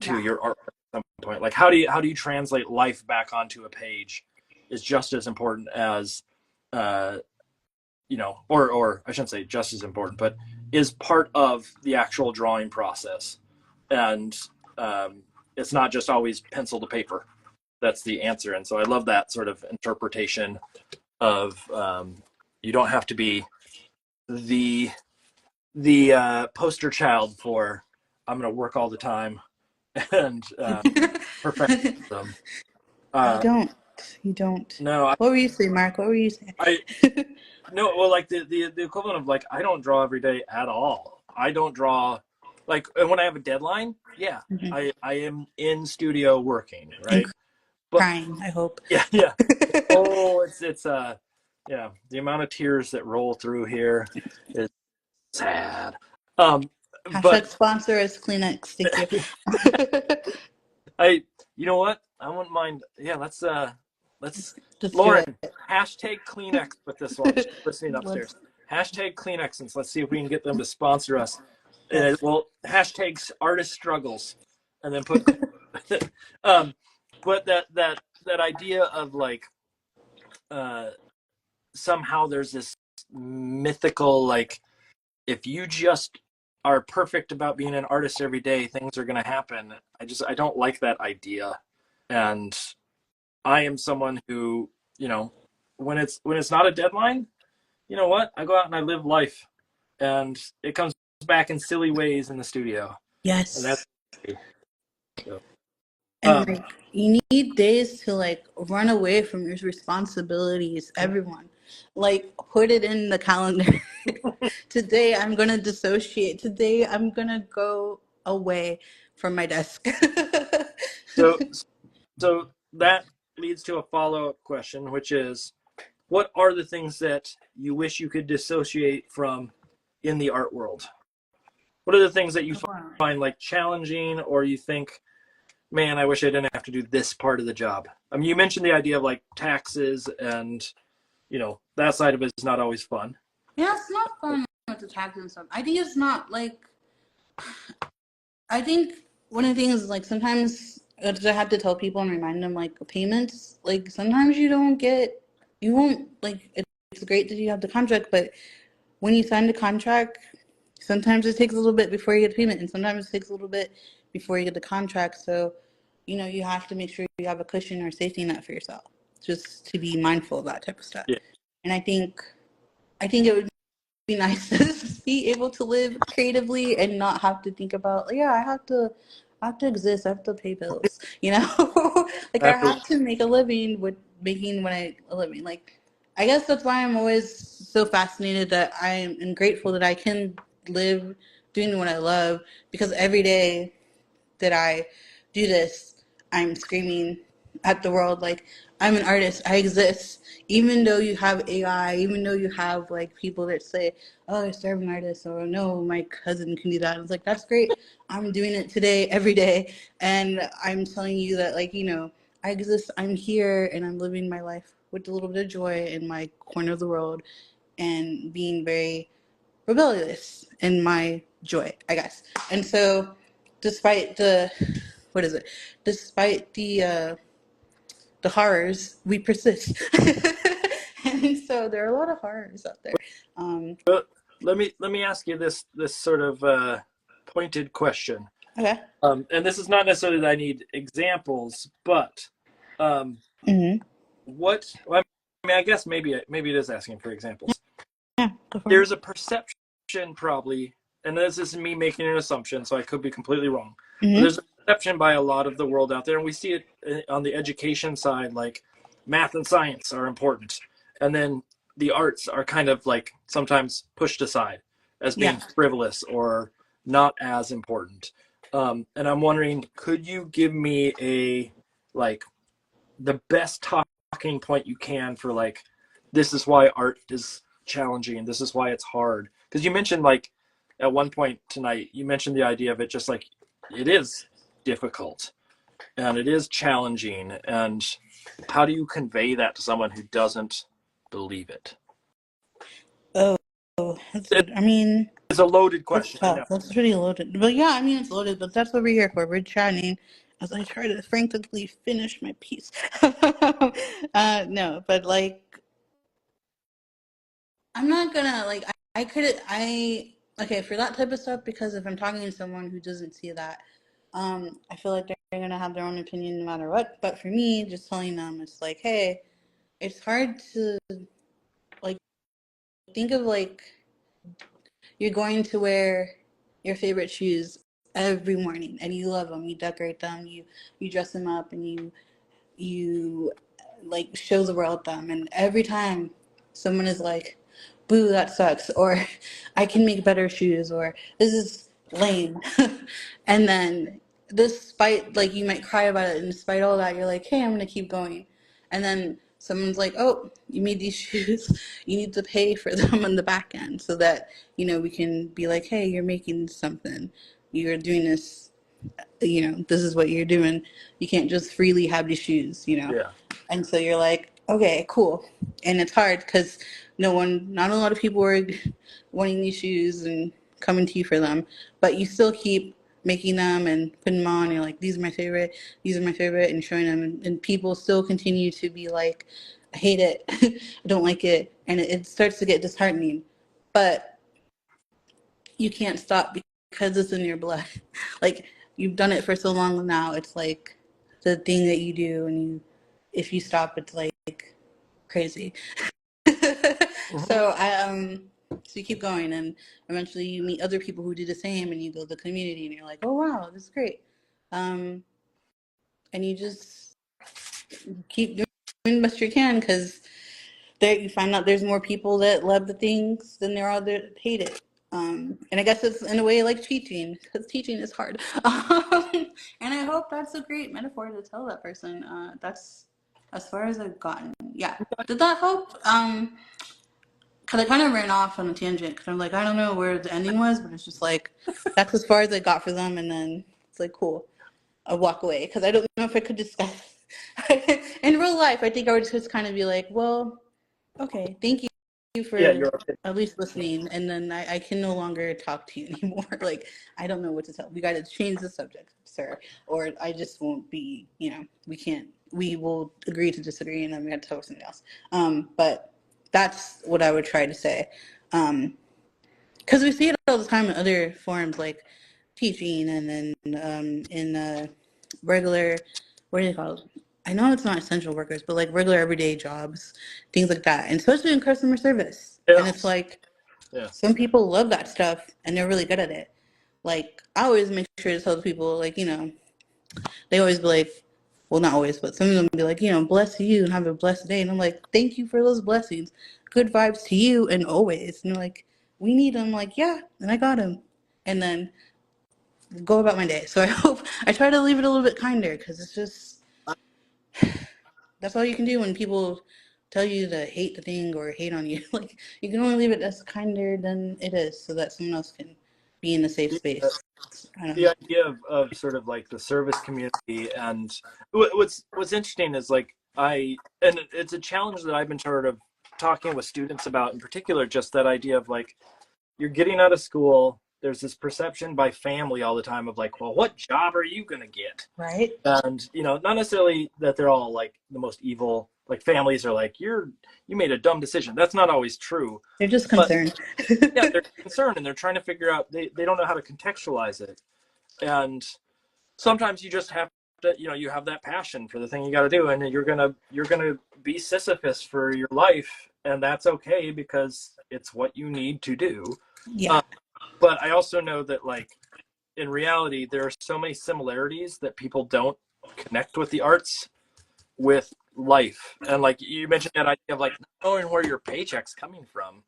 to Yeah. your art at some point. Like how do you translate life back onto a page is just as important as or I shouldn't say just as important, but is part of the actual drawing process. And it's not just always pencil to paper. That's the answer. And so I love that sort of interpretation of you don't have to be the poster child for I'm going to work all the time and perfect them. You don't. No, What were you saying, Mark? What were you saying? I no. Well, like the equivalent of like I don't draw every day at all. I don't draw like, and when I have a deadline, yeah, Mhm. I am in studio working, And right? But crying, I hope. yeah. Oh, it's yeah. The amount of tears that roll through here is sad. Hashtag But sponsor is Kleenex. Thank you. I, you know what? I wouldn't mind. Yeah, let's Just do Lauren, it. hashtag Kleenex with this one. She's listening Let's. upstairs. Hashtag Kleenex, and let's see if we can get them to sponsor us. Well, hashtag artist struggles, and then put. um, but that idea of like, uh, somehow there's this mythical like, if you just are perfect about being an artist every day, things are going to happen. I don't like that idea. And I am someone who, when it's not a deadline, you know what? I go out and I live life, and it comes back in silly ways in the studio, and that's Yes. so, And like you need days to like run away from your responsibilities, everyone. Like put it in the calendar. Today I'm gonna dissociate. Today I'm gonna go away from my desk. so so that leads to a follow-up question, which is, what are the things that you wish you could dissociate from in the art world? What are the things that you find like challenging, or you think, man, I wish I didn't have to do this part of the job? I mean, you mentioned the idea of like taxes, and that side of it is not always fun. Yeah, it's not fun with the taxes and stuff. I think it's not like. I think one of the things is like sometimes I have to tell people and remind them like payments. Like sometimes you won't like. It's great that you have the contract, but when you sign the contract, sometimes it takes a little bit before you get the payment, and sometimes it takes a little bit before you get the contract. So, you have to make sure you have a cushion or safety net for yourself, just to be mindful of that type of stuff. Yeah. And I think it would be nice to be able to live creatively and not have to think about, yeah, I have to exist, I have to pay bills, like I Absolutely. have to make a living with making a living. Like I guess that's why I'm always so fascinated that I am grateful that I can live doing what I love, because every day that I do this, I'm screaming at the world like I'm an artist. I exist. Even though you have AI, even though you have like people that say, "Oh, you're starving artist," or "No, my cousin can do that." It's like that's great. I'm doing it today, every day, and I'm telling you that I exist. I'm here, and I'm living my life with a little bit of joy in my corner of the world, and being very rebellious in my joy, I guess. And so, despite the what is it? Despite the horrors, we persist. And so there are a lot of horrors out there. But let me ask you this sort of pointed question. Okay. And this is not necessarily that I need examples, but Mm-hmm. what? Well, mean, I guess maybe it is asking for examples. Yeah, go for There's a perception probably, and this is me making an assumption, so I could be completely wrong. it. But there's a perception by a lot of the world out there, and we see it on the education side, like math and science are important, and then the arts are kind of like sometimes pushed aside as being frivolous or not as important. And I'm wondering, could you give me the best talking point you can for like, this is why art is challenging and this is why it's hard? Because you mentioned like at one point tonight, you mentioned the idea of it just like it is difficult and it is challenging. And how do you convey that to someone who doesn't believe it? Oh, that's good. I mean, It's a loaded that's question. I know. tough. That's pretty loaded. But yeah, I mean, it's loaded, but that's what we're here for. We're chatting as I try to frankly finish my piece. No, but like, I'm not gonna, like, okay, for that type of stuff, because if I'm talking to someone who doesn't see that, I feel like they're gonna have their own opinion no matter what. But for me, just telling them, it's like, hey, it's hard to, like, think of like, you're going to wear your favorite shoes every morning and you love them, you decorate them, you dress them up, and you like show the world them, and every time someone is like, boo, that sucks, or I can make better shoes, or this is lame. And then despite, like, you might cry about it, and despite all that, you're like, hey, I'm gonna keep going. And then someone's like, oh, you made these shoes, you need to pay for them on the back end, so that, we can be like, hey, you're making something, you're doing this, this is what you're doing. You can't just freely have these shoes. Yeah. And so you're like, okay, cool. And it's hard because not a lot of people are wanting these shoes and coming to you for them, but you still keep making them and putting them on. You're like, these are my favorite, and showing them. And people still continue to be like, I hate it, I don't like it. And it starts to get disheartening. But you can't stop because it's in your blood. Like, you've done it for so long now, it's like the thing that you do, and if you stop, it's like crazy. So so you keep going, and eventually you meet other people who do the same, and you build a community, and you're like, oh wow, this is great. And you just keep doing the best you can, because there you find out there's more people that love the things than there are that hate it. And I guess it's in a way like teaching, because teaching is hard. And I hope that's a great metaphor to tell that person. That's as far as I've gotten. Yeah. Did that help? Because I kind of ran off on a tangent, because I'm like, I don't know where the ending was, but it's just like, that's as far as I got for them. And then it's like, cool. I walk away, because I don't know if I could discuss. In real life, I think I would just kind of be like, well, okay, thank you for at least listening, and then I can no longer talk to you anymore. Like, I don't know what to tell. We got to change the subject, sir, or I just won't be, we will agree to disagree, and then we got to talk something else. But that's what I would try to say. Because we see it all the time in other forms, like teaching, and then in regular, what do you call it? I know it's not essential workers, but like regular everyday jobs, things like that, and especially in customer service. Yeah. And it's like, some people love that stuff and they're really good at it. Like, I always make sure to tell the people, like, they always be like, well, not always, but some of them be like, bless you and have a blessed day. And I'm like, thank you for those blessings. Good vibes to you and always. And they're like, we need them. Like, yeah, and I got them. And then go about my day. So I try to leave it a little bit kinder, because it's just, that's all you can do when people tell you to hate the thing or hate on you. Like, you can only leave it as kinder than it is, so that someone else can be in a safe space. The idea of sort of like the service community, and what's interesting is like and it's a challenge that I've been sort of talking with students about in particular, just that idea of like, you're getting out of school, there's this perception by family all the time of like, well, what job are you gonna get? Right. And not necessarily that they're all like the most evil, like families are like, you made a dumb decision. That's not always true. They're just concerned. Yeah, they're concerned, and they're trying to figure out, they don't know how to contextualize it. And sometimes you just have to, you have that passion for the thing you got to do, and you're gonna be Sisyphus for your life, and that's okay because it's what you need to do. Yeah. But I also know that, like, in reality, there are so many similarities that people don't connect with the arts with life. And like you mentioned that idea of like not knowing where your paycheck's coming from,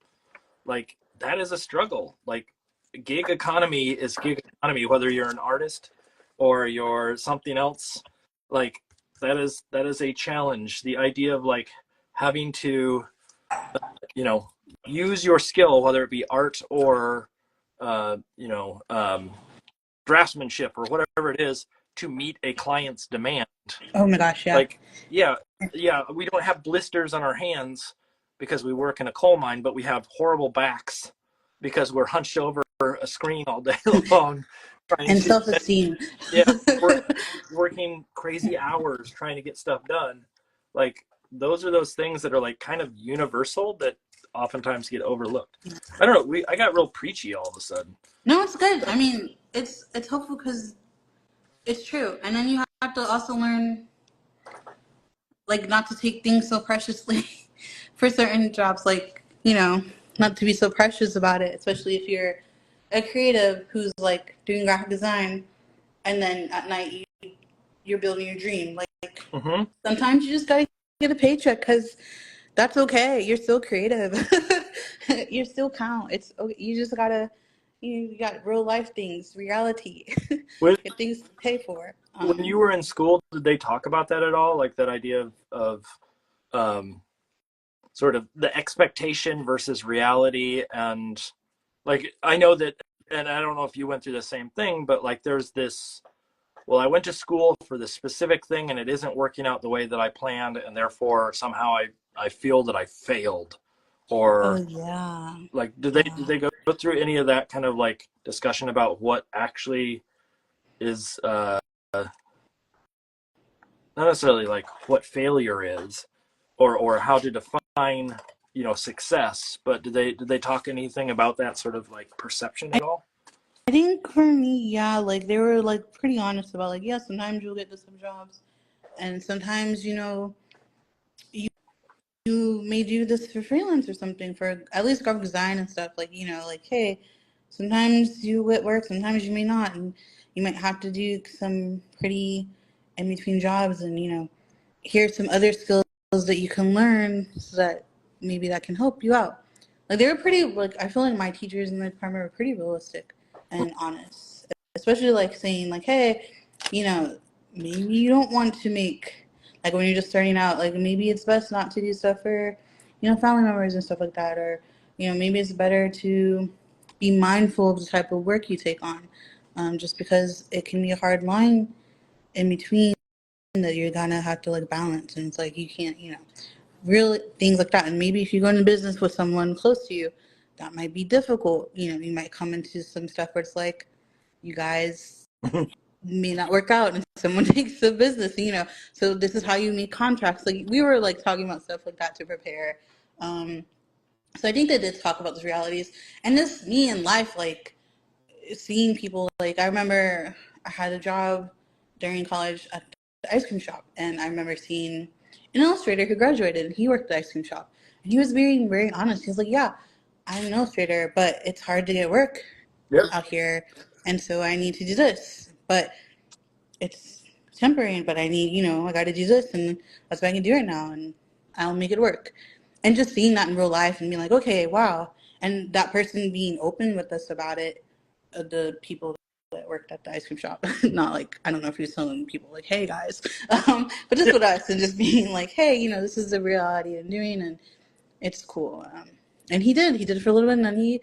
like that is a struggle. Like gig economy is gig economy, whether you're an artist or you're something else. Like that is a challenge. The idea of like having to, use your skill, whether it be art or, uh, you know, um, draftsmanship or whatever it is, to meet a client's demand. Oh my gosh, yeah. Like, yeah, we don't have blisters on our hands because we work in a coal mine, but we have horrible backs because we're hunched over a screen all day long trying And to, self-esteem. yeah, working crazy hours trying to get stuff done. Like those are those things that are like kind of universal that oftentimes get overlooked. I don't know. I got real preachy all of a sudden. No, it's good. I mean, it's helpful because it's true. And then you have to also learn, like, not to take things so preciously for certain jobs. Like, not to be so precious about it, especially if you're a creative who's like doing graphic design, and then at night you're building your dream. Like, Mm-hmm. sometimes you just gotta get a paycheck because that's okay. You're still creative. You still count. It's okay. You just gotta. You got real life things, reality, When, get things to pay for. when you were in school, did they talk about that at all? Like that idea of um, sort of the expectation versus reality, and like I know that, and I don't know if you went through the same thing, but like there's this. Well, I went to school for this specific thing, and it isn't working out the way that I planned, and therefore somehow I feel that I failed, Oh or yeah, like did yeah. they go through any of that kind of like discussion about what actually is not necessarily like what failure is or how to define success, but did they talk anything about that sort of like perception at all? I think for me, yeah, like they were like pretty honest about like, yeah, sometimes you'll get to some jobs, and sometimes you you may do this for freelance or something for at least graphic design and stuff. Like like hey, sometimes you at work, sometimes you may not, and you might have to do some pretty in between jobs, and here's some other skills that you can learn so that maybe that can help you out. Like they were pretty like I feel like my teachers in the department were pretty realistic and honest. Especially like saying like, hey, you know, maybe you don't want to make like when you're just starting out, like maybe it's best not to do stuff for, family members and stuff like that, or maybe it's better to be mindful of the type of work you take on, just because it can be a hard line in between that you're gonna have to like balance, and it's like you can't, real things like that. And maybe if you go into business with someone close to you, that might be difficult. You might come into some stuff where it's like you guys may not work out and someone takes the business, so this is how you make contracts. Like we were like talking about stuff like that to prepare. So I think they did talk about those realities and this me in life, like seeing people. Like I remember I had a job during college at the ice cream shop, and I remember seeing an illustrator who graduated, and he worked at the ice cream shop, and he was being very honest. He was like, yeah, I'm an illustrator, but it's hard to get work Yep. out here, and so I need to do this, but it's temporary, but I need, I got to do this, and that's what I can do right now, and I'll make it work. And just seeing that in real life and being like, okay, wow. And that person being open with us about it, the people that worked at the ice cream shop, not like, I don't know if he was telling people like, hey guys, but just with us and just being like, hey, this is the reality I'm doing, and it's cool. And he did it for a little bit, and then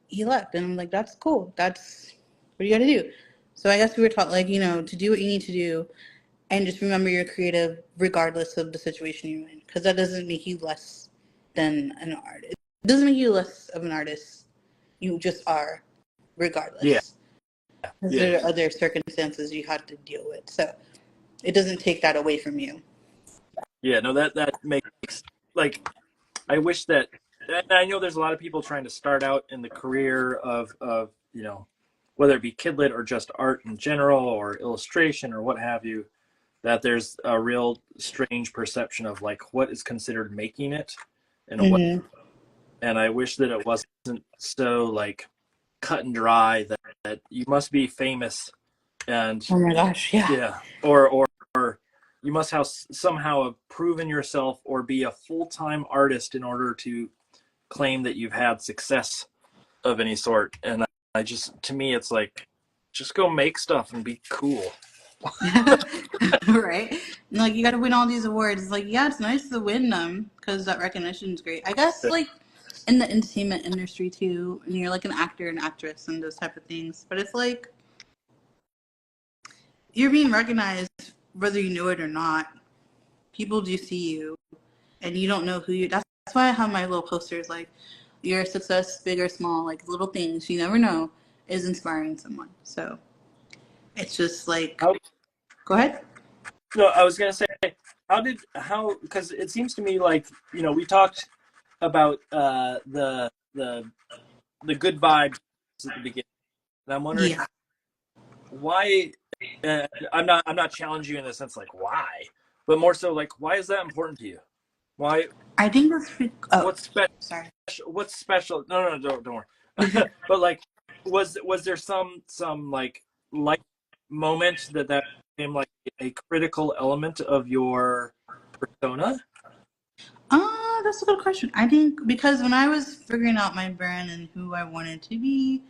he left, and I'm like, that's cool. That's what you got to do. So I guess we were taught like, to do what you need to do, and just remember you're creative regardless of the situation you're in, because that doesn't make you less than an artist. It doesn't make you less of an artist. You just are, Yeah. regardless. Because Yeah. there are other circumstances you have to deal with. So it doesn't take that away from you. Yeah. No, that makes like I wish that, and I know there's a lot of people trying to start out in the career of whether it be kidlit or just art in general or illustration or what have you. that there's a real strange perception of like what is considered making it and what, Mm-hmm. and I wish that it wasn't so like cut and dry that you must be famous and Oh my gosh, yeah. yeah, or you must have somehow have proven yourself or be a full-time artist in order to claim that you've had success of any sort. And I just, to me, it's like, just go make stuff and be cool. Right? And, like, you got to win all these awards. It's like, yeah, it's nice to win them because that recognition is great. I guess, like, in the entertainment industry, too, and you're, like, an actor and actress and those type of things. But it's like, you're being recognized whether you know it or not. People do see you, and you don't know who you. That's why I have my little posters like, "Your success, big or small, like little things you never know, is inspiring someone." So it's just like, How, go ahead. no, I was gonna say, because it seems to me like, we talked about the good vibes at the beginning, and I'm wondering Yeah, why. I'm not challenging you in the sense like why, but more so like why is that important to you? Why? I think that's. Oh, What's special? sorry. What's special? No, don't worry. But like, was there some like light moment that became like a critical element of your persona? That's a good question. I think because when I was figuring out my brand and who I wanted to be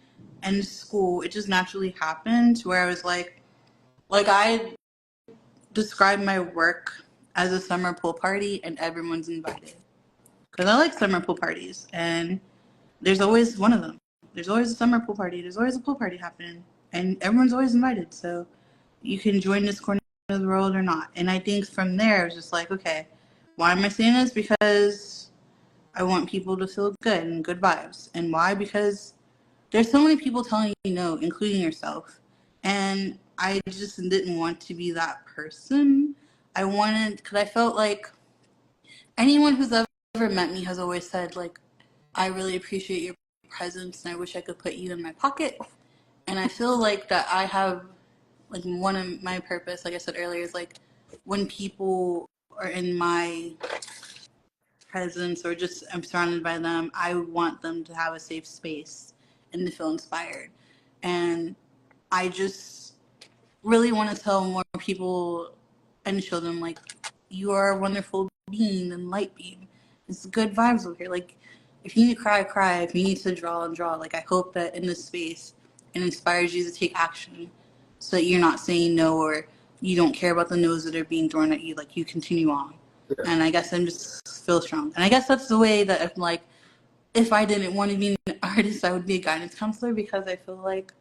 in school, it just naturally happened to where I was like I describe my work as a summer pool party and everyone's invited. Because I like summer pool parties and there's always one of them. There's always a summer pool party. There's always a pool party happening and everyone's always invited. So you can join this corner of the world or not. And I think from there, I was just like, okay, why am I saying this? Because I want people to feel good and good vibes. And why? Because there's so many people telling you no, including yourself. And I just didn't want to be that person. Because I felt like anyone who's ever met me has always said, like, I really appreciate your presence and I wish I could put you in my pocket. And I feel like that I have, like, one of my purpose, like I said earlier, is like when people are in my presence or just I'm surrounded by them, I want them to have a safe space and to feel inspired. And I just really want to tell more people and show them like you are a wonderful being and light beam. It's good vibes over here. Like if you need to cry, cry. If you need to draw and draw. Like I hope that in this space it inspires you to take action so that you're not saying no or you don't care about the no's that are being thrown at you. Like you continue on. And I guess I'm just feel strong. And I guess that's the way that I'm like, if I didn't want to be an artist, I would be a guidance counselor because I feel like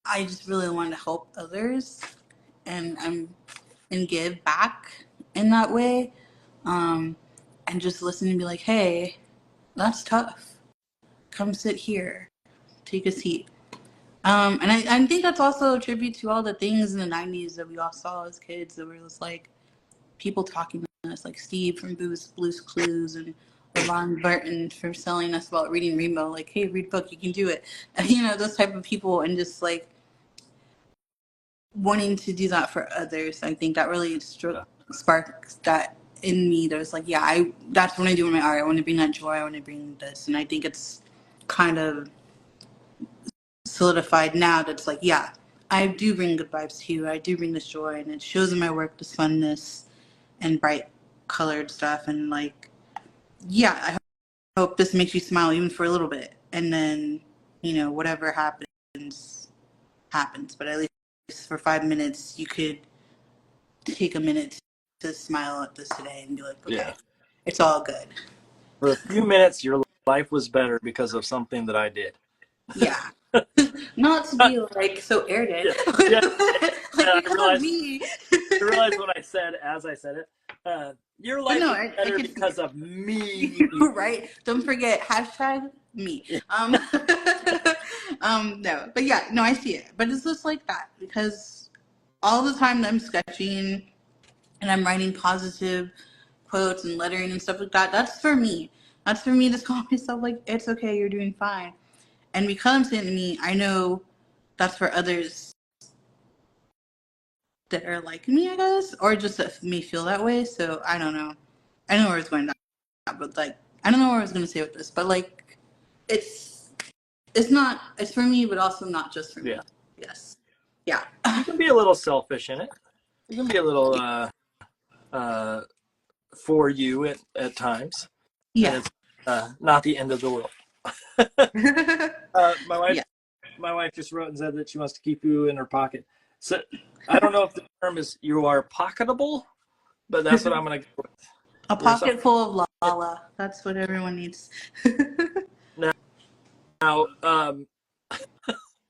I just really want to help others and give back in that way. And just listen and be like, hey, that's tough. Come sit here. Take a seat. And I think that's also a tribute to all the things in the 90s that we all saw as kids that were just like people talking to us, like Steve from Blue's Clues and Levon Burton for selling us about reading Rainbow, like, hey, read a book, you can do it. Those type of people, and just like wanting to do that for others. I think that really sparks that in me. There's like, yeah, that's what I do in my art. I want to bring that joy. I want to bring this, and I think it's kind of solidified now. That's like, yeah, I do bring good vibes to you. I do bring this joy, and it shows in my work this funness and bright colored stuff. And like, yeah, I hope this makes you smile even for a little bit. And then, whatever happens, happens. But at least for 5 minutes, you could take a minute to smile at this today and be like, okay, Yeah. it's all good. For a few minutes, your life was better because of something that I did. Yeah. Not to be like so arrogant. Yeah. Like I realized, me. I realized what I said as I said it. Your life No, is better because of me. Right? Don't forget #me. No, but yeah, no, I see it. But it's just like that because all the time that I'm sketching and I'm writing positive quotes and lettering and stuff like that, that's for me. That's for me to call myself like, it's okay, you're doing fine. And because I'm saying to me, I know that's for others that are like me, I guess, or just that me feel that way. So I don't know. I don't know where it's going, but like I don't know what I was going to say with this, but like it's not, it's for me, but also not just for me. Yeah. Yes. Yeah. You can be a little selfish in it. You can be a little for you at times. Yeah. And it's not the end of the world. My wife just wrote and said that she wants to keep you in her pocket. So I don't know if the term is you are pocketable, but that's what I'm going to go with. A pocket full of Lala. That's what everyone needs. Now,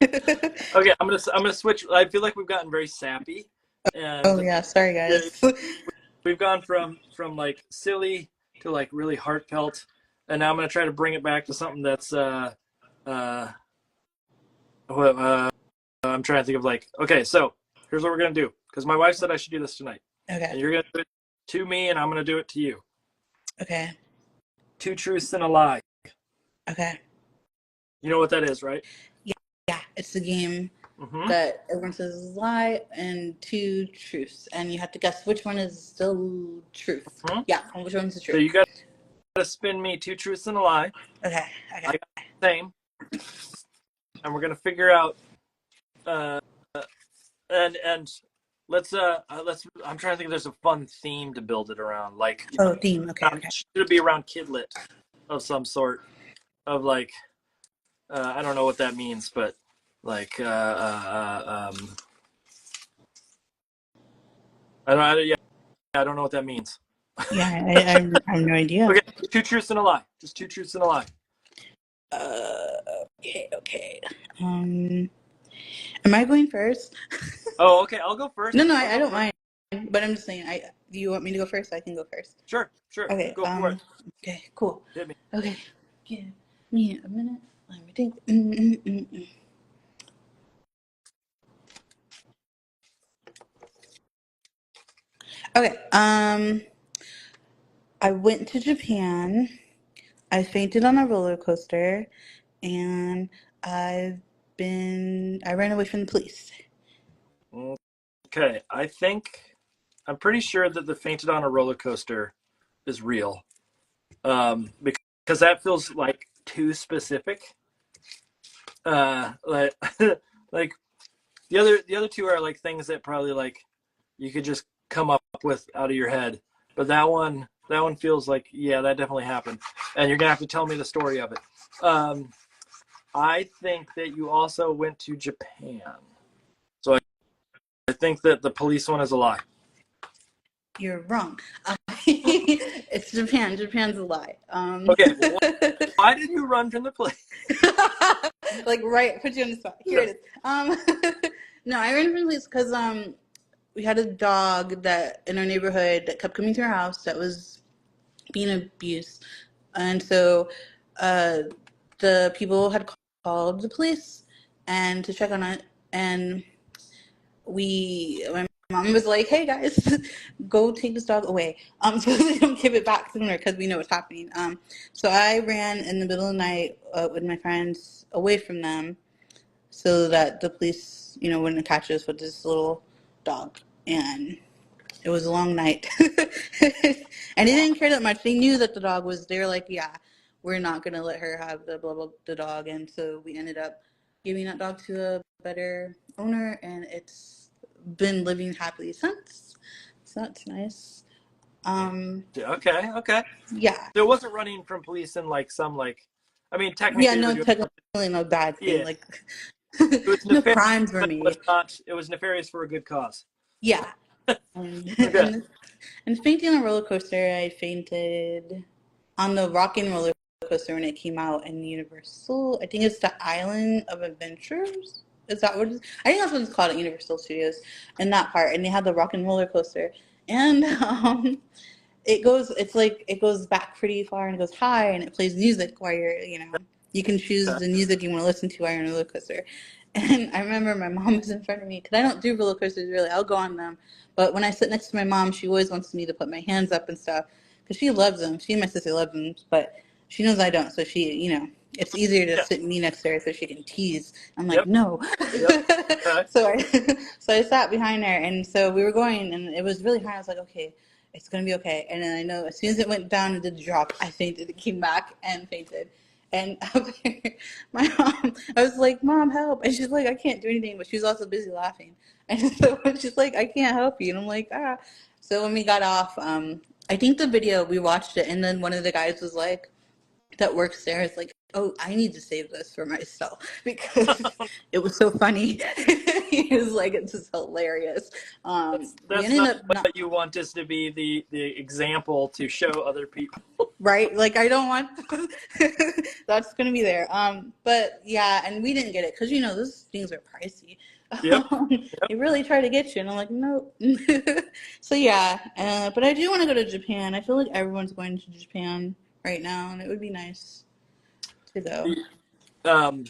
okay, I'm gonna switch. I feel like we've gotten very sappy, and Oh yeah, sorry guys. we've gone from like silly to like really heartfelt, and now I'm gonna try to bring it back to something that's I'm trying to think of like, okay, so here's what we're gonna do, because my wife said I should do this tonight. Okay. And you're gonna do it to me, and I'm gonna do it to you. Okay. 2 truths and a lie. Okay. You know what that is, right? Yeah, it's the game that everyone says is a lie and 2 truths, and you have to guess which one is still truth. Yeah, and which one's the truth. So you got to spin me 2 truths and a lie. Okay. I got the same, and we're gonna figure out. And let's I'm trying to think if there's a fun theme to build it around, like theme. Okay. Should it be around kidlit of some sort, of like I don't know what that means, but like I don't know what that means. Yeah, I have no idea. Okay, 2 truths and a lie. Just 2 truths and a lie. Okay. Am I going first? Oh, okay. I'll go first. No, I don't mind. But I'm just saying, do you want me to go first? I can go first. Sure. Okay. Go for it. Okay, cool. Hit me. Okay. Give me a minute. Let me think. Okay. I went to Japan. I fainted on a roller coaster, and I ran away from the police. Okay, I'm pretty sure that the fainted on a roller coaster is real, because that feels like too specific. Like like the other 2 are like things that probably like you could just come up with out of your head, but that one feels like, yeah, that definitely happened, and you're gonna have to tell me the story of it. I think that you also went to Japan, so I think that the police one is a lie. You're wrong. It's Japan. Japan's a lie. Okay, well, why did you run from the police? Like, right, put you on the spot. Here it is. No, I ran from the police because we had a dog that in our neighborhood that kept coming to our house that was being abused, and so the people had called the police and to check on it, and my mom was like, "Hey guys, go take this dog away, so they don't give it back sooner because we know what's happening." So I ran in the middle of the night with my friends away from them, so that the police, wouldn't catch us with this little dog. And it was a long night, and they didn't care that much. They knew that the dog was. They were like, "Yeah, we're not gonna let her have the dog," and so we ended up giving that dog to a better owner, and it's been living happily since. So that's nice. Okay. Yeah. There wasn't running from police in like some like, I mean, technically. Yeah, no, technically no bad thing. Yeah. Like, It was no crimes for me. It was nefarious for a good cause. Yeah. Okay. And fainting on a roller coaster, I fainted on the rocking roller coaster when it came out in Universal. I think it's the Island of Adventures. Is that what it is? I think that's what it's called at Universal Studios in that part. And they have the rocking roller coaster. And it goes back pretty far and it goes high and it plays music while you can choose the music you want to listen to while you're on a roller coaster. And I remember my mom was in front of me because I don't do roller coasters really. I'll go on them. But when I sit next to my mom, she always wants me to put my hands up and stuff because she loves them. She and my sister love them, but she knows I don't. So she, it's easier to Yeah. sit me next to her so she can tease. I'm like, Yep. no. Yep. Okay. So I sat behind her, and so we were going, and it was really hard. I was like, okay, it's gonna be okay. And then I know as soon as it went down and did the drop, I fainted. It came back and fainted. And my mom, I was like, Mom, help. And she's like, I can't do anything. But she was also busy laughing. And so she's like, I can't help you. And I'm like, ah. So when we got off, I think the video, we watched it. And then one of the guys was like, that works there is like, oh, I need to save this for myself because it was so funny. He was like, it's just hilarious. We That's ended not up not what you want us to be the example to show other people. right. Like I don't want that's gonna be there. But yeah, and we didn't get it because those things are pricey. Yep. They really try to get you, and I'm like, nope. So yeah, but I do want to go to Japan. I feel like everyone's going to Japan right now, and it would be nice to go. Um,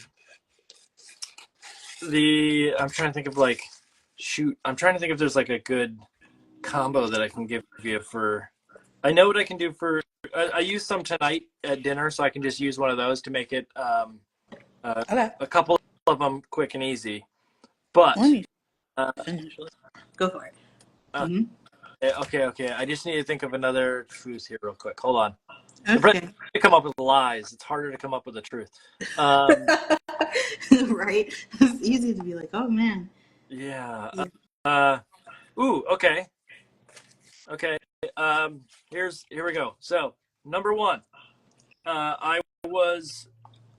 I'm trying to think of like, I'm trying to think if there's like a good combo that I can give you for. I know what I can do for. I use some tonight at dinner, so I can just use one of those to make it Okay, a couple of them quick and easy. let But me finish this. Go for it. uh, Hmm. okay. I just need to think of another truth here real quick. Hold on. Okay. To come up with lies. It's harder to come up with the truth. Right? It's easy to be like, oh man. Yeah. Yeah. Okay. Here we go. So number one, I was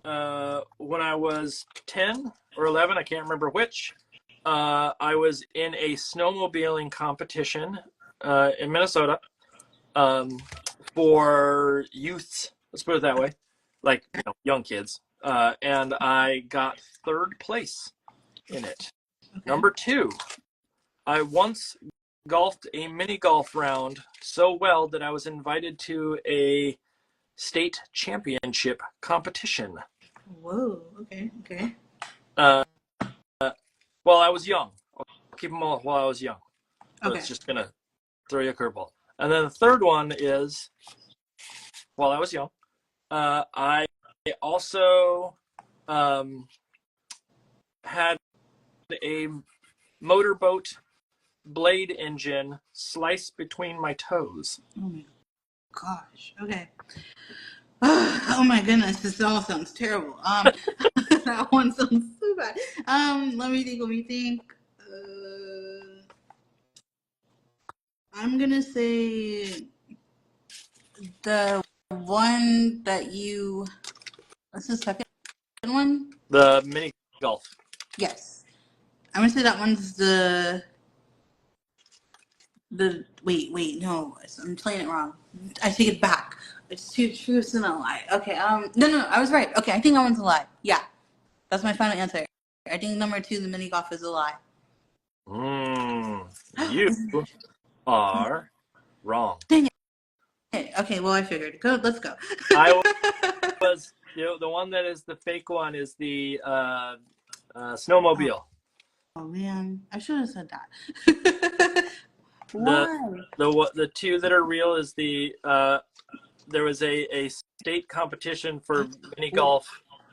when I was 10 or 11, I can't remember which. I was in a snowmobiling competition in Minnesota for youths. Let's put it that way, like young kids. And I got third place in it. Okay. Number two, I once golfed a mini golf round so well that I was invited to a state championship competition. Whoa. Okay. Okay. Uh, while I was young. I'll keep them all while I was young. So Okay. it's just going to throw you a curveball. And then the third one is while I was young, I also had a motorboat blade engine sliced between my toes. Oh my gosh. Okay. Oh my goodness, this all sounds terrible. That one sounds so bad. Let me think. I'm gonna say the one that you. What's the second one? The mini golf. Yes, I'm gonna say that one's the. Wait, no, I'm playing it wrong. I take it back. It's two truths and a lie. Okay, no, I was right. Okay, I think that one's a lie. Yeah, that's my final answer. I think number 2, the mini golf, is a lie. You are wrong. Dang it. Okay, well, I figured. Go, let's go. I was, the one that is the fake one is the snowmobile. Oh man, I should have said that. Why? The two that are real is there was a state competition for mini golf,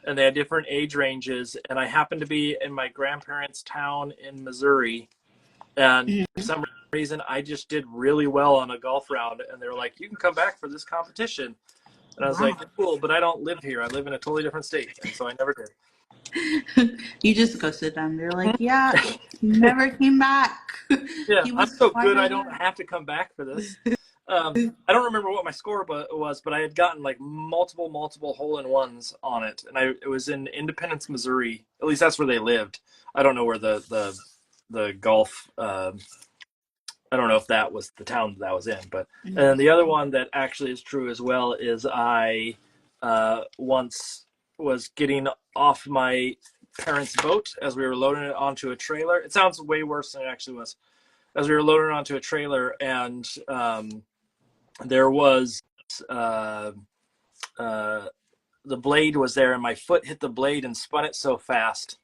and they had different age ranges, and I happened to be in my grandparents' town in Missouri, and for some reason I just did really well on a golf round, and they were like, you can come back for this competition. And I was like, cool, but I don't live here. I live in a totally different state, and so I never did. You just ghosted them. They're like, yeah, he never came back. Yeah, I'm so good I don't have to come back for this. I don't remember what my score was, but I had gotten like multiple hole-in-ones on it, and it was in Independence, Missouri. At least that's where they lived. I don't know where the golf. I don't know if that was the town that was in, but and then the other one that actually is true as well is I once was getting off my parents' boat as we were loading it onto a trailer. It sounds way worse than it actually was. As we were loading it onto a trailer, and there was the blade was there, and my foot hit the blade and spun it so fast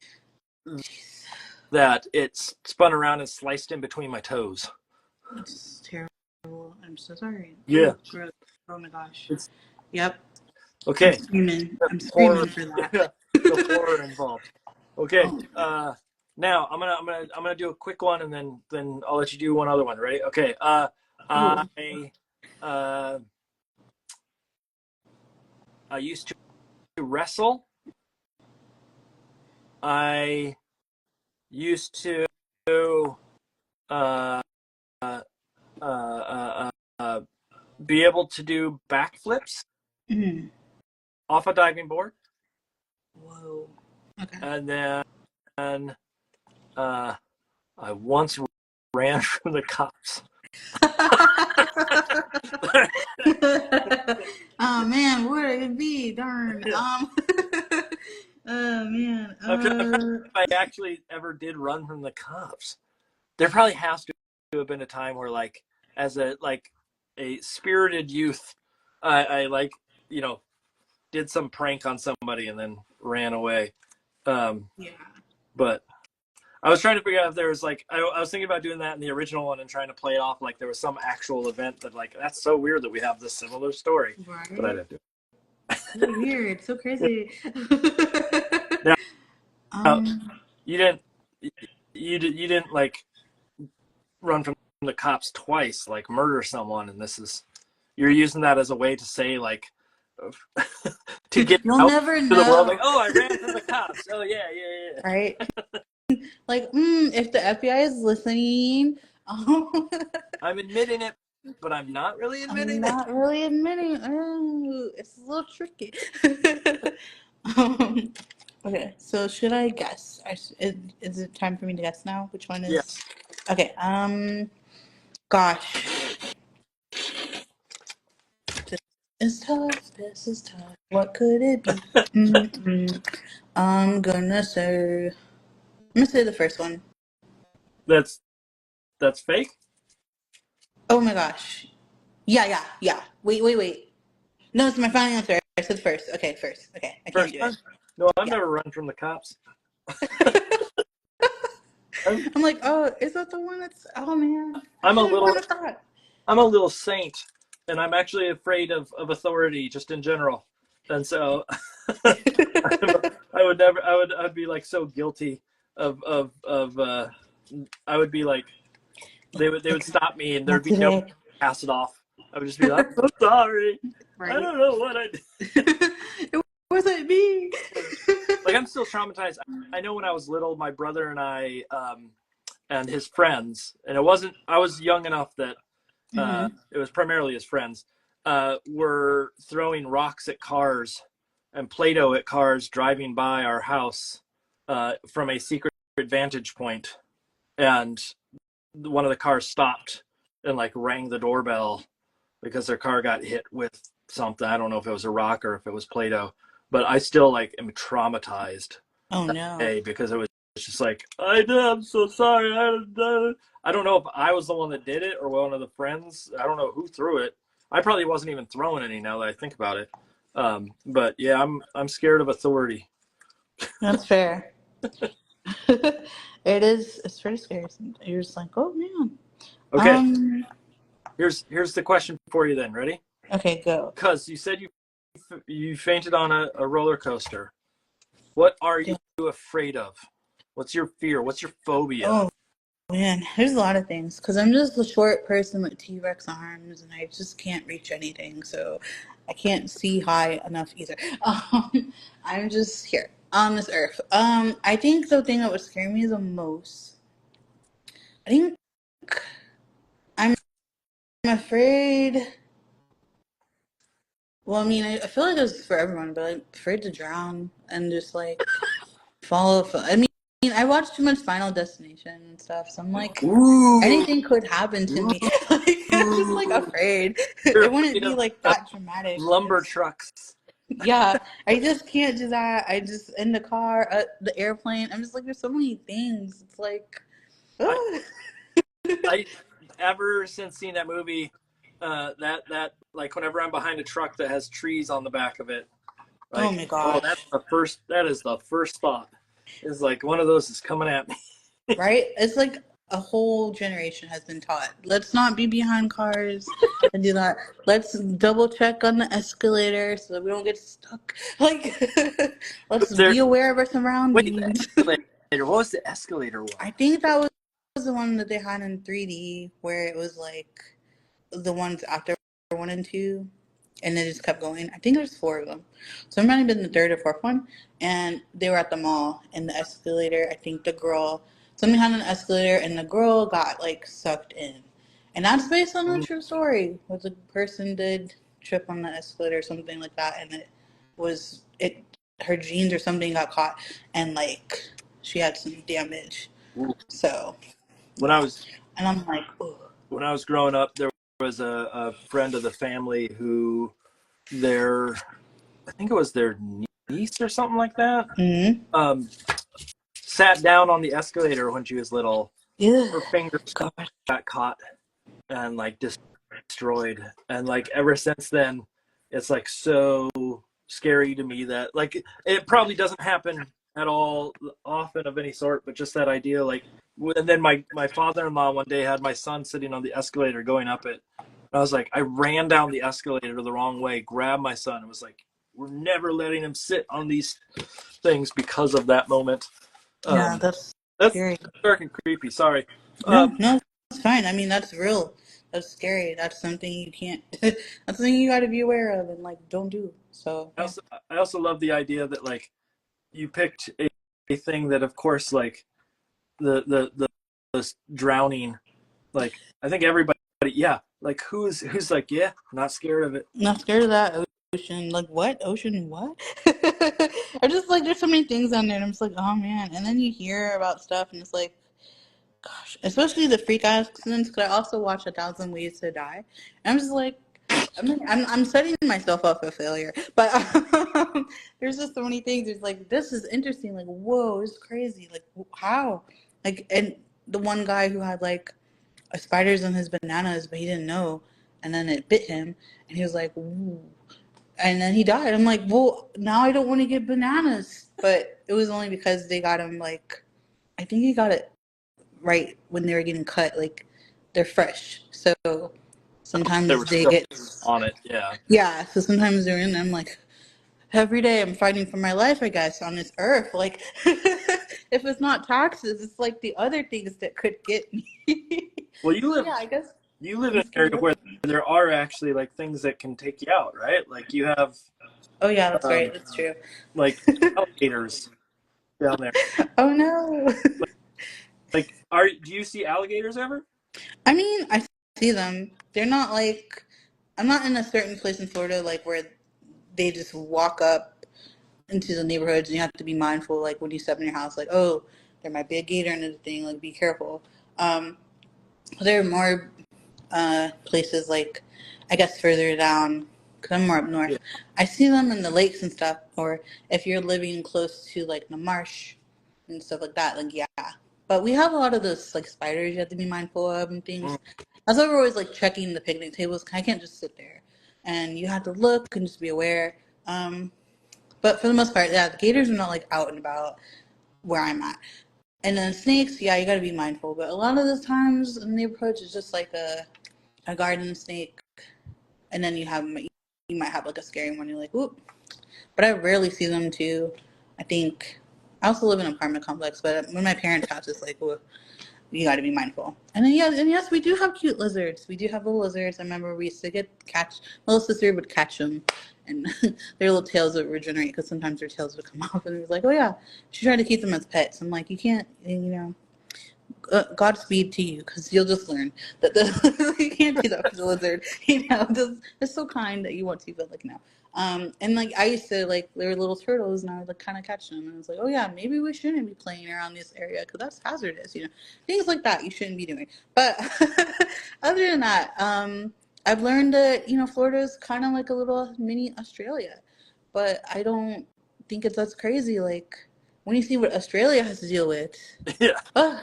that it spun around and sliced in between my toes. It's terrible. I'm so sorry. Yeah. Oh my gosh. Yep. Okay. I'm Horror. screaming for that. The horror involved. Okay. Oh. Now I'm gonna do a quick one, and then I'll let you do one other one. Ready? Okay. Ooh. I I used to wrestle. I used to uh, uh, be able to do backflips Mm. off a diving board, Whoa. Okay. and then I once ran from the cops. Oh man, what would it be? Darn. Oh man. I'm trying to think if I actually ever did run from the cops. There probably has to have been a time where, like, as a spirited youth, I like, did some prank on somebody and then ran away. Yeah. But I was trying to figure out if there was like I was thinking about doing that in the original one and trying to play it off like there was some actual event that, like, that's so weird that we have this similar story. Right. But I didn't do it. So weird. So crazy. Now, you didn't like run from the cops twice, like murder someone, and you're using that as a way to say, like, to get You'll out never to the world, know. like, oh, I ran from the cops. Oh yeah. Right? Like, if the FBI is listening, I'm admitting it, but I'm not really I'm admitting it. not really admitting. Oh, it's a little tricky. Okay, so should I guess? Is it time for me to guess now? Which one is? Yes. Okay. Gosh, this is tough. This is tough. What could it be? I'm gonna say. I'm gonna say the first one. That's fake. Oh my gosh. Yeah. Wait. No, it's my final answer. I said first. Okay, first. Okay, I can't First do time? it. No, I've Yeah. never run from the cops. I'm like, oh, is that the one that's? Oh man, I I'm a should have little won a thought. I'm a little saint, and I'm actually afraid of authority just in general. And so I'd be like so guilty of I would be like they would stop me and there'd Not be no today. pass it off. I would just be like, I'm so sorry. I Right. don't know what I did. It wasn't me. Like, I'm still traumatized. I know when I was little, my brother and I and his friends, and I was young enough that it was primarily his friends, were throwing rocks at cars and Play-Doh at cars driving by our house from a secret vantage point. And one of the cars stopped and, like, rang the doorbell because their car got hit with something. I don't know if it was a rock or if it was Play-Doh, but I still, like, am traumatized Oh no. because it was just like, I'm so sorry. I don't know if I was the one that did it or one of the friends. I don't know who threw it. I probably wasn't even throwing any now that I think about it. But yeah, I'm scared of authority. That's fair. It is. It's pretty scary. You're just like, oh man. Okay, here's the question for you then. Ready? Okay, go. Because you said you fainted on a roller coaster. What are you afraid of? What's your fear? What's your phobia? Oh man, there's a lot of things because I'm just a short person with T-Rex arms, and I just can't reach anything. So I can't see high enough either. I'm just here on this earth. I think the thing that would scare me the most, I think I'm afraid. Well, I mean, I feel like it's for everyone, but I'm afraid to drown and just like follow. I mean, I watch too much Final Destination and stuff, so I'm like, Ooh, anything could happen to me. Like, I'm just like afraid. you're It wouldn't afraid be like of that dramatic. lumber trucks. Yeah, I just can't do that. I just in the car, the airplane. I'm just like, there's so many things. It's like, I, ugh. I ever since seeing that movie, that like whenever I'm behind a truck that has trees on the back of it, Oh like, my oh, gosh, that is the first thought. Is like one of those is coming at me. right? It's like a whole generation has been taught. Let's not be behind cars and do that. Let's double check on the escalator so that we don't get stuck. Like, let's Was there? be aware of our Wait, the surroundings. escalator. What was the escalator one? I think that was the one that they had in 3D where it was like the ones after 1 and 2, and they just kept going. I think there's 4 of them, so it might have been the third or fourth one. And they were at the mall, and the escalator. I think the girl, something had an escalator, and the girl got like sucked in, and that's based on a Mm. true story. Where the person did trip on the escalator or something like that, and it her jeans or something got caught, and like she had some damage. So When I yeah, was and I'm like, oh. when I was growing up, there was a friend of the family who I think it was their niece or something like that, Mm-hmm. sat down on the escalator when she was little. Yeah. Her fingers God. got caught and like destroyed, and like ever since then, it's like so scary to me that like it probably doesn't happen at all often of any sort, but just that idea, like. And then my father-in-law one day had my son sitting on the escalator going up it. I was like, I ran down the escalator the wrong way, grabbed my son, and was like, we're never letting him sit on these things because of that moment. Yeah, that's That's scary. dark and creepy. Sorry. No, it's fine. I mean, that's real. That's scary. That's something you can't. That's something you got to be aware of and like don't do. So I yeah. also I also love the idea that like you picked a thing that, of course, like the drowning. Like I think everybody, yeah. Like who's like, yeah, I'm not scared of it. I'm not scared of that ocean. Like what? Ocean what? I just like there's so many things on there, and I'm just like, oh man. And then you hear about stuff, and it's like, gosh, especially the freak accidents. Because I also watch 1,000 Ways to Die, and I'm just like, I'm setting myself up for failure. But there's just so many things. There's like, this is interesting. Like, whoa, this is crazy. Like, how? Like, and the one guy who had like spiders in his bananas, but he didn't know, and then it bit him, and he was like, ooh. And then he died. I'm like, well, now I don't want to get bananas. But it was only because they got him like, I think he got it right when they were getting cut. Like, they're fresh, so They sometimes were they still get, on it. Yeah. yeah. So sometimes they're in. I'm like, every day I'm fighting for my life, I guess, on this earth. Like, if it's not taxes, it's like the other things that could get me. Well, So yeah, I guess you live I'm in an area scared of where it. there are actually like things that can take you out, right? Like you have Oh yeah, that's um right. That's true. like alligators down there. Oh no. Like, do you see alligators ever? I mean, I see them. They're not like, I'm not in a certain place in Florida like where they just walk up into the neighborhoods and you have to be mindful like when you step in your house like, oh, there might be a gator in the thing, like be careful. There are more places like, I guess further down because I'm more up Yeah. north. I see them in the lakes and stuff, or if you're living close to like the marsh and stuff like that, like yeah. But we have a lot of those like spiders you have to be mindful of and Mm. things. That's why we're always like checking the picnic tables. I can't just sit there, and you have to look and just be aware. But for the most part, yeah, the gators are not like out and about where I'm at. And then snakes, yeah, you got to be mindful. But a lot of the times in the neighborhoods, it's just like a garden snake, and then you might have like a scary one. You're like, whoop. But I rarely see them too. I think I also live in an apartment complex, but when my parents' house is like, whoop, you got to be mindful. And then yes, we do have cute lizards. We do have little lizards. I remember we used to catch. My little sister would catch them, and their little tails would regenerate because sometimes their tails would come off. And it was like, oh yeah, she tried to keep them as pets. I'm like, you can't, Godspeed to you, because you'll just learn that you can't do that for the lizard. It's so kind that you want to, but like no. And like I used to like there were little turtles, and I would like kind of catch them, and I was like, oh yeah, maybe we shouldn't be playing around this area because that's hazardous, things like that you shouldn't be doing. But other than that, I've learned that Florida is kind of like a little mini Australia, but I don't think it's that's crazy. Like when you see what Australia has to deal with. Yeah. Oh,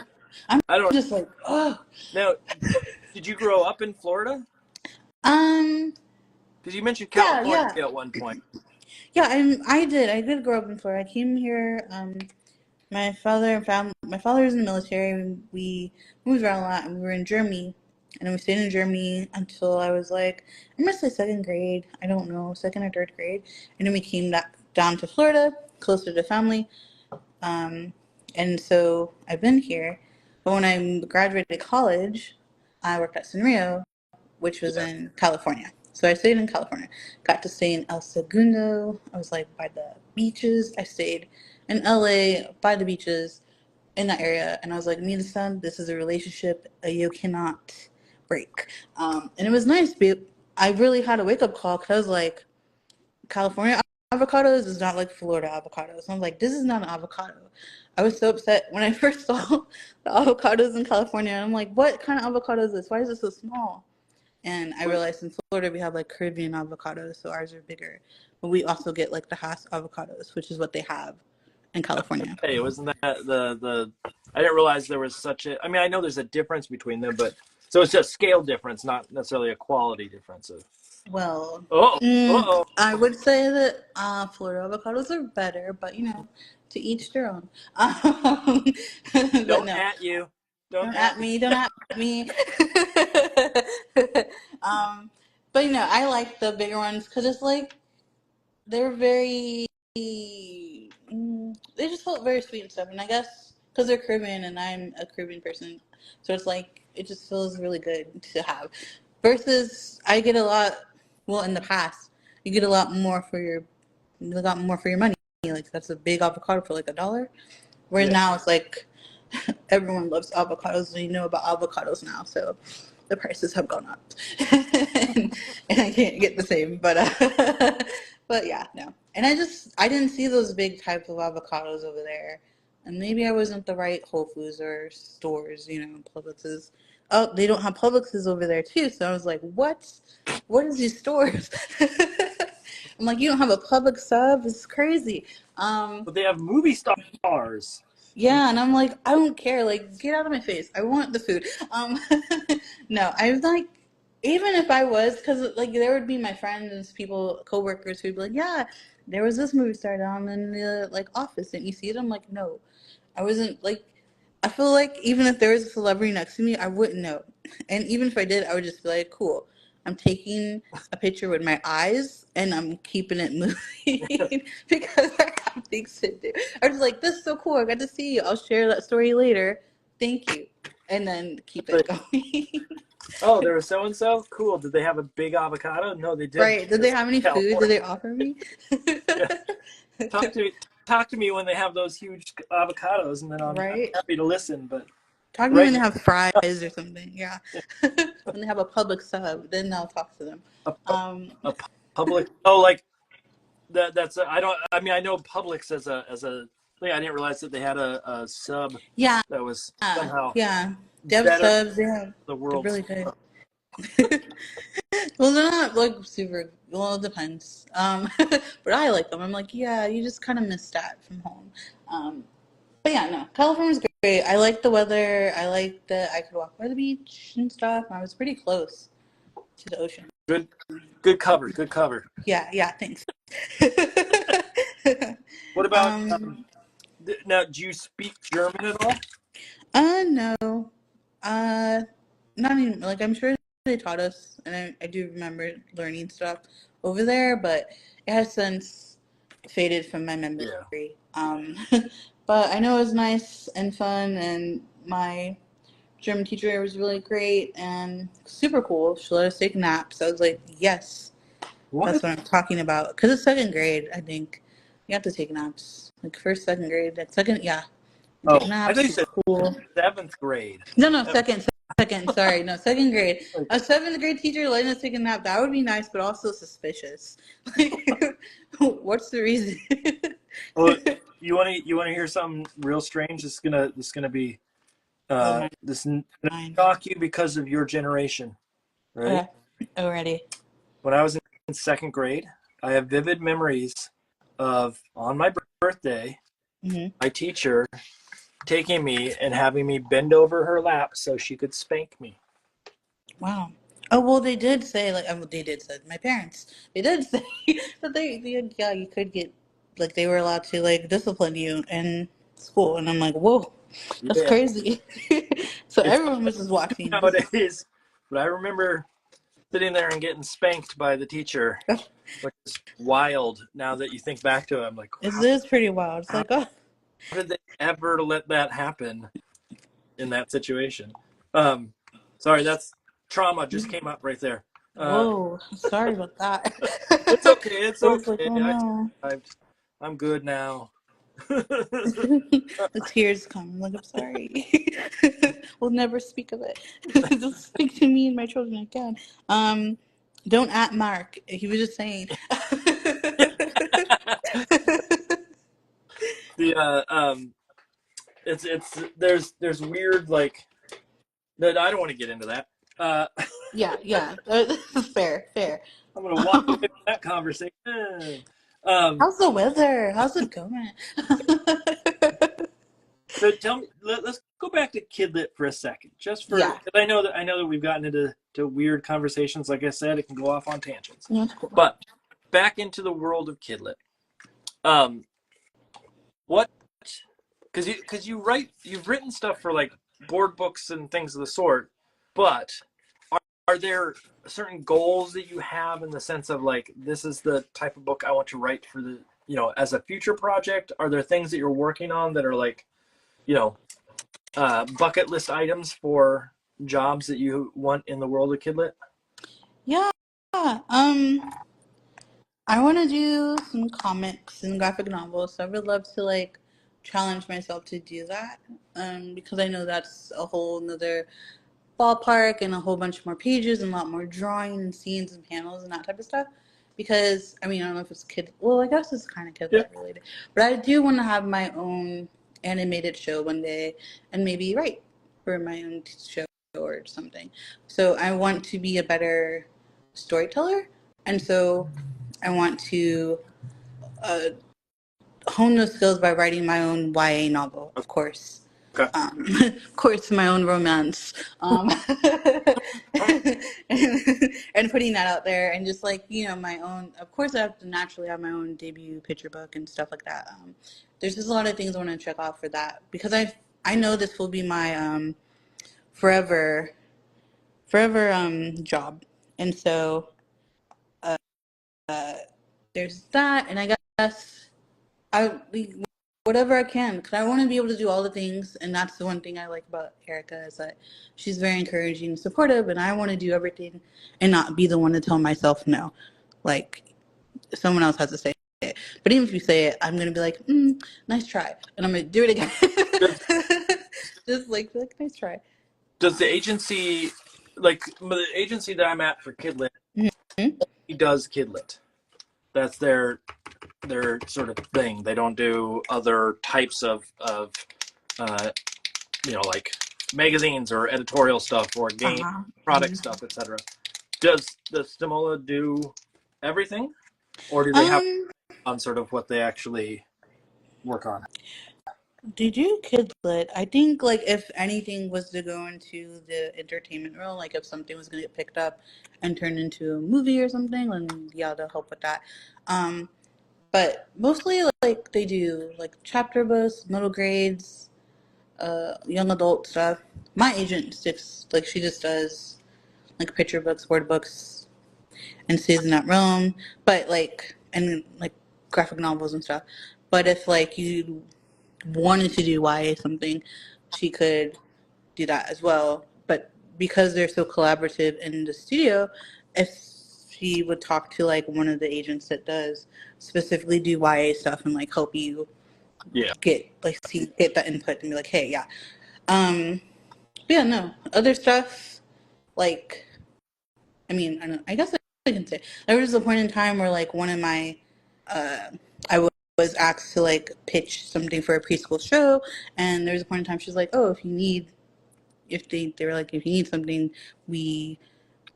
I'm I don't just like, oh. now. Did you grow up in Florida? Um, Because you mentioned yeah, California yeah. at one point. Yeah, I did. I did grow up in Florida. I came here, My my father was in the military. We moved around a lot, and we were in Germany, and then we stayed in Germany until I was like, I'm gonna say second grade. I don't know, second or third grade, and then we came back down to Florida, closer to family. Um, and so I've been here. But when I graduated college, I worked at Sanrio, which was Yeah. in California. So I stayed in California. Got to stay in El Segundo. I was like by the beaches. I stayed in LA by the beaches in that area. And I was like, me and the son, this is a relationship you cannot break. And it was nice. I really had a wake up call because I was like, California avocados is not like Florida avocados. I'm like, this is not an avocado. I was so upset when I first saw the avocados in California. I'm like, what kind of avocado is this? Why is it so small? And I realized in Florida we have like Caribbean avocados, so ours are bigger. But we also get like the Hass avocados, which is what they have in California. Hey, wasn't that the? I didn't realize there was such a. I mean, I know there's a difference between them, but so it's just scale difference, not necessarily a quality difference. Of Well, oh, oh, I would say that Florida avocados are better, but you know, to each their own. But don't no, at you, don't don't at at me, don't at me. um, but you know, I like the bigger ones because it's like they're very, they just felt very sweet and stuff. And I guess because they're Caribbean and I'm a Caribbean person, so it's like it just feels really good to have. Versus, I get a lot. Well, in the past, you get you got more for your money. Like that's a big avocado for like $1. Whereas yeah. now it's like everyone loves avocados, and you know about avocados now, so the prices have gone up, and I can't get the same. But but yeah, no. And I didn't see those big types of avocados over there, and maybe I wasn't the right Whole Foods or stores, you know, Publixes. Oh, they don't have Publixes over there too, so I was like, what? What is these stores? I'm like, you don't have a Publix sub? It's crazy. But they have movie stars. Yeah, and I'm like, I don't care. Like, get out of my face. I want the food. No, I was like, even if I was, because like there would be my friends, people, coworkers who'd be like, yeah, there was this movie star down in the like office. Didn't you see it? I'm like, no, I wasn't like. I feel like even if there was a celebrity next to me, I wouldn't know. And even if I did, I would just be like, cool. I'm taking a picture with my eyes and I'm keeping it moving because I have things to do. I was like, this is so cool. I got to see you. I'll share that story later. Thank you. And then keep it But going. oh, there was so and so. Cool. Did they have a big avocado? No, they didn't. Right. Did they have any food? Did California. they offer me? Yeah. Talk to me. Talk to me when they have those huge avocados, and then I'm Right. happy to listen. But Talk to me right when they now, have fries or something. Yeah. When they have a public sub, then I'll talk to them. a, Um, a public. Oh, like that. That's. I don't. I mean, I know Publix as a thing. I didn't realize that they had a sub yeah. that was somehow Yeah. They have better subs. the They're world's. really good. Well, they're not like super. Well, it depends. But I like them. I'm like, yeah, you just kind of miss that from home. But yeah, no, California's great. I like the weather. I like that I could walk by the beach and stuff. I was pretty close to the ocean. Good, good cover. Good cover. Yeah, yeah. Thanks. What about um, now? Do you speak German at all? no. Uh, Not even like I'm sure they taught us, and I do remember learning stuff over there, but it has since faded from my Yeah. memory. But I know it was nice and fun, and my German teacher was really great and super cool. She let us take naps. I was like, yes, that's What? what I'm talking about. Because it's second grade, I think. You have to take naps. Like first, second grade. Like second, yeah. You take Oh, I thought naps. you It's said cool. seventh grade. No, second. Sorry, no, second grade. Like, A seventh grade teacher letting us take a nap. That would be nice, but also suspicious. Like, what's the reason? well, you want to hear something real strange? This is gonna be Oh, this is gonna mine. shock you because of your generation. Ready? Okay, already. When I was in second grade, I have vivid memories of on my birthday, Hmm. my teacher taking me and having me bend over her lap so she could spank me. Wow. Oh well, they did say like they did say my parents. They did say that yeah, you could get like they were allowed to like discipline you, and school, and I'm like, whoa, that's Yeah, crazy. So it's everyone was just watching. nowadays. But I remember sitting there and getting spanked by the teacher, which is wild now that you think back to it. I'm like, It is pretty wild. It's how like, oh, did they ever let that happen in that situation? Um, sorry, that's trauma just came up right there. whoa, sorry about that. It's okay. It's I was like, okay. oh no. I'm good now. The tears come. I'm like, I'm sorry. We'll never speak of it. Just speak to me and my children again. Don't at Mark. He was just saying. the it's there's weird like that. I don't want to get into that. Uh, Yeah. Fair, fair. I'm gonna walk away from that conversation. How's the weather? How's it going? So tell me, let's go back to Kidlit for a second, just for Yeah. because I know that we've gotten into weird conversations. Like I said, it can go off on tangents. Yeah, that's cool. But back into the world of Kidlit. What? Because you've written stuff for like board books and things of the sort, but are there certain goals that you have in the sense of like this is the type of book I want to write for the as a future project? Are there things that you're working on that are like bucket list items for jobs that you want in the world of Kidlit? Yeah. I want to do some comics and graphic novels, so I would love to like challenge myself to do that. Because I know that's a whole nother ballpark and a whole bunch more pages and a lot more drawing and scenes and panels and that type of stuff. Because I mean, I don't know if it's kid. Well, I guess it's kind of Yeah. Kidlit related, but I do want to have my own animated show one day and maybe write for my own show or something. So I want to be a better storyteller, and so I want to uh, hone those skills by writing my own YA novel, of course. Okay. Of course, my own romance, and putting that out there, and just like my own. Of course, I have to naturally have my own debut picture book and stuff like that. There's just a lot of things I want to check off for that because I know this will be my forever job, and so there's that, and I guess I whatever I can because I want to be able to do all the things, and that's the one thing I like about Erica is that she's very encouraging and supportive, and I want to do everything and not be the one to tell myself no, like someone else has to say it. But even if you say it, I'm gonna be like, nice try, and I'm gonna do it again. Does, Just like be like, nice try. does the agency, like the agency that I'm at for Kidlit, Mhm. he does Kidlit. That's their sort of thing. They don't do other types of uh, like magazines or editorial stuff or game Uh-huh. product stuff, etc. Does Stimola do everything, or do they have Um, on sort of what they actually work on? Did you Kidlit? I think like if anything was to go into the entertainment role, like if something was gonna get picked up and turned into a movie or something, then yeah, they'll help with that. Um, but mostly like they do like chapter books, middle grades, young adult stuff. My agent sticks like she just does like picture books, word books, and stays in that realm. But like and like graphic novels and stuff. But if like you wanted to do YA something, she could do that as well. But because they're so collaborative in the studio, if she would talk to like one of the agents that does specifically do YA stuff and like help you Yeah. get that input and be like, hey, yeah. Yeah, no. Other stuff like I mean, I guess I can say there was a point in time where like one of my I was asked to like pitch something for a preschool show, and there was a point in time she's like, "Oh, if they were like, if you need something, we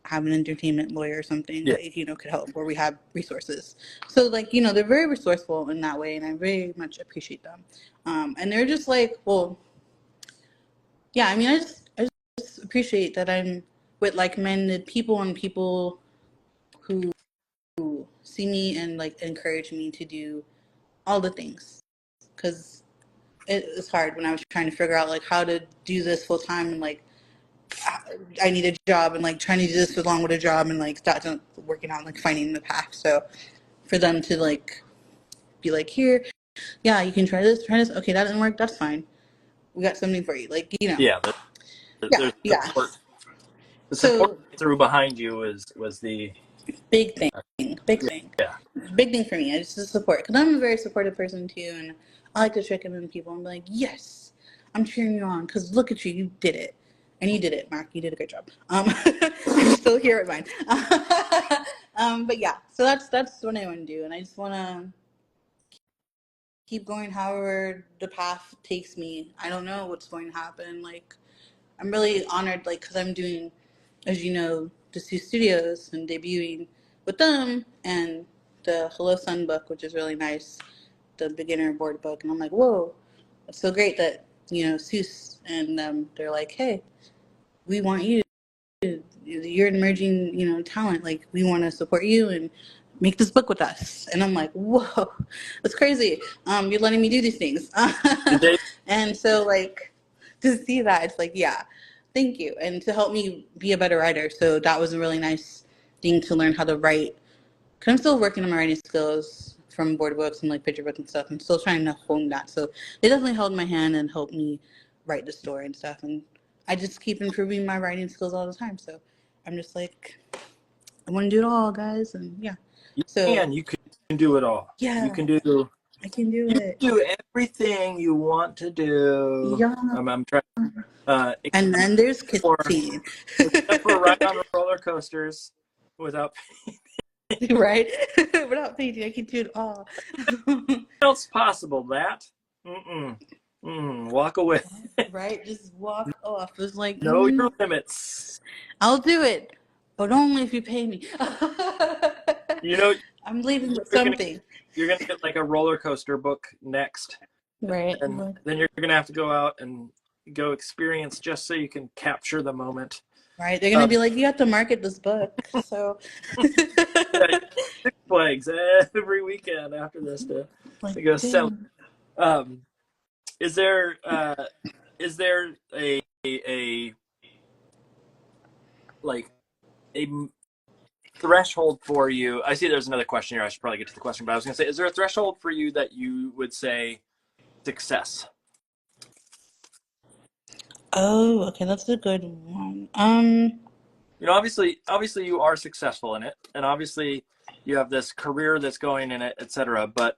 have an entertainment lawyer or something Yeah. that could help, or we have resources." So like they're very resourceful in that way, and I very much appreciate them. And they're just like, well, yeah. I mean, I just appreciate that I'm with like-minded people and people who see me and like encourage me to do all the things because it was hard when I was trying to figure out like how to do this full time, and like I need a job, and like trying to do this along with a job, and like that not working out, like finding the path. So for them to like be like, here, yeah, you can try this, okay, that didn't work, that's fine, we got something for you, like, you know. Yeah, Yeah, there's yeah. support. The support So through behind you was the big thing, big yeah, thing, yeah. big thing for me. I just support, because I'm a very supportive person too, and I like to check in with people and be like, yes, I'm cheering you on, because look at you, you did it. And you did it, Mark. You did a great job. I'm still here at mine. But yeah, so that's what I want to do, and I just want to keep going however the path takes me. I don't know what's going to happen. Like, I'm really honored, like, because I'm doing, as you know, the two studios and debuting with them, and the Hello Sun book, which is really nice, the beginner board book. And I'm like, whoa, it's so great that, you know, Seuss and they're like, hey, we want you. You're an emerging, you know, talent. Like, we want to support you and make this book with us. And I'm like, whoa, that's crazy. You're letting me do these things. Did they And so, like, to see that, it's like, yeah, thank you. And to help me be a better writer. So that was a really nice thing to learn how to write. Because I'm still working on my writing skills from board books and like picture books and stuff. I'm still trying to hone that. So they definitely held my hand and helped me write the story and stuff. And I just keep improving my writing skills all the time. So I'm just like, I want to do it all, guys. And yeah. So you can do it all. You yeah, can do I can do you it. can do everything you want to do. Yeah. I'm trying And except then there's for kissing. except for ride on roller coasters without Right? Without painting, I can do it all. else possible. That walk away. Right? Just walk off. It's like, Know your limits. I'll do it, but only if you pay me. You know I'm leaving with you're gonna something. you're gonna get like a roller coaster book next, Right? and then you're gonna have to go out and go experience just so you can capture the moment. Right? They're gonna be like, you have to market this book. So, Yeah, Six Flags every weekend after this like, to go sell. damn. Um, is there a like a threshold for you? I see there's another question here. I should probably get to the question, but I was going to say, is there a threshold for you that you would say success? Oh, okay, that's a good one. You know, obviously you are successful in it, and obviously you have this career that's going in it, etc. But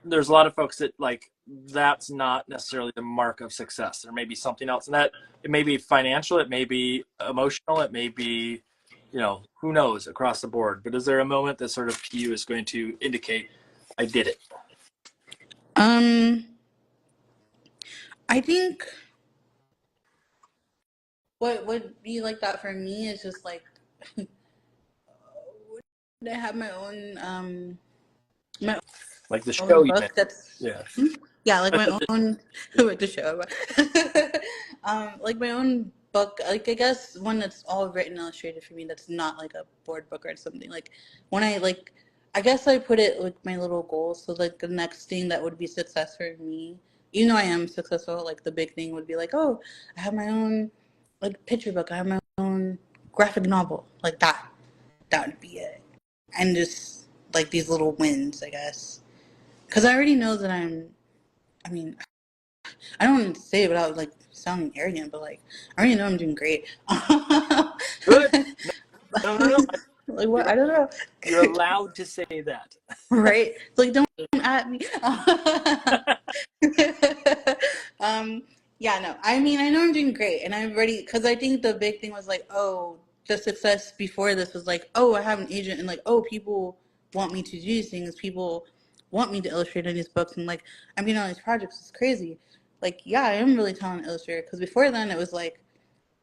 there's a lot of folks that like that's not necessarily the mark of success. There may be something else, and that it may be financial, it may be emotional, it may be, you know, who knows across the board. But is there a moment that sort of to you is going to indicate I did it? um, I think what would be like that for me is just like I have my Like the own show you book mentioned. that's Yeah. yeah, like my own like the show. Like my own book, like I guess one that's all written illustrated for me, that's not like a board book or something. Like when I like I guess I put it like my little goals. So like the next thing that would be success for me, even though I am successful, like the big thing would be like, oh, I have my own like picture book, I have my own graphic novel. Like that. That would be it. And just like these little wins, I guess. Because I already know that I mean, I don't want to say it without like sounding arrogant, but like I already know I'm doing great. Good. No. Like what? You're I don't know. you're allowed to say that. Right? Like don't at me. um, yeah, no. I mean, I know I'm doing great, and I'm ready because I think the big thing was like, oh, the success before this was like, oh, I have an agent, and like, oh, people want me to do these things. People want me to illustrate in these books, and like, I'm being on these projects. It's crazy. Like, yeah, I am really talented illustrator because before then it was like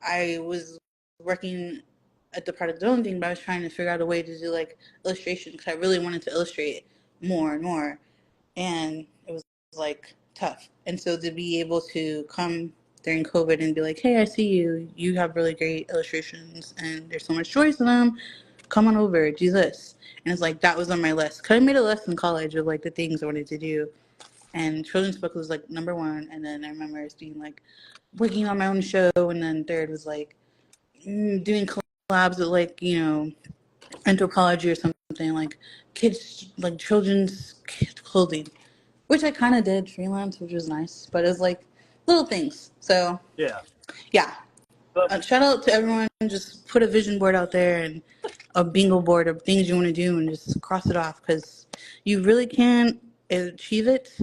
I was working at the product zone thing, but I was trying to figure out a way to do like illustration because I really wanted to illustrate more and more, and it was like tough. And so to be able to come during COVID and be like, hey, I see you. You have really great illustrations, and there's so much choice in them. Come on over, do this. And it's like that was on my list. Cause I made a list in college of like the things I wanted to do, and children's book was like number one, and then I remember us being like working on my own show, and then third was like doing collabs with like anthropology or something like kids like children's clothing, which I kind of did freelance, which was nice, but it was like little things. So Yeah. yeah, shout out to everyone. Just put a vision board out there and a bingo board of things you want to do, and just cross it off, because you really can achieve it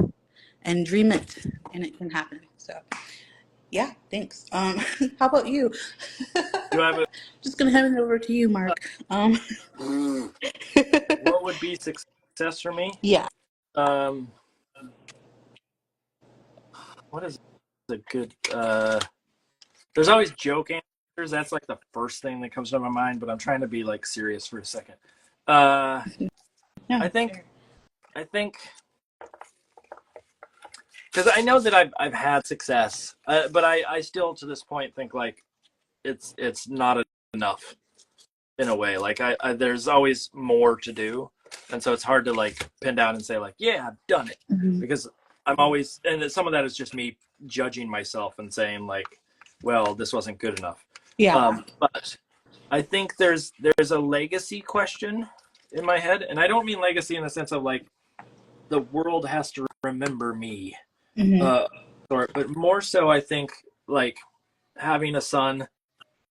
and dream it, and it can happen. So yeah, thanks. How about you? Do I have a Just gonna hand it over to you, Mark. what would be success for me? Yeah. What is a good there's always joke answers. That's like the first thing that comes to my mind, but I'm trying to be like serious for a second. Yeah. I think because I know that I've had success, but I still to this point think like it's not enough in a way. Like I there's always more to do, and so it's hard to like pin down and say like, yeah, I've done it, because I'm always, and some of that is just me judging myself and saying like, well, this wasn't good enough. Yeah. But I think there's a legacy question in my head, and I don't mean legacy in the sense of like the world has to remember me, but more so I think like having a son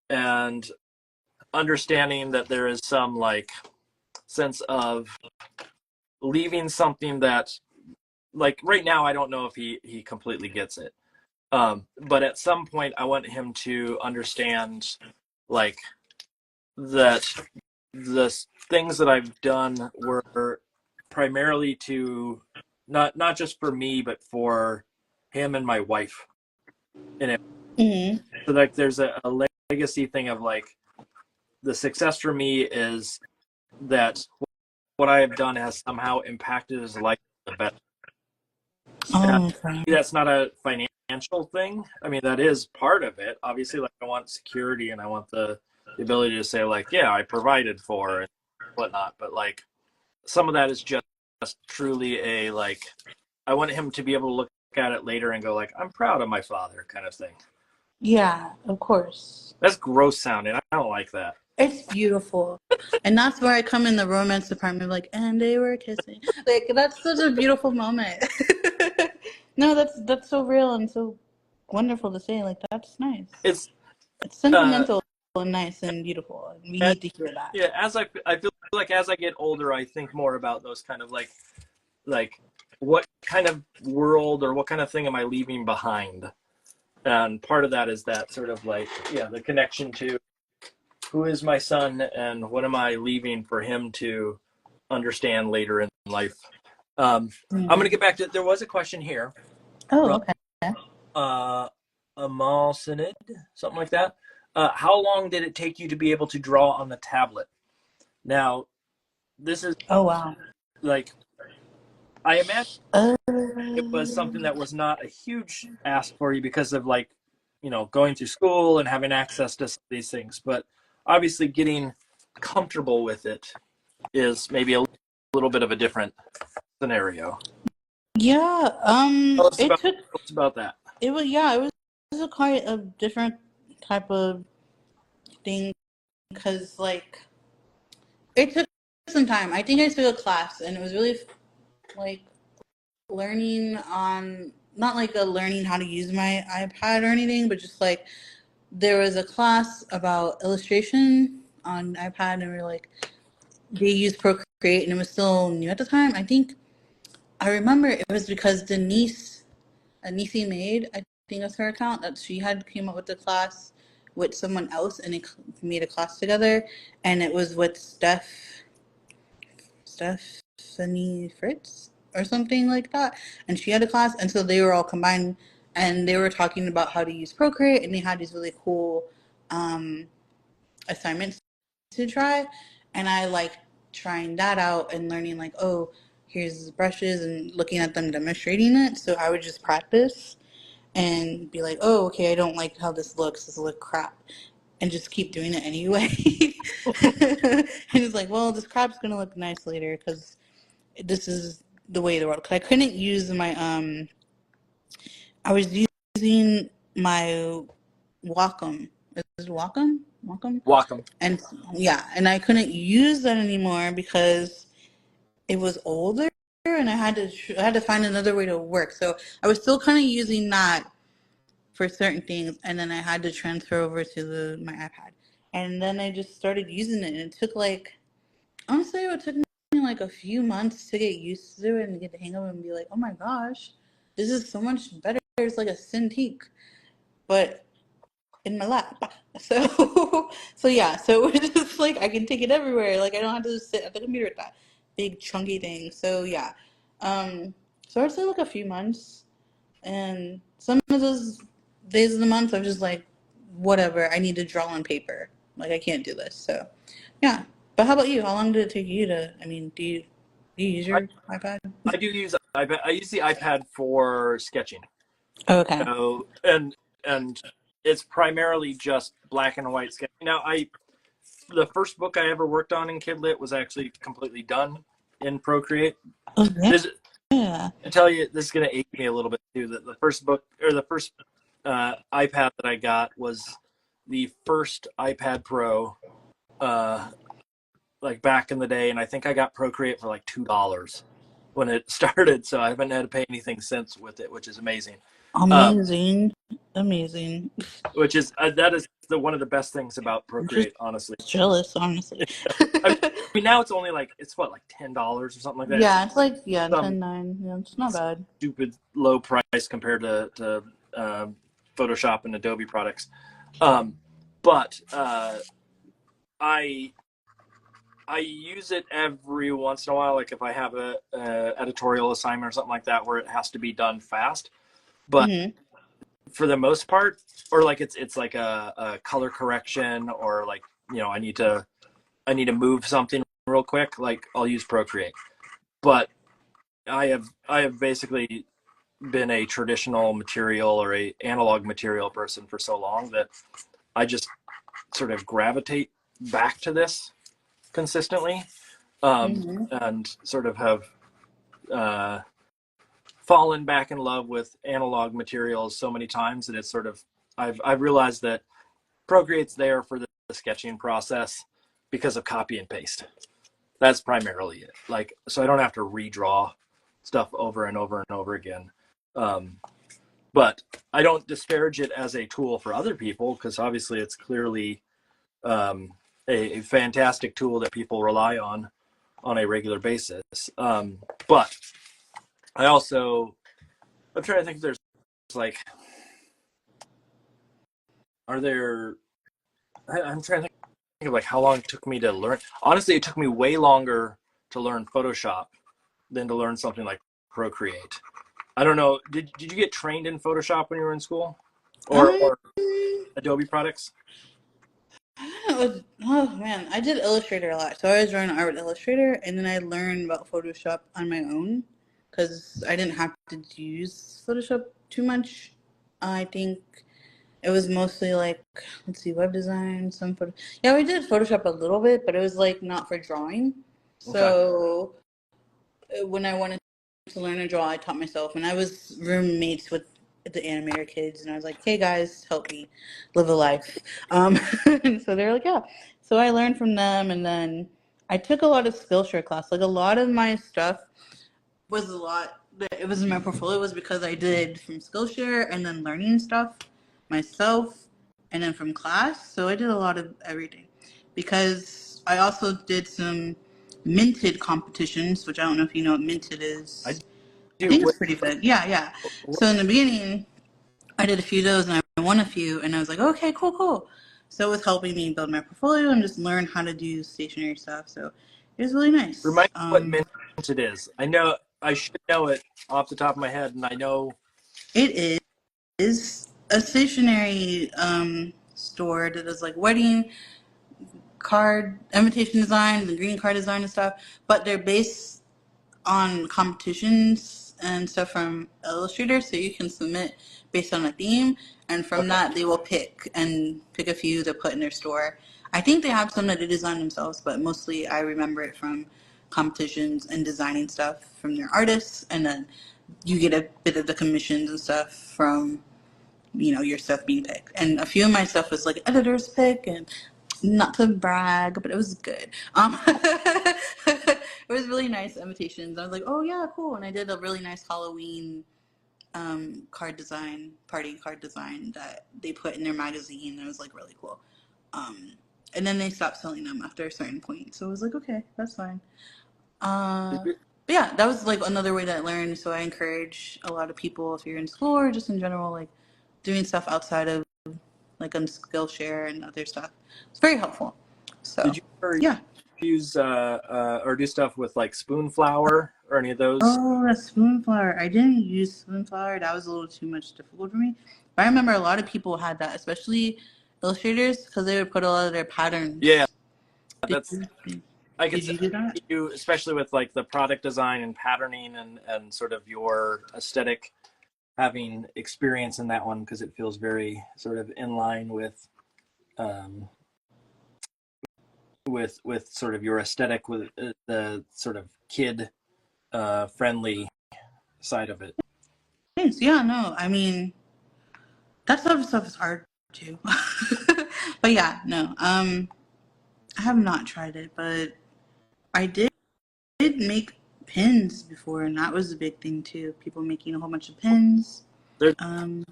and understanding that there is some like sense of leaving something that, like right now I don't know if he completely gets it, but at some point I want him to understand like that the things that I've done were primarily to not just for me but for him and my wife, and so like there's a legacy thing of like the success for me is that what I have done has somehow impacted his life for the better. Oh, okay. That's not a financial thing. I mean, that is part of it. Obviously, like I want security and I want the ability to say like, yeah, I provided for and whatnot. But like some of that is just truly a like, I want him to be able to look at it later and go like, I'm proud of my father kind of thing. Yeah, of course. That's gross sounding. I don't like that. It's beautiful. And that's where I come in the romance department, like, and they were kissing. Like, that's such a beautiful moment. No, that's so real and so wonderful to say. Like, that's nice. It's sentimental and nice and beautiful. And we need to hear that. Yeah, as I feel like as I get older, I think more about those kind of like what kind of world or what kind of thing am I leaving behind? And part of that is that sort of like, yeah, the connection to who is my son and what am I leaving for him to understand later in life. I'm going to get back to, there was a question here. Oh, okay. Amal Sinid, something like that. How long did it take you to be able to draw on the tablet? Now, this is wow. Like, I imagine it was something that was not a huge ask for you because of like, going through school and having access to these things. But obviously getting comfortable with it is maybe a little bit of a different scenario. Yeah. Tell us about that. It was a quite a different type of thing, because like it took some time. I think I took a class and it was really like learning on, not like a learning how to use my iPad or anything, but just like there was a class about illustration on iPad, and we were like, they used Procreate, and it was still new at the time. I remember it was because Denise made, I think that's her account, that she had came up with the class with someone else, and it made a class together, and it was with Stephanie Fritz or something like that, and she had a class, and so they were all combined, and they were talking about how to use Procreate, and they had these really cool assignments to try, and I like trying that out and learning like, oh, here's the brushes, and looking at them demonstrating it. So I would just practice and be like, oh, okay, I don't like how this looks crap, and just keep doing it anyway. And it's like, well, this crap's gonna look nice later because this is the way the world, because I couldn't use my I was using my Wacom. Is it Wacom? Wacom? Wacom. And yeah, and I couldn't use that anymore because it was older, and I had to find another way to work. So I was still kind of using that for certain things, and then I had to transfer over to my iPad, and then I just started using it, and it took like, honestly, it took me like a few months to get used to it and get the hang of it and be like, oh my gosh, this is so much better. It's like a Cintiq, but in my lap. So, so yeah, so it's just like I can take it everywhere. Like I don't have to sit at the computer with that big chunky thing. So yeah, so I'd say like a few months, and some of those days of the month I'm just like, whatever. I need to draw on paper. Like I can't do this. So yeah. But how about you? How long did it take you to? I mean, do you use I, your iPad? I do use iPad. I use the iPad for sketching. Oh, okay. So and it's primarily just black and white sketching. Now the first book I ever worked on in Kidlit was actually completely done in Procreate. Oh This, yeah. I tell you, this is going to age me a little bit too. That the first book or the first iPad that I got was the first iPad Pro, like back in the day, and I think I got Procreate for like $2 when it started. So I haven't had to pay anything since with it, which is amazing. Amazing. Amazing. Which is that is one of the best things about I'm just Procreate, honestly. jealous, honestly. I mean, now it's only like it's what, like $10 or something like that. Yeah, it's like Some 10.9. Yeah, it's not bad. stupid low price compared to Photoshop and Adobe products. But I use it every once in a while, like if I have a editorial assignment or something like that where it has to be done fast. But for the most part, or like it's like a color correction, or like, you know, I need to move something real quick, like I'll use Procreate. But I have basically been a traditional material or a analog material person for so long that I just sort of gravitate back to this consistently, and sort of have fallen back in love with analog materials so many times that it's sort of I've realized that Procreate's there for the sketching process because of copy and paste. That's primarily it. Like, so I don't have to redraw stuff over and over and over again. But I don't disparage it as a tool for other people, because obviously it's clearly a fantastic tool that people rely on a regular basis. But I'm trying to think if there's like, I'm trying to think of like how long it took me to learn. Honestly, it took me way longer to learn Photoshop than to learn something like Procreate. I don't know. Did you get trained in Photoshop when you were in school, or Adobe products? Oh man, I did Illustrator a lot. So I was drawing art with Illustrator, and then I learned about Photoshop on my own because I didn't have to use Photoshop too much. I think it was mostly like, let's see, web design, some photo. Yeah, we did Photoshop a little bit, but it was like not for drawing. Okay. So when I wanted to learn to draw, I taught myself, and I was roommates with the animator kids, and I was like, "Hey guys, help me live a life." And so they're like, "Yeah." So I learned from them, and then I took a lot of Skillshare class. Like a lot of my stuff was a lot. It was in my portfolio was because I did from Skillshare and then learning stuff myself, and then from class. So I did a lot of everything because I also did some minted competitions, which I don't know if you know what minted I is. I do. think it's pretty good. Yeah, yeah. So in the beginning, I did a few of those and I won a few, and I was like, okay, cool, cool. So it was helping me build my portfolio and just learn how to do stationery stuff. So it was really Remind nice. me what Minted is. I know I should know it off the top of my head, and I know It is a stationery store that does like wedding card, invitation design, the green card design and stuff, but they're based on competitions and stuff from Illustrator, so you can submit based on a theme, and from okay. that they will pick a few to put in their store. I think they have some that they design themselves, but mostly I remember it from competitions and designing stuff from their artists, and then you get a bit of the commissions and stuff from, you know, your stuff being picked. And a few of my stuff was like editor's pick, and not to brag, but it was good. It was really nice invitations. I was like, oh yeah, cool. And I did a really nice Halloween party card design that they put in their magazine. It was like really cool. And then they stopped selling them after a certain point. So I was like, okay, that's fine. But yeah, that was like another way that I learned. So I encourage a lot of people, if you're in school or just in general, like doing stuff outside of like on Skillshare and other stuff. It's very helpful. So Did you ever yeah. use or do stuff with like spoon flour or any of those? Oh, that spoon flour. I didn't use spoon flour. That was a little too much difficult for me. But I remember a lot of people had that, especially illustrators, because they would put a lot of their patterns. Yeah, Did that's you, I could did you do that? you, especially with like the product design and patterning and sort of your aesthetic, having experience in that one, because it feels very sort of in line with sort of your aesthetic, with the sort of kid friendly side of it. Thanks. Yeah, no, I mean, that sort of stuff is hard too. But yeah, no, I have not tried it, but I did make pins before, and that was a big thing too. People making a whole bunch of pins. There's, Um,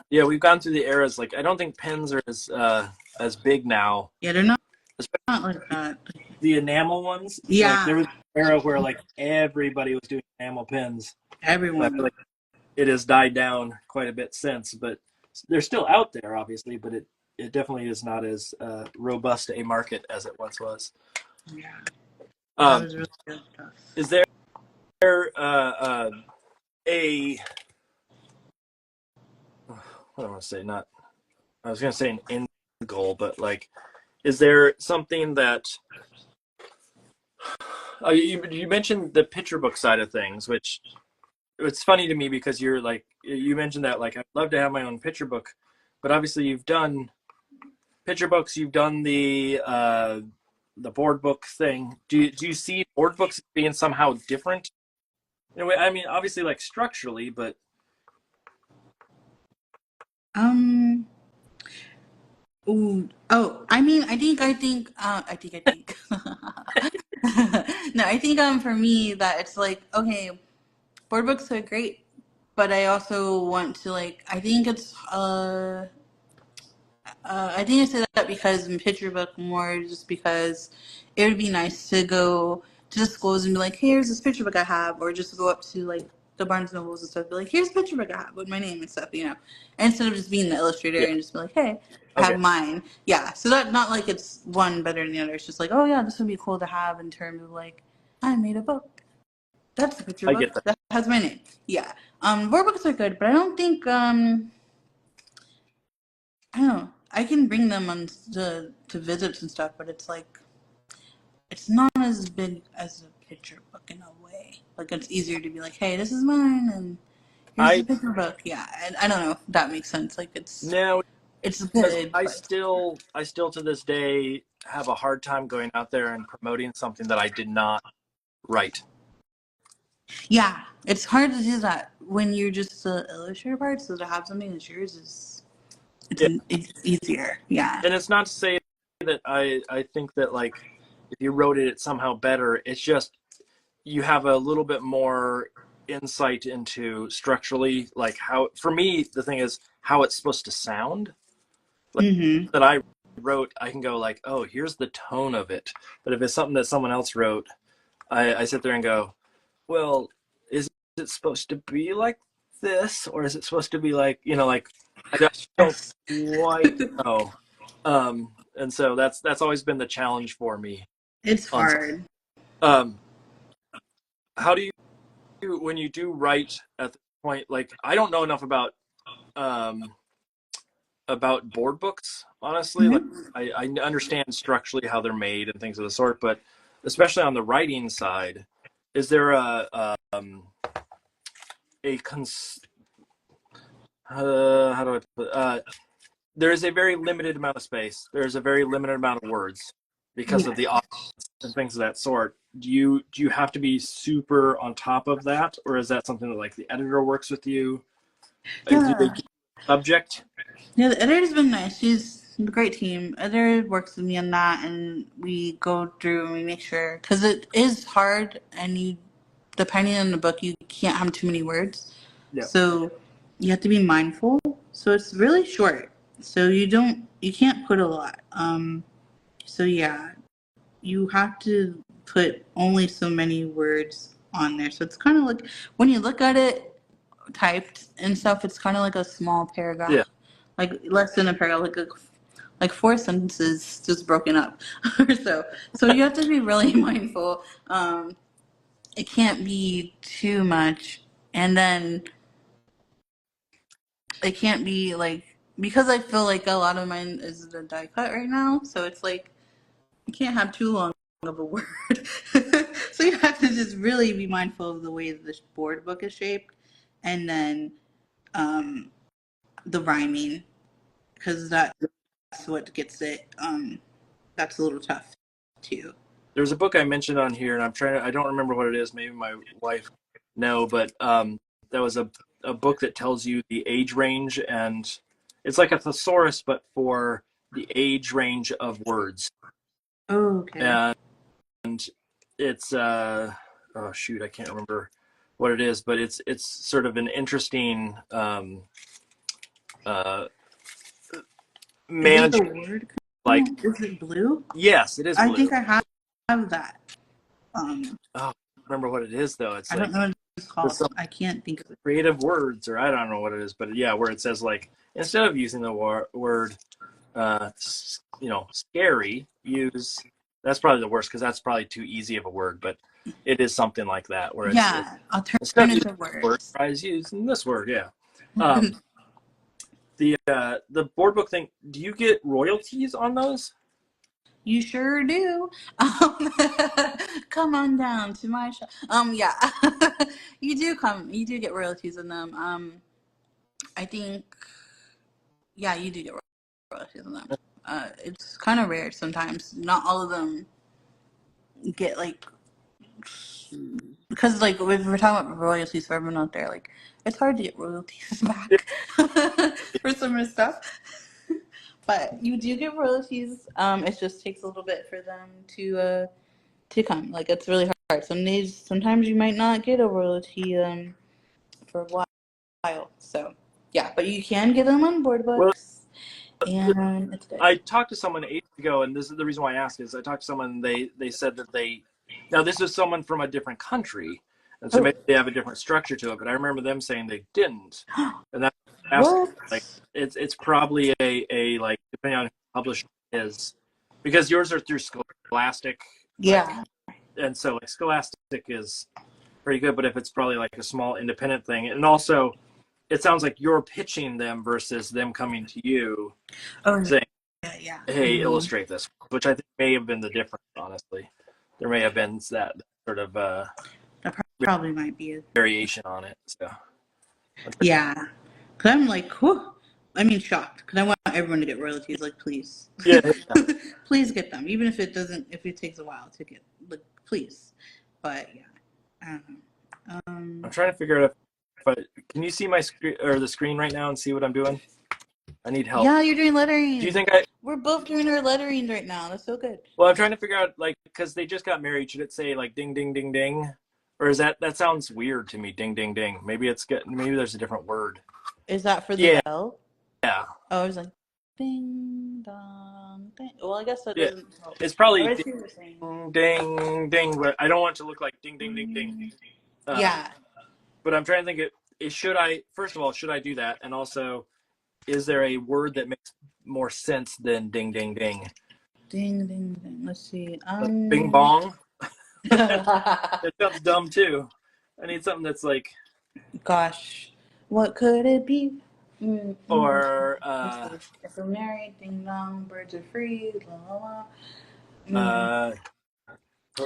yeah, we've gone through the eras. Like, I don't think pins are as big now. yeah, they're not like that. The enamel ones. Yeah, Like, there was an era where like everybody was doing enamel pins. But I everyone. feel like it has died down quite a bit since, but they're still out there, obviously. But it definitely is not as robust a market as it once was. Yeah, that Um, was really good stuff. is there a what do I want to say? Not, I was going to say an end goal, but like, is there something that you mentioned the picture book side of things, which it's funny to me because you're like, you mentioned that like, I'd love to have my own picture book, but obviously you've done picture books, you've done the board book thing. Do you see board books being somehow different? In a way, I mean, obviously like structurally, but Ooh, oh, I mean, I think, no, I think, for me that it's like, okay, board books are great, but I also want to like, I think I say that because in picture book more just because it would be nice to go to the schools and be like, hey, here's this picture book I have, or just go up to like the Barnes Nobles and stuff, be like, here's a picture book I have with my name and stuff, you know, and instead of just being the illustrator yeah, and just be like, hey, I okay, have mine. Yeah, so that not like it's one better than the other. It's just like, oh yeah, this would be cool to have in terms of like, I made a book. That's the picture I get book that. that has my name. Yeah. Board books are good, but I don't think I don't know. I can bring them on to visits and stuff, but it's like it's not as big as a picture book in a way. Like it's easier to be like, hey, this is mine, and here's the I picture book. Yeah, and I don't know if that makes sense. Like now, it's because good, I but still to this day have a hard time going out there and promoting something that I did not write. yeah, it's hard to do that when you're just the illustrator part. So to have something that's yours is Yeah, it's easier. Yeah. and it's not to say that I think that like if you wrote it, it's somehow better. It's just you have a little bit more insight into structurally, like how, for me, the thing is how it's supposed to sound. Like Mhm. that I wrote, I can go like, oh, here's the tone of it. But if it's something that someone else wrote, I sit there and go, well, is it supposed to be like this, or is it supposed to be like, you know, like I don't Yes. quite know. And so that's always been the challenge for me It's on hard. um how do you, when you do write at the point, like I don't know enough um about board books, honestly. Like Mhm. I understand structurally how they're made and things of the sort, but especially on the writing side, is there a how do I put there is a very limited amount of space. There's a very limited amount of words. because of the audience and things of that sort. Do you have to be super on top of that, or is that something that like the editor works with you? Do they Yeah. give you a subject? Yeah, the editor's been nice. She's a great team. Editor works with me on that, and we go through and we make sure, because it is hard, and you, depending on the book, you can't have too many words. Yeah. So you have to be mindful. So it's really short. So you can't put a lot. So yeah, you have to put only so many words on there. So it's kind of like when you look at it typed and stuff, it's kind of like a small paragraph, Yeah. like less than a paragraph, like four sentences just broken up or so. So you have to be really mindful. It can't be too much, and then it can't be like, because I feel like a lot of mine is the die cut right now, so it's like you can't have too long of a word. So you have to just really be mindful of the way the board book is shaped, and then the rhyming, because that's what gets it. That's a little tough too. There's a book I mentioned on here, and I don't remember what it is. Maybe my wife know, but that was a book that tells you the age range, and it's like a thesaurus, but for the age range of words. Oh, okay. And it's oh shoot, I can't remember what it is, but it's sort of an interesting Is it the management. word? Like, Is it blue? yes, it is I blue. think I have that. Oh, I don't remember what it is though. It's I like don't know what it's called. some I can't think of it. creative words, or I don't know what it is, but yeah, where it says like instead of using the word scary, use, that's probably the worst because that's probably too easy of a word, but it is something like that where it's Yeah, instead of using alternative the word, words. try using this word. Yeah. Um, the board book thing. Do you get royalties on those? You sure do. Um, come on down to my show. Yeah, you do come. You do get royalties in them. I think, yeah, you do get royalties in them. It's kind of rare sometimes. Not all of them get like, because like if we're talking about royalties for everyone out there, like it's hard to get royalties back for some of the stuff. But you do get royalties. It just takes a little bit for them to come. Like it's really hard. Sometimes you might not get a royalty for a while. So yeah, but you can get them on board Well, books, and it's good. I talked to someone ages ago, and this is the reason why I asked. Is I talked to someone, and they said that now this is someone from a different country, and so Oh, maybe they have a different structure to it. But I remember them saying they didn't, and that's what? like it's probably a like depending on who the publisher is, because yours are through Scholastic, like, Yeah. and so like Scholastic is pretty good. But if it's probably like a small independent thing, and also it sounds like you're pitching them versus them coming to you Oh, saying, yeah, yeah. hey, Mm-hmm. illustrate this, which I think may have been the difference, honestly. There may have been that sort of That probably might be it. variation on it. So Yeah. Because I'm like, whew. I mean, shocked. Because I want everyone to get royalties. Like, please. yeah, Please get them. Even if if it takes a while to get, like, please. But, yeah. I don't know. I'm trying to figure out can you see my screen or the screen right now and see what I'm doing? I need help. Yeah, you're doing Do you lettering. think We're both doing our lettering right now. That's so good. well, I'm trying to figure out, like, because they just got married, should it say like ding, ding, ding, ding? Or is that sounds weird to me, ding, ding, ding. Maybe maybe there's a different word. Is that for the Yeah. bell? Yeah. Oh, I was like, ding, dong, ding. Well, I guess that Yeah. doesn't help. It's probably I see what you're saying. ding, ding, but I don't want it to look like ding, ding, ding, ding. Yeah. But I'm trying to think, should I, first of all, should I do that? And also, is there a word that makes more sense than ding, ding, ding? Ding, ding, ding. Let's see. Bing bong? It sounds dumb too. I need something that's like, Gosh, what could it be? or, Let's see. If we're married, ding dong, birds are free, la la la. uh,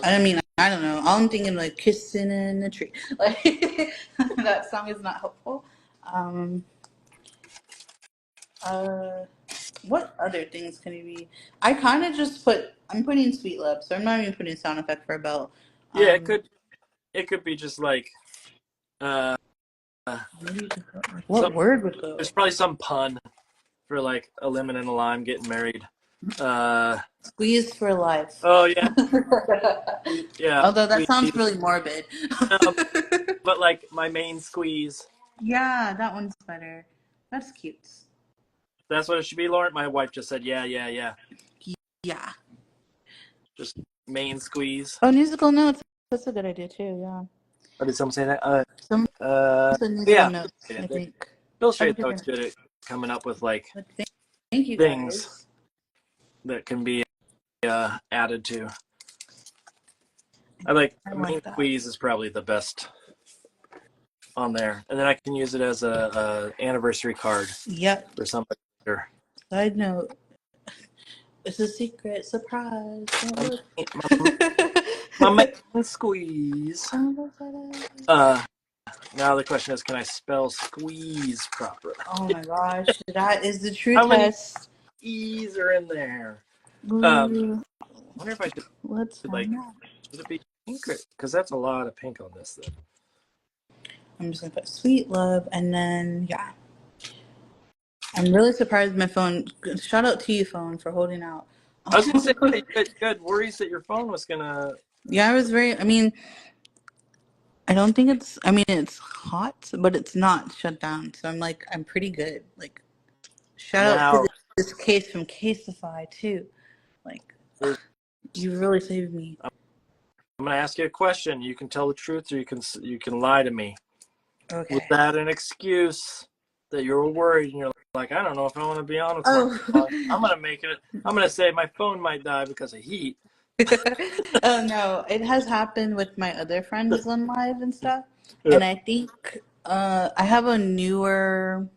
I mean, I don't know. All I'm thinking like kissing in a tree. Like that song is not helpful. Um. What other things can it be? I kind of just I'm putting Sweet Love, so I'm not even putting sound effect for a bell. Yeah, it could be just like uh Maybe you could put, like, what some word would go? there's probably some pun for like a lemon and a lime getting married. Uh Squeeze for life. oh yeah, yeah, Although that sounds squeeze. really morbid. Um, but like my main squeeze. Yeah, that one's better. That's cute. That's what it should be, Lauren. My wife just said, yeah, yeah, yeah. Yeah. Just main squeeze. Oh, musical notes. That's a good idea too. Yeah. Or did someone say that? Some said musical Yeah. notes. I think. Illustrator's always good at coming up with like Thank you things guys. that can be added to. I like main that. squeeze is probably the best on there, and then I can use it as a anniversary card. Yep. For somebody. Side note. It's a secret surprise. My main squeeze. Now the question is, can I spell squeeze properly? Oh my gosh, that is the true How test. Many E's are in there? I wonder if I should. Let's Like, should it be pink? Because that's a lot of pink on this thing. I'm just gonna put Sweet Love, and then yeah. I'm really surprised my phone. Shout out to you, phone, for holding out. I was gonna say you had worries that your phone was gonna. Yeah, I was very. I mean, I don't think it's. I mean, it's hot, but it's not shut down. So I'm pretty good. Like, shout out to this case from Caseify too. Like, you really saved me. I'm gonna ask you a question. You can tell the truth, or you can lie to me. Okay. Was that an excuse that you were worried and you're like, I don't know if I want to be on with my phone. I'm gonna make it. I'm gonna say my phone might die because of heat. Oh no, it has happened with my other friends on live and stuff. Yeah. And I think I have a newer,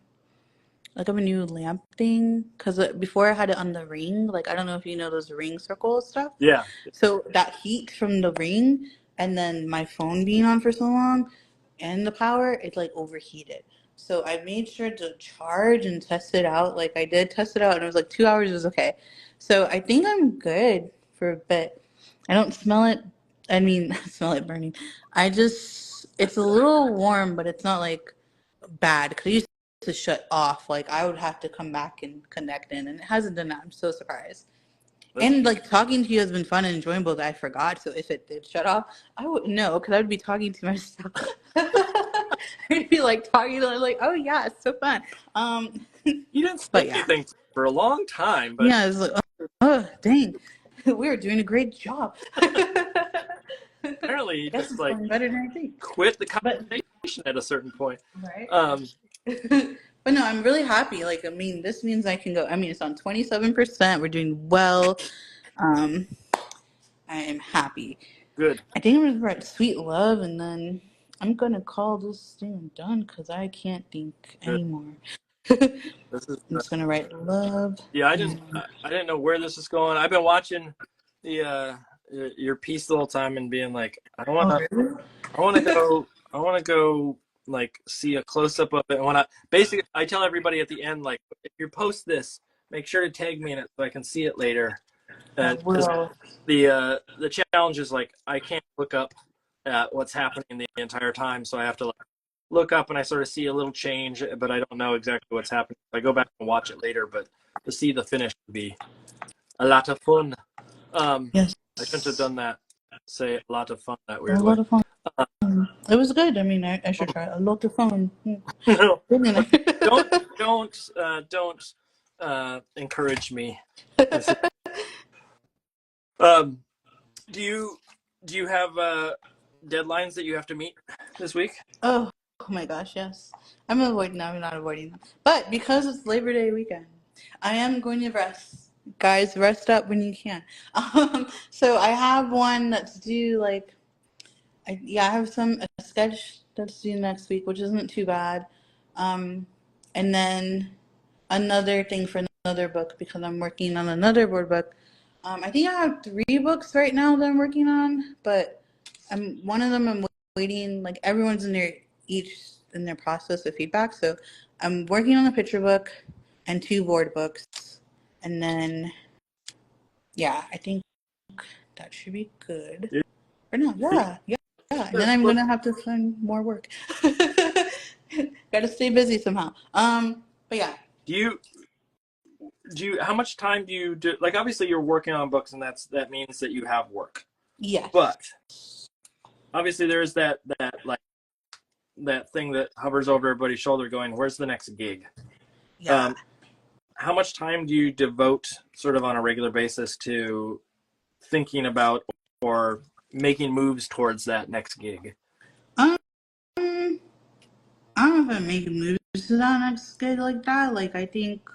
like I have a new lamp thing because before I had it on the ring. Like I don't know if you know those ring circle stuff. Yeah. So that heat from the ring and then my phone being on for so long and the power, it like overheated. So I made sure to charge and test it out. Like I did test it out and it was like 2 hours was okay. So I think I'm good for a bit. I don't smell it. I mean, I smell it burning. It's a little warm, but it's not like bad. Because I used to shut off. Like I would have to come back and connect in, and it hasn't done that. I'm so surprised. And like talking to you has been fun and enjoyable that I forgot. So if it did shut off, I wouldn't know because I would be talking to myself. I'd be like talking to like, oh yeah, it's so fun. You didn't say anything for a long time, but yeah, it's like, oh dang, we were doing a great job. Apparently, you just like better than I think. Quit the conversation at a certain point, right? But no, I'm really happy. Like, I mean, this means I can go. I mean, it's on 27%. We're doing well. I am happy. Good. I think I'm gonna write Sweet Love, and then I'm gonna call this thing done because I can't think anymore. I'm just gonna write love. Yeah, I didn't know where this is going. I've been watching your piece the whole time and being like, I want to go like see a close up of it. And basically I tell everybody at the end, like, if you post this, make sure to tag me in it so I can see it later. The challenge is like I can't look up at what's happening the entire time, so I have to like look up and I sort of see a little change, but I don't know exactly what's happening. I go back and watch it later, but to see the finish would be a lot of fun. Yes. I shouldn't have done that. Say a lot of fun that weird way. A lot of fun. It was good. I mean, I should try a lot of fun. Don't encourage me. Do you have deadlines that you have to meet this week? Oh my gosh, yes. I'm not avoiding them. But because it's Labor Day weekend, I am going to rest. Guys, rest up when you can. So I have one that's due like, I have a sketch that's due next week, which isn't too bad. And then another thing for another book because I'm working on another board book. I think I have 3 books right now that I'm working on, but one of them I'm waiting. Like everyone's in their process of feedback. So I'm working on a picture book and 2 board books. And then, yeah, I think that should be good. Or no, yeah. And then I'm gonna have to find more work. Gotta stay busy somehow. But yeah. How much time do you do? Like, obviously you're working on books, and that means that you have work. Yes. But obviously there's that thing that hovers over everybody's shoulder going, where's the next gig? Yeah. How much time do you devote sort of on a regular basis to thinking about or making moves towards that next gig? I don't know if I make moves to that next gig like that. Like, I think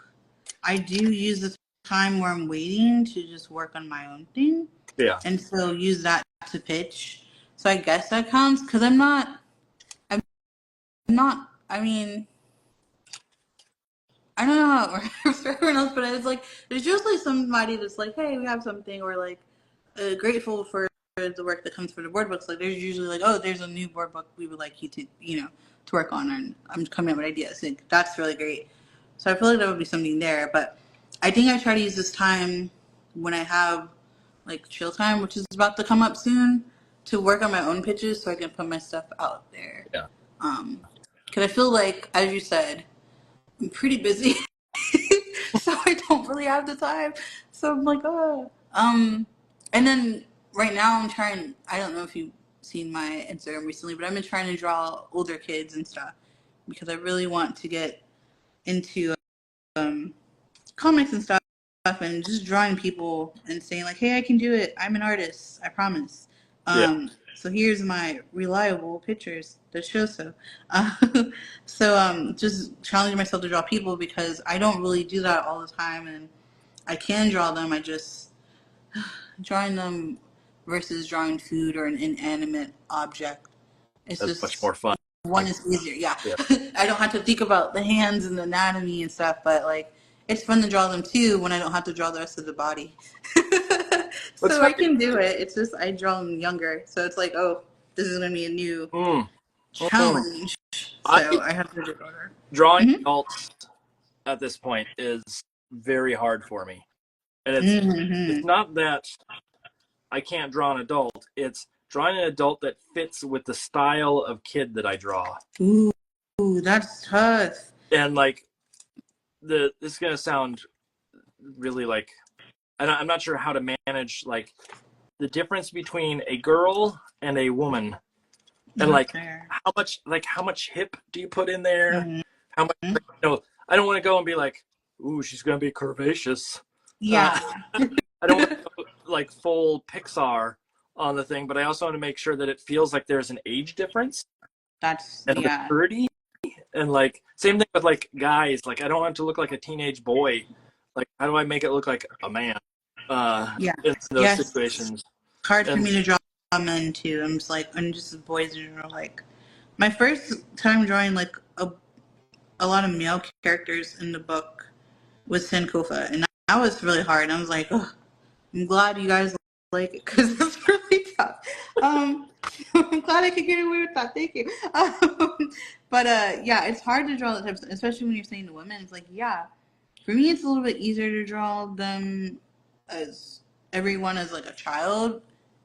I do use the time where I'm waiting to just work on my own thing. Yeah. And so use that to pitch. So I guess that counts because I mean, I don't know how it works for everyone else, but it's like, there's usually somebody that's like, hey, we have something, or like, grateful for the work that comes for the board books. Like, there's usually like, oh, there's a new board book we would like you to, to work on, and I'm coming up with ideas. Like, that's really great. So I feel like that would be something there. But I think I try to use this time when I have like chill time, which is about to come up soon, to work on my own pitches so I can put my stuff out there. Yeah. Because I feel like, as you said, I'm pretty busy, so I don't really have the time. So I'm like, oh. And then right now I'm trying, I don't know if you've seen my Instagram recently, but I've been trying to draw older kids and stuff because I really want to get into comics and stuff and just drawing people and saying like, hey, I can do it. I'm an artist. I promise. So here's my reliable pictures that show so. Just challenging myself to draw people because I don't really do that all the time, and I can draw them. I just drawing them versus drawing food or an inanimate object. It's That's just much more fun. One is easier, yeah. I don't have to think about the hands and the anatomy and stuff, but like it's fun to draw them too when I don't have to draw the rest of the body. So I can do it. It's just I draw them younger, so it's like, oh, this is gonna be a new challenge. So I have to do it harder. Drawing adults at this point is very hard for me, and it's not that I can't draw an adult. It's drawing an adult that fits with the style of kid that I draw. Ooh, that's tough. And like this is gonna sound really like, I'm not sure how to manage like the difference between a girl and a woman, and like how much hip do you put in there? How much, I don't want to go and be like, ooh, she's gonna be curvaceous. Yeah. I don't want to go like full Pixar on the thing, but I also want to make sure that it feels like there's an age difference. And maturity. And like same thing with like guys. Like I don't want it to look like a teenage boy. Like how do I make it look like a man? In those situations. It's hard for me to draw men too. I'm just boys in general. Like my first time drawing like a lot of male characters in the book was Sankofa, and that was really hard. I was like, oh, I'm glad you guys like it because it's really tough. I'm glad I could get away with that. Thank you. But it's hard to draw the types, especially when you're saying the women. It's like, for me, it's a little bit easier to draw them as everyone as like a child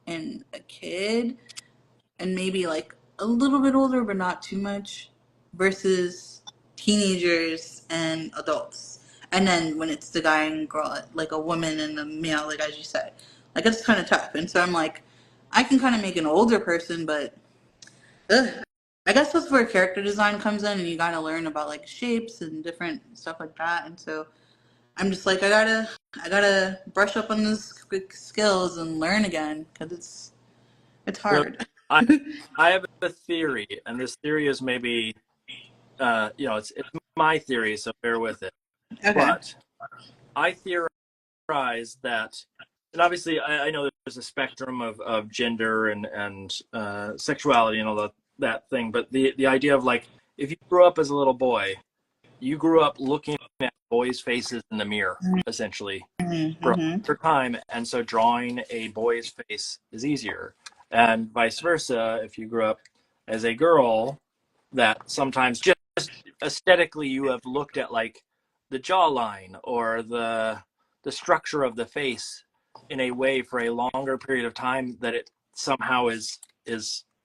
and a kid, and maybe like a little bit older, but not too much, versus teenagers and adults. And then when it's the guy and girl, like a woman and a male, like as you said, like it's kind of tough. And so I'm like, I can kind of make an older person, but I guess that's where character design comes in, and you gotta learn about like shapes and different stuff like that. And so I'm just like, I gotta brush up on those quick skills and learn again because it's hard. I have a theory, and this theory is maybe, it's my theory, so bear with it. Okay. But I theorize that, and obviously I know there's a spectrum of gender and sexuality and all that thing, but the idea of like, if you grew up as a little boy, you grew up looking at boys' faces in the mirror, essentially, for time, and so drawing a boy's face is easier. And vice versa, if you grew up as a girl, that sometimes just aesthetically you have looked at like the jawline or the the structure of the face in a way for a longer period of time that it somehow is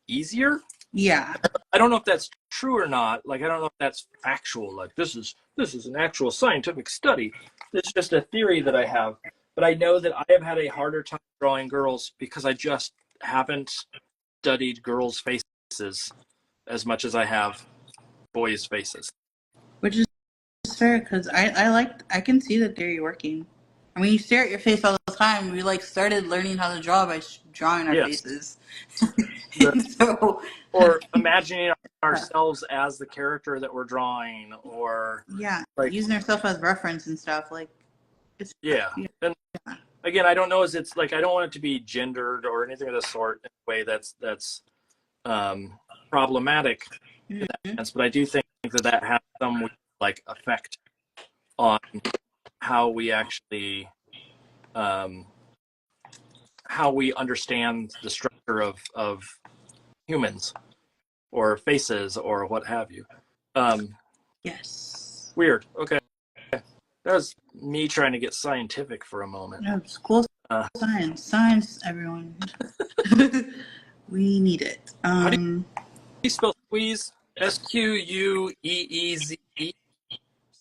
easier. Yeah. I don't know if that's true or not. Like, I don't know if that's factual. Like, this is an actual scientific study. It's just a theory that I have. But I know that I have had a harder time drawing girls because I just haven't studied girls' faces as much as I have boys' faces. Which is fair, because I can see the theory working. I mean, you stare at your face all the time. We like started learning how to draw by drawing our faces. Or imagining ourselves as the character that we're drawing, or like using ourselves as reference and stuff. Like, it's And again, I don't know. It's like I don't want it to be gendered or anything of the sort in a way that's problematic in that sense. But I do think that has some like effect on how we actually how we understand the structure of humans or faces or what have you. Yes. Weird. Okay. That was me trying to get scientific for a moment. No, it's cool. Science, everyone. We need it. How do you spell squeeze? SQUEEZE.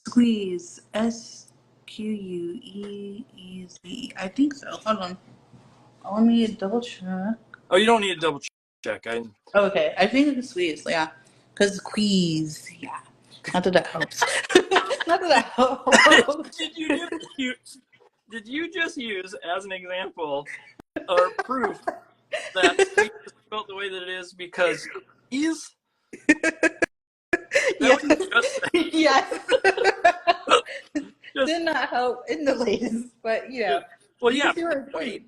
Squeeze. SQUEEZE. I think so. Hold on. Let me double check. Oh, you don't need to double check. Okay, I think it's squeeze. Yeah, because queeze. Yeah, not that helps. Not that helps. Did you just use as an example or proof that squeeze is spelled the way that it is because is? Yes. Did not help in the latest, but Well, yeah. Wait.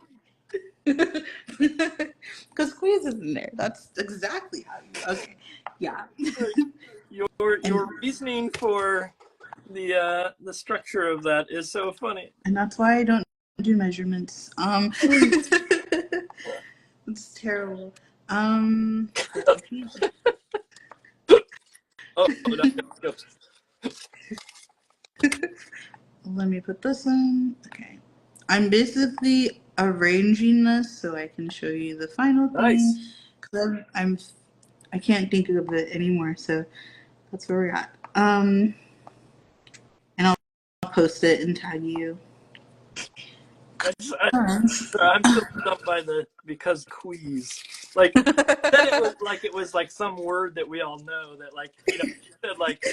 Because squeeze is in there. That's exactly how you. Okay. Yeah. Your reasoning for the structure of that is so funny. And that's why I don't do measurements. It's terrible. Oh, let me put this in. Okay. I'm basically arranging this so I can show you the final thing. Nice. Because I can't think of it anymore, so that's where we're at. And I'll post it and tag you. I'm still stumped by because queeze. Like then it was like some word that we all know that like said like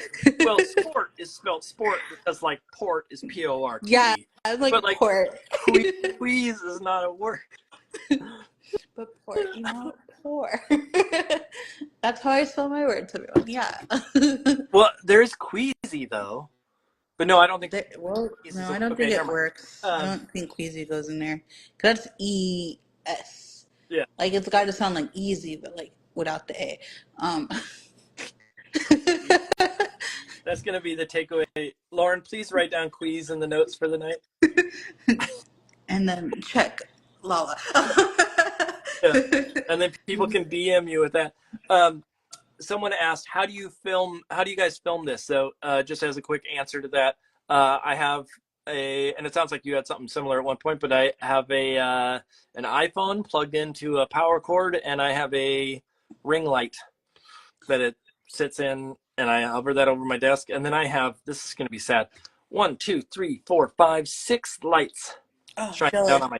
sport is spelled sport because like port is PORT. Yeah, but like port. Queeze is not a word. But port, poor. That's how I spell my words, everyone. Yeah. Well, there's queasy though. But no, I don't think. I don't think it works. I don't think queasy goes in there. Cause that's ES. Yeah. Like it's got to sound like easy, but like without the A. That's gonna be the takeaway. Lauren, please write down queeze in the notes for the night. And then check Lala. And then people can DM you with that. Someone asked, how do you guys film this? So just as a quick answer to that, I have and it sounds like you had something similar at one point, but I have an iPhone plugged into a power cord, and I have a ring light that it sits in, and I hover that over my desk, and then I have, this is going to be sad, 1, 2, 3, 4, 5, 6 lights shining down on my.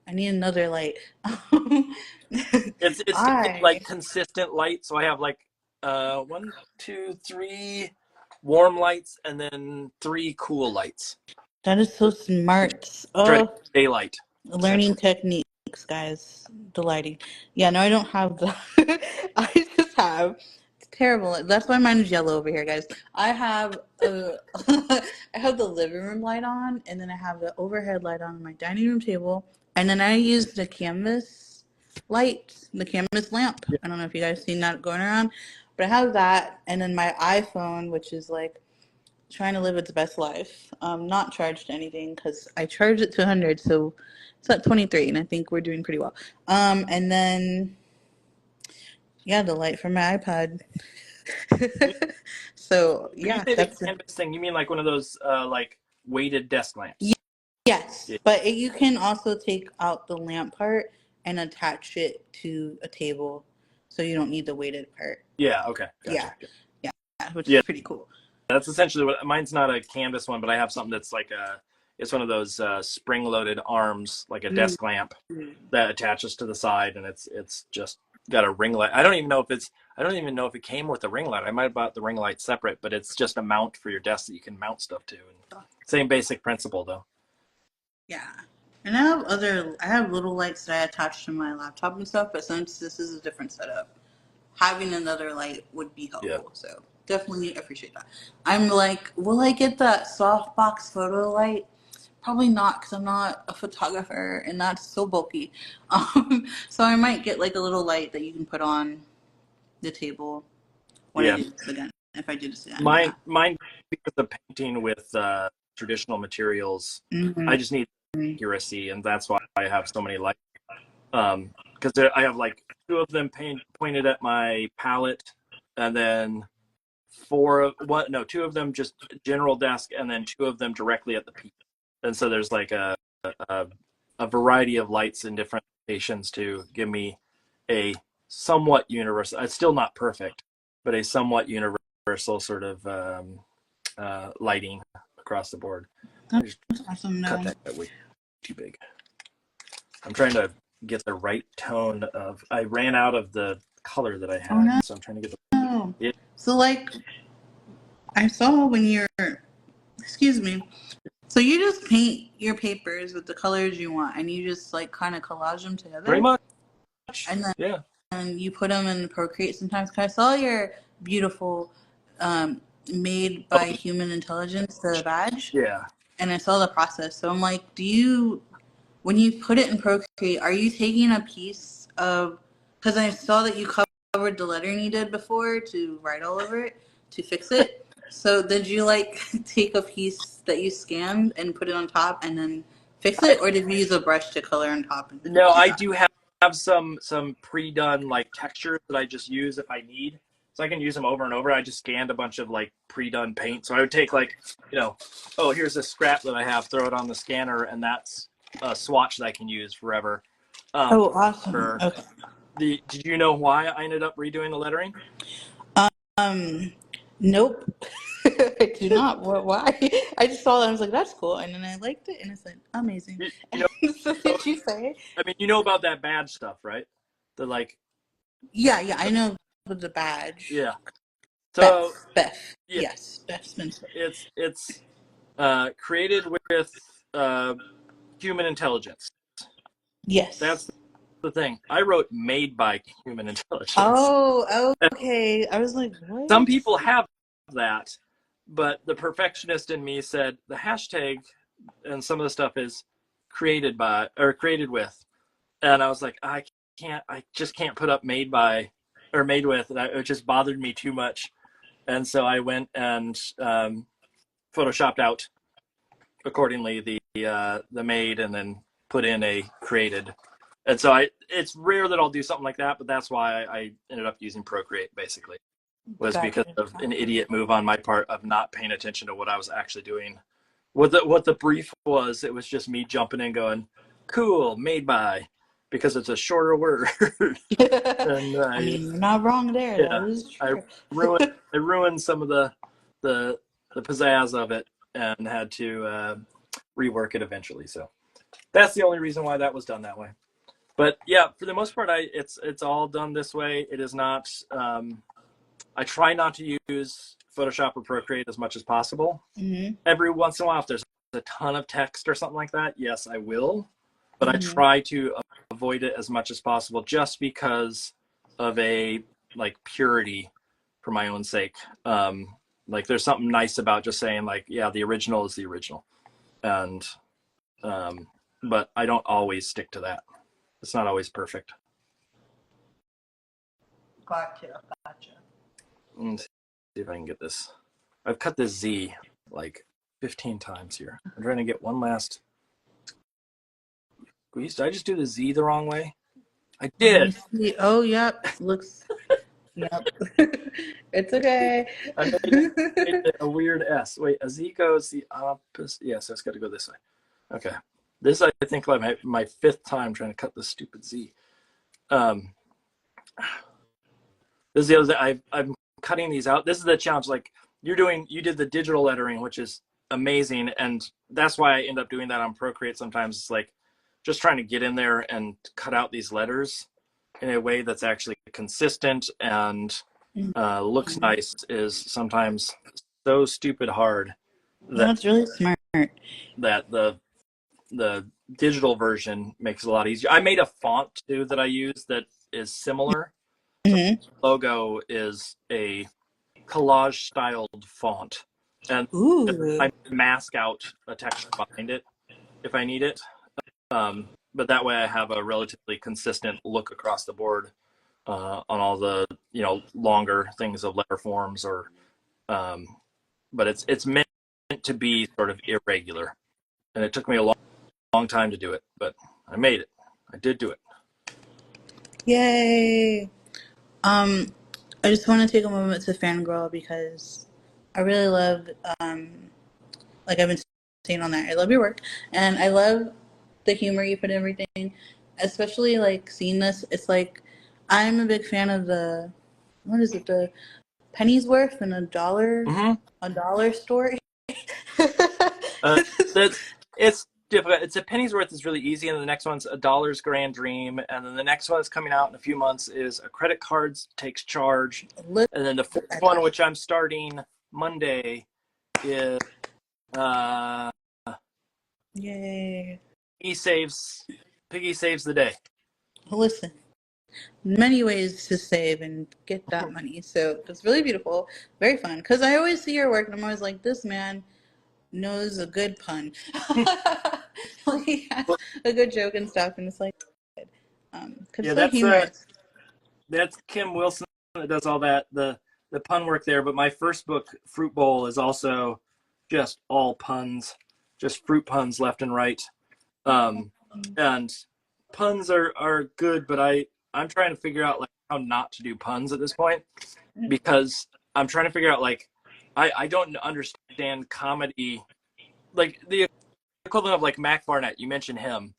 I need another light. It's like consistent light. So I have like 1, 2, 3 warm lights and then 3 cool lights. That is so smart. Daylight. Learning techniques, guys. Delighting. Yeah, no, I don't have the. I just have. It's terrible. That's why mine is yellow over here, guys. I have I have the living room light on, and then I have the overhead light on my dining room table. And then I use the canvas light, the canvas lamp. I don't know if you guys seen that going around, but I have that. And then my iPhone, which is like trying to live its best life, not charged to anything because I charged it to 100, so it's at 23, and I think we're doing pretty well. And then, the light from my iPad. So When you say the canvas thing, you mean like one of those like weighted desk lamps? Yes, Yeah. but you can also take out the lamp part and attach it to a table, so you don't need the weighted part. Yeah. Okay. Yeah, Gotcha. yeah, which is Yeah. pretty cool. That's essentially what mine's not a canvas one, but I have something that's like it's one of those spring-loaded arms, like a desk lamp that attaches to the side, and it's just got a ring light. I don't even know if it came with a ring light. I might have bought the ring light separate, but it's just a mount for your desk that you can mount stuff to. And same basic principle though. Yeah. And I have little lights that I attach to my laptop and stuff, but since this is a different setup, having another light would be Yeah. helpful. So definitely appreciate that. I'm like, will I get that softbox photo light? Probably not, because I'm not a photographer and that's so bulky. So I might get like a little light that you can put on the table when I Yeah. do this again. If I do this again, yeah. Mine because of painting with traditional materials, Mm-hmm. I just need accuracy, and that's why I have so many lights. Because I have like two of them pointed at my palette, and then two of them just general desk, and then two of them directly at the piece. And so there's like a variety of lights in different locations to give me a somewhat universal. It's still not perfect, but a somewhat universal sort of lighting across the board. That's awesome. Cut that way too big. I'm trying to get the right tone of. I ran out of the color that I had, Oh, no. so I'm trying to get the. Yeah. So like, I saw when you're, excuse me. So you just paint your papers with the colors you want, and you just like kind of collage them together. Pretty much. And then Yeah. you put them in Procreate sometimes. Cause I saw your beautiful, made by human intelligence, the badge. Yeah. And I saw the process. So I'm like, when you put it in Procreate, are you taking a piece of? Because I saw that you covered the lettering you did before to write all over it to fix it. So did you like take a piece that you scanned and put it on top and then fix it, or did you use a brush to color on top? No, I do have some pre-done like textures that I just use if I need. So I can use them over and over. I just scanned a bunch of like pre-done paint. So I would take like, oh, here's a scrap that I have, throw it on the scanner, and that's a swatch that I can use forever. Oh, awesome. Okay. Did you know why I ended up redoing the lettering? Nope. I do not. Why? I just saw that. I was like, that's cool. And then I liked it. And I said, amazing. So did you say? I mean, you know about that badge stuff, right? The like. Yeah. I know the badge. Yeah. So. Beth. Yeah, Yes. Beth Spencer. It's created with human intelligence. Yes. That's the thing. I wrote made by human intelligence. Oh, okay. I was like, what? Some people have that, but the perfectionist in me said the hashtag and some of the stuff is created by or created with. And I was like, I just can't put up made by or made with. And it just bothered me too much. And so I went and photoshopped out accordingly the made and then put in a created. And so it's rare that I'll do something like that, but that's why I ended up using Procreate basically. Was because of an idiot move on my part of not paying attention to what I was actually doing. What the brief was, it was just me jumping in going, cool, made by, because it's a shorter word. And I mean, you're not wrong there. Yeah, That is true. I ruined some of the pizzazz of it and had to rework it eventually. So that's the only reason why that was done that way. But yeah, for the most part, it's all done this way. It is not. I try not to use Photoshop or Procreate as much as possible. Mm-hmm. Every once in a while, if there's a ton of text or something like that, yes, I will. But I try to avoid it as much as possible, just because of a like purity for my own sake. Like there's something nice about just saying like, yeah, the original is the original, and but I don't always stick to that. It's not always perfect. Gotcha. Let's see if I can get this. I've cut this Z like 15 times here. I'm trying to get one last squeeze. Did I just do the Z the wrong way? I did. Oh, yep. Looks. Yep. It's okay. I made a weird S. Wait, a Z goes the opposite. Yeah, so it's got to go this way. Okay. This, I think, like my fifth time trying to cut this stupid Z. Um, this is the other thing. I'm cutting these out. This is the challenge. Like you did the digital lettering, which is amazing. And that's why I end up doing that on Procreate sometimes. It's like just trying to get in there and cut out these letters in a way that's actually consistent and looks nice is sometimes so stupid hard No, that it's really smart. the digital version makes it a lot easier. I made a font too that I use that is similar. So Hmm. the logo is a collage styled font, and Ooh. I mask out a texture behind it if I need it. But that way I have a relatively consistent look across the board on all the longer things of letter forms or but it's meant to be sort of irregular, and it took me a long time to do it, but I made it. I did do it. Yay. I just want to take a moment to fangirl because I really love, like I've been saying on there, I love your work and I love the humor you put in everything, especially like seeing this. It's like I'm a big fan of what is it, the penny's worth and Mm-hmm. a dollar story. Uh, that's it's difficult. It's a penny's worth is really easy, and the next one's a dollar's grand dream, and then the next one that's coming out in a few months is a credit card takes charge, Look and then the fourth at one, that. which I'm starting Monday, is uh, Yay. Piggy saves the day. Listen, many ways to save and get that money. So it's really beautiful, very fun. Because I always see your work and I'm always like, this man knows a good pun. Like, he has a good joke and stuff, and it's like, because Yeah, it's so humorous. that's Kim Wilson that does all that the pun work there. But my first book, Fruit Bowl, is also just all puns, just fruit puns left and right. And puns are good, but I'm trying to figure out like how not to do puns at this point because I'm trying to figure out like I don't understand comedy like the equivalent of like Mac Barnett. You mentioned him.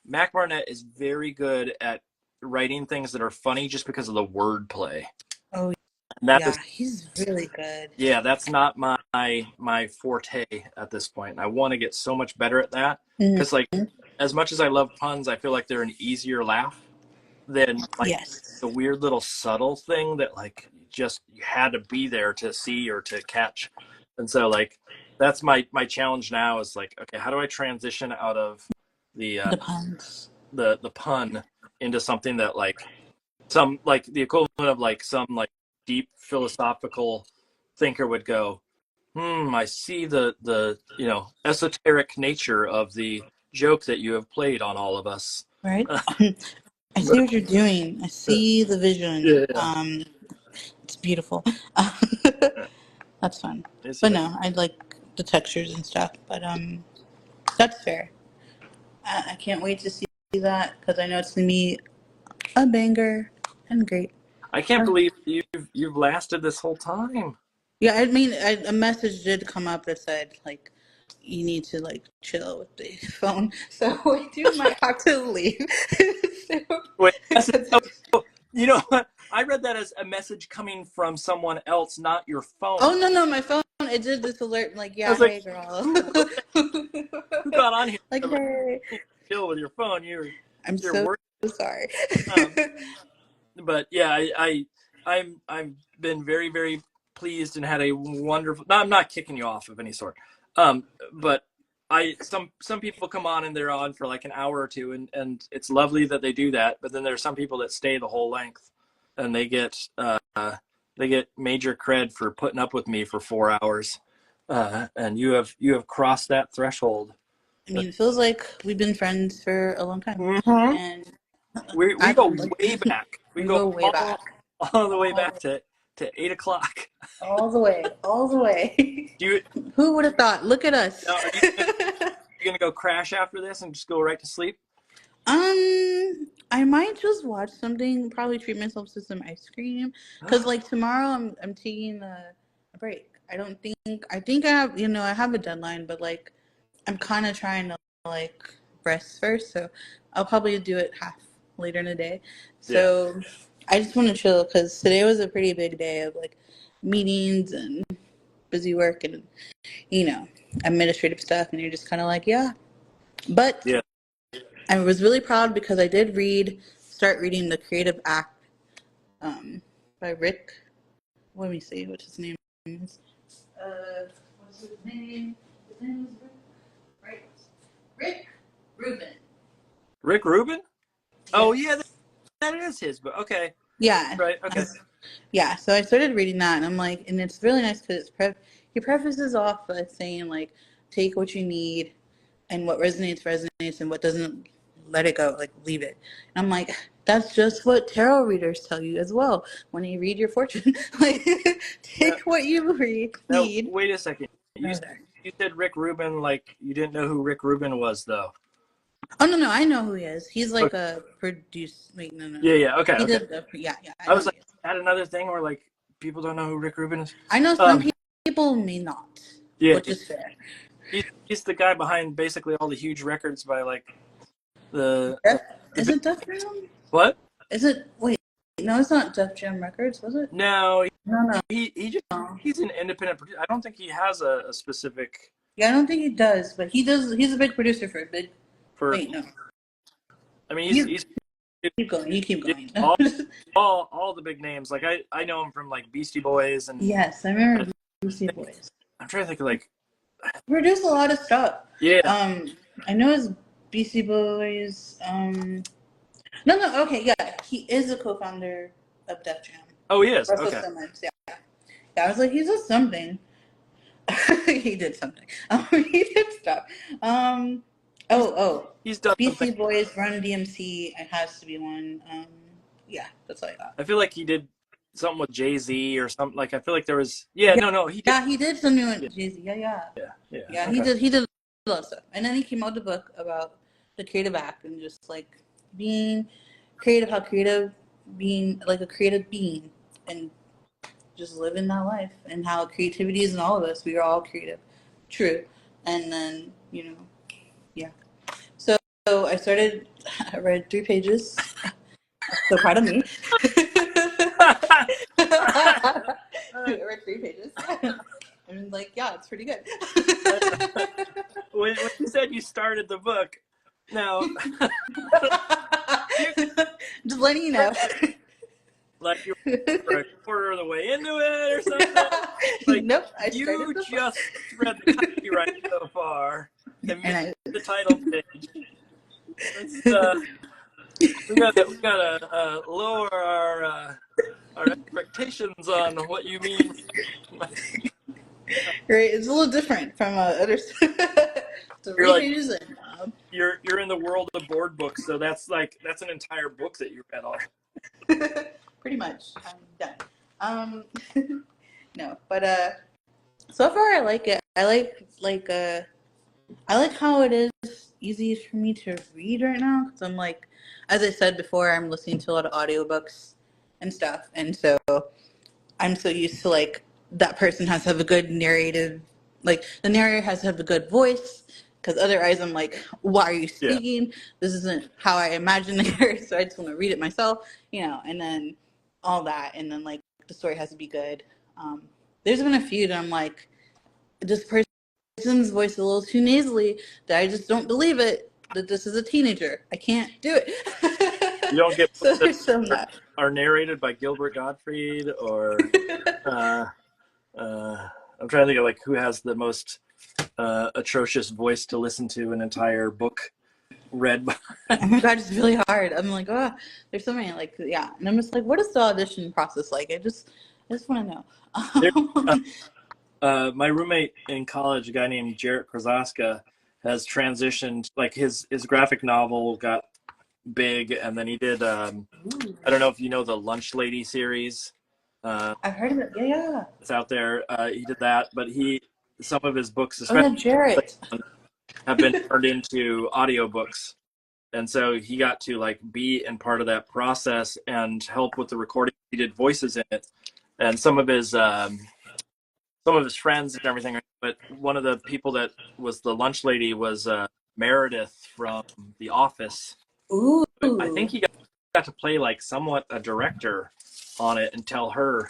Mac Barnett is very good at writing things that are funny just because of the wordplay. Oh, And that is yeah, he's really good. yeah, that's not my forte at this point. And I want to get so much better at that because like Mhm. as much as I love puns, I feel like they're an easier laugh than like Yes. the weird little subtle thing that like just you had to be there to see or to catch. And so like that's my challenge now is like, okay, how do I transition out of the The puns. the pun into something that like some like the equivalent of like some like deep philosophical thinker would go, I see the esoteric nature of the joke that you have played on all of us. Right? I see what you're doing. I see the vision. Yeah. It's beautiful. That's fun. Let me see But if I no, I like the textures and stuff. But that's fair. I can't wait to see that because I know it's gonna be a banger and great. I can't believe you've lasted this whole time. Yeah, I mean, a message did come up that said like you need to like chill with the phone, so I do might have to leave. So, Wait, because you know what? I read that as a message coming from someone else, not your phone. oh no, my phone it did this alert like I yeah, was like, hey girl, who got on here? like hey, Chill with your phone. I'm You're so work. sorry. Um, but yeah, I've been very very pleased and had a wonderful. No, I'm not kicking you off of any sort. But some people come on and they're on for like an hour or two, and it's lovely that they do that. But then there's some people that stay the whole length, and they get major cred for putting up with me for 4 hours. And you have crossed that threshold. I mean, it feels like we've been friends for a long time, Mm-hmm. and We I go like way back. We we go go way back, all the way all, back to 8 o'clock. all the way, all the way. Do you Who would have thought? Look at us. now? Are you gonna go crash after this and just go right to sleep? I might just watch something, probably treat myself to some ice cream. Cause like tomorrow I'm taking a break. I don't think I think I have I have a deadline, but like I'm kind of trying to like breasts first, so I'll probably do it half later in the day. Yeah. So I just want to chill because today was a pretty big day of like meetings and busy work and administrative stuff, and you're just kind of like, yeah. But Yeah. I was really proud because I did start reading The Creative Act by Rick. Let me see what his name is. What's his name? His name is Rick. Right. Rick Rubin. Rick Rubin? Yes. Oh yeah, that is his book. Okay. Yeah. Right. Okay. Yeah. So I started reading that, and I'm like, and it's really nice because he prefaces off by saying like, take what you need, and what resonates, and what doesn't, let it go, like leave it. And I'm like, that's just what tarot readers tell you as well when you read your fortune. Like, take what you need. Now, wait a second. You Okay. you said Rick Rubin, like you didn't know who Rick Rubin was, though. Oh no, I know who he is. He's like Okay. a produce. Wait, no. Yeah. Okay. He Okay. did the yeah. I was like, is that another thing where like people don't know who Rick Rubin is? I know some people may not, Yeah. which is fair. He's the guy behind basically all the huge records by like the. Is it Def Jam? What? Is it? Wait, no, it's not Def Jam Records, was it? No. No. He just No. he's an independent producer. I don't think he has a specific. Yeah, I don't think he does, but he does. He's a big producer for a big. Wait, no. I mean, he's keep going. You keep going. all the big names. Like I know him from like Beastie Boys and. Yes, I remember Beastie Boys. I'm trying to think of like. He produced a lot of stuff. Yeah. I know his Beastie Boys. No. Okay, yeah, he is a co-founder of Def Jam. Oh, he is. Russell Okay. Simmons, yeah. I was like, he's just something. He did something. He did stuff. He's done Beastie something. Boys, Run DMC. It has to be one. Yeah, that's all I got. I feel like he did something with Jay-Z or something. Like I feel like there was. Yeah. No. He did. Yeah, he did something with Jay-Z. Yeah. Yeah. Yeah, Okay. he did a lot of stuff. And then he came out with a book about the creative act and just like being creative, how creative being like a creative being and just living that life and how creativity is in all of us. We are all creative. True. And then, yeah. So I read 3 pages. So proud of me. I read 3 pages. And like, yeah, it's pretty good. when you said you started the book, now just letting you know. Like you were a quarter of the way into it or something. Like, nope. You just read the copyright so far and missed the title page. We gotta lower our expectations on what you mean. Right, it's a little different from other stuff. You're like, you're in the world of board books, so that's an entire book that you read already. Pretty much. I'm done. No, but so far I like it. I like how it is easy for me to read right now because I'm like, as I said before, I'm listening to a lot of audiobooks and stuff, and so I'm so used to like that person has to have a good narrative, like the narrator has to have a good voice because otherwise I'm like, why are you speaking? Yeah. This isn't how I imagine the character, so I just want to read it myself, and then all that, and then like the story has to be good. There's been a few that I'm like, this person's voice is a little too nasally that I just don't believe it that this is a teenager. I can't do it. You don't get so there's some that are narrated by Gilbert Gottfried or I'm trying to think of like who has the most atrocious voice to listen to an entire book read by. Oh my god, it's really hard. I'm like, oh, there's so many, like, yeah. And I'm just like, what is the audition process like? I just want to know. My roommate in college, a guy named Jarrett Krasaska, has transitioned. Like his graphic novel got big, and then he did. I don't know if you know the Lunch Lady series. I've heard of it. Yeah. It's out there. He did that, but some of his books, especially Jarrett, have been turned into audiobooks. And so he got to like be in part of that process and help with the recording. He did voices in it, and some of his friends and everything. But one of the people that was the lunch lady was Meredith from The Office. Ooh. I think he got to play like somewhat a director on it and tell her.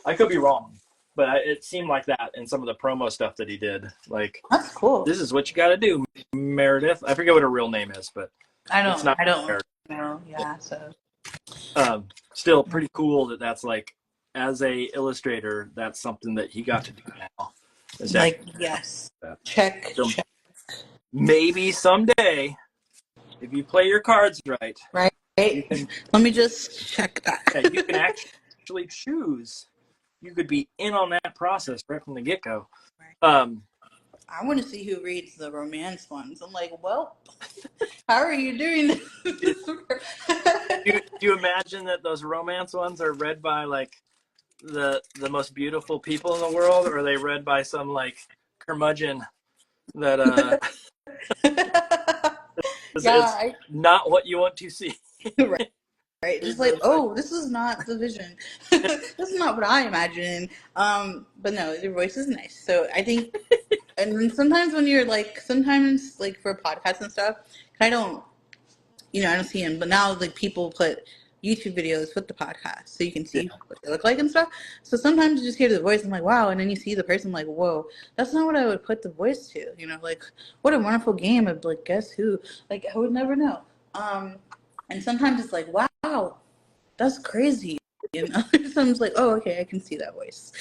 I could be wrong, but it seemed like that in some of the promo stuff that he did. Like, That's cool. this is what you got to do, Meredith. I forget what her real name is, but it's not I don't Meredith. know. Yeah, so. Still pretty cool that's like, as a illustrator, that's something that he got to do now. Like, yes. Check. So maybe someday, if you play your cards right, Let me just check that. yeah, you can actually choose. You could be in on that process right from the get-go. I want to see who reads the romance ones. I'm like, well, how are you doing this? Do you imagine that those romance ones are read by like the most beautiful people in the world, or are they read by some like curmudgeon that it's not what you want to see? Right. Just like, oh, this is not the vision. This is not what I imagined. But no, your voice is nice. So I think, and then sometimes when you're like, sometimes like for podcasts and stuff, I don't see them. But now like people put YouTube videos with the podcast, so you can see what they look like and stuff. So sometimes you just hear the voice, I'm like, wow, and then you see the person, like, whoa, that's not what I would put the voice to. Like, what a wonderful game of like, guess who? Like, I would never know. And sometimes it's like, wow, that's crazy. Sometimes like, oh, okay, I can see that voice.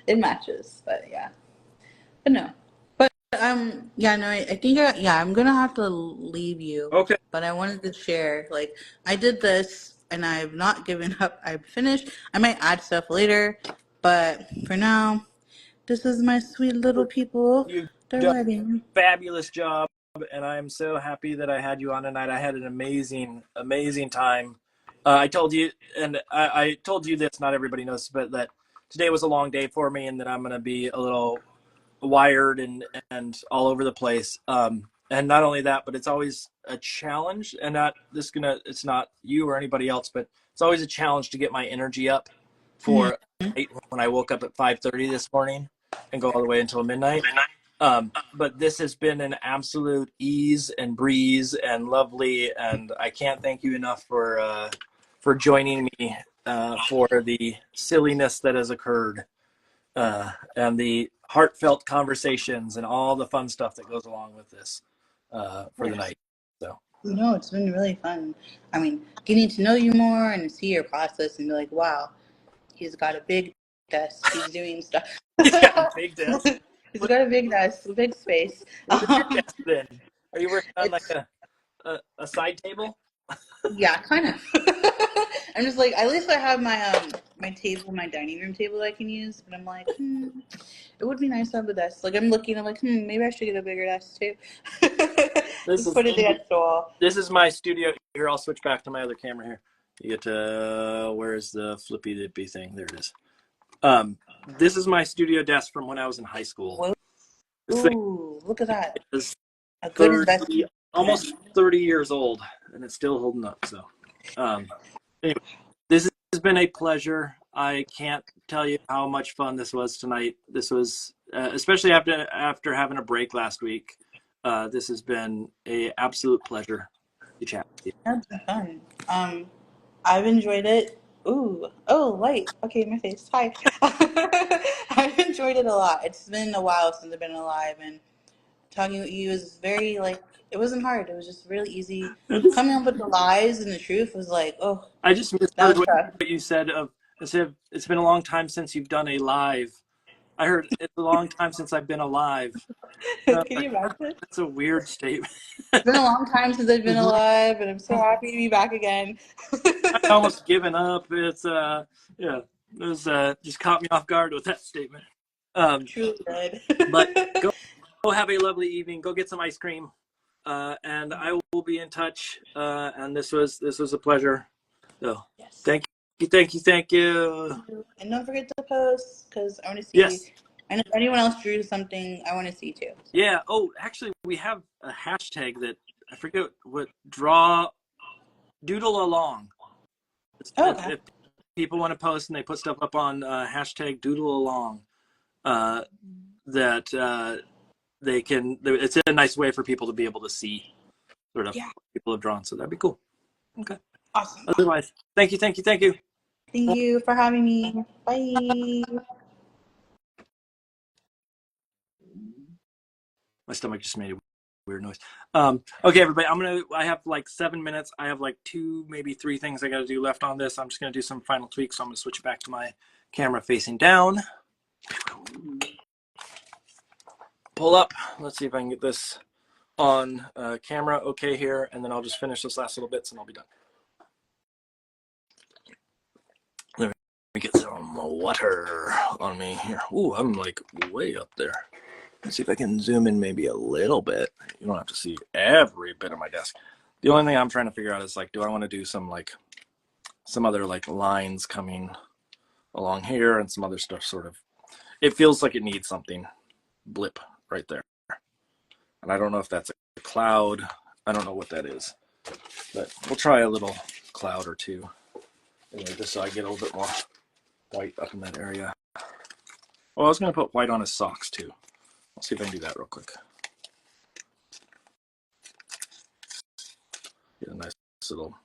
It matches, but yeah. But no. But yeah, no, I think I'm gonna have to leave you. Okay. But I wanted to share, like, I did this and I've not given up. I've finished. I might add stuff later, but for now, this is my sweet little people. You've They're done writing. a fabulous job, and I'm so happy that I had you on tonight. I had an amazing time. I told you, and I told you this, not everybody knows, but that today was a long day for me, and that I'm going to be a little wired and all over the place. And not only that, but it's always a challenge, and it's not you or anybody else, but it's always a challenge to get my energy up for when I woke up at 5:30 this morning and go all the way until midnight. But this has been an absolute ease and breeze and lovely, and I can't thank you enough for joining me for the silliness that has occurred and the heartfelt conversations and all the fun stuff that goes along with this for the night. So it's been really fun. I mean, getting to know you more and see your process and be like, wow, he's got a big desk. He's doing stuff. Yeah, big desk. He's got a big desk, a big space. What's your desk then? Are you working on like a side table? Yeah, kind of. I'm just like, at least I have my table, my dining room table that I can use. But I'm like, it would be nice to have a desk. Like I'm like, maybe I should get a bigger desk too. Just put it against the wall. This is my studio. Here, I'll switch back to my other camera here. You get to where's the flippy dippy thing? There it is. This is my studio desk from when I was in high school. Ooh, look at that. It's a good investment. Almost 30 years old, and it's still holding up. So, anyway, this has been a pleasure. I can't tell you how much fun this was tonight. This was, especially after having a break last week. This has been an absolute pleasure to chat with you. That's been fun. I've enjoyed it. Ooh, oh, light. Okay, my face. Hi. I've enjoyed it a lot. It's been a while since I've been alive, and talking with you was very, like, it wasn't hard. It was just really easy. Coming up with the lies and the truth was like, oh. I just misheard what you said. It's been a long time since you've done a live. I heard it's a long time since I've been alive. Can you imagine? That's a weird statement. It's been a long time since I've been alive, and I'm so happy to be back again. I've almost given up. It's it was just caught me off guard with that statement. Truly did. But go have a lovely evening. Go get some ice cream, and I will be in touch. And this was a pleasure. So yes. Thank you. And don't forget to post, because I want to see. Yes. And if anyone else drew something, I want to see too. So. Yeah. Oh, actually, we have a hashtag that I forget what. Doodle along. Okay. If people want to post and they put stuff up on hashtag Doodle along, that it's a nice way for people to be able to see sort of Yeah. what people have drawn. So that'd be cool. Okay. Awesome. Otherwise, thank you. Thank you for having me. Bye. My stomach just made a weird noise. Okay, everybody, I have like 7 minutes. I have like 2, maybe 3 things I got to do left on this. I'm just going to do some final tweaks. So I'm going to switch back to my camera facing down. Pull up. Let's see if I can get this on camera okay here, and then I'll just finish this last little bits and I'll be done. Let me get some water on me here. Ooh, I'm like way up there. Let's see if I can zoom in maybe a little bit. You don't have to see every bit of my desk. The only thing I'm trying to figure out is like, do I want to do some other like lines coming along here and some other stuff sort of. It feels like it needs something blip right there. And I don't know if that's a cloud. I don't know what that is. But we'll try a little cloud or two. Anyway, just so I get a little bit more white up in that area. Oh, I was going to put white on his socks too. I'll see if I can do that real quick. Get a nice little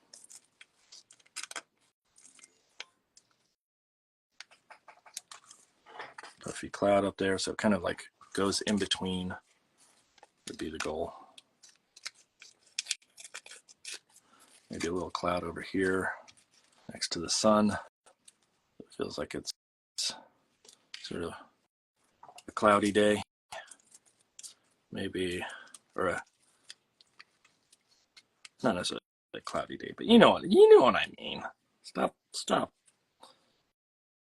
puffy cloud up there, so it kind of like goes in between would be the goal. Maybe a little cloud over here next to the sun. It feels like it's sort of a cloudy day. Maybe, or not necessarily a cloudy day, but you know what I mean. Stop.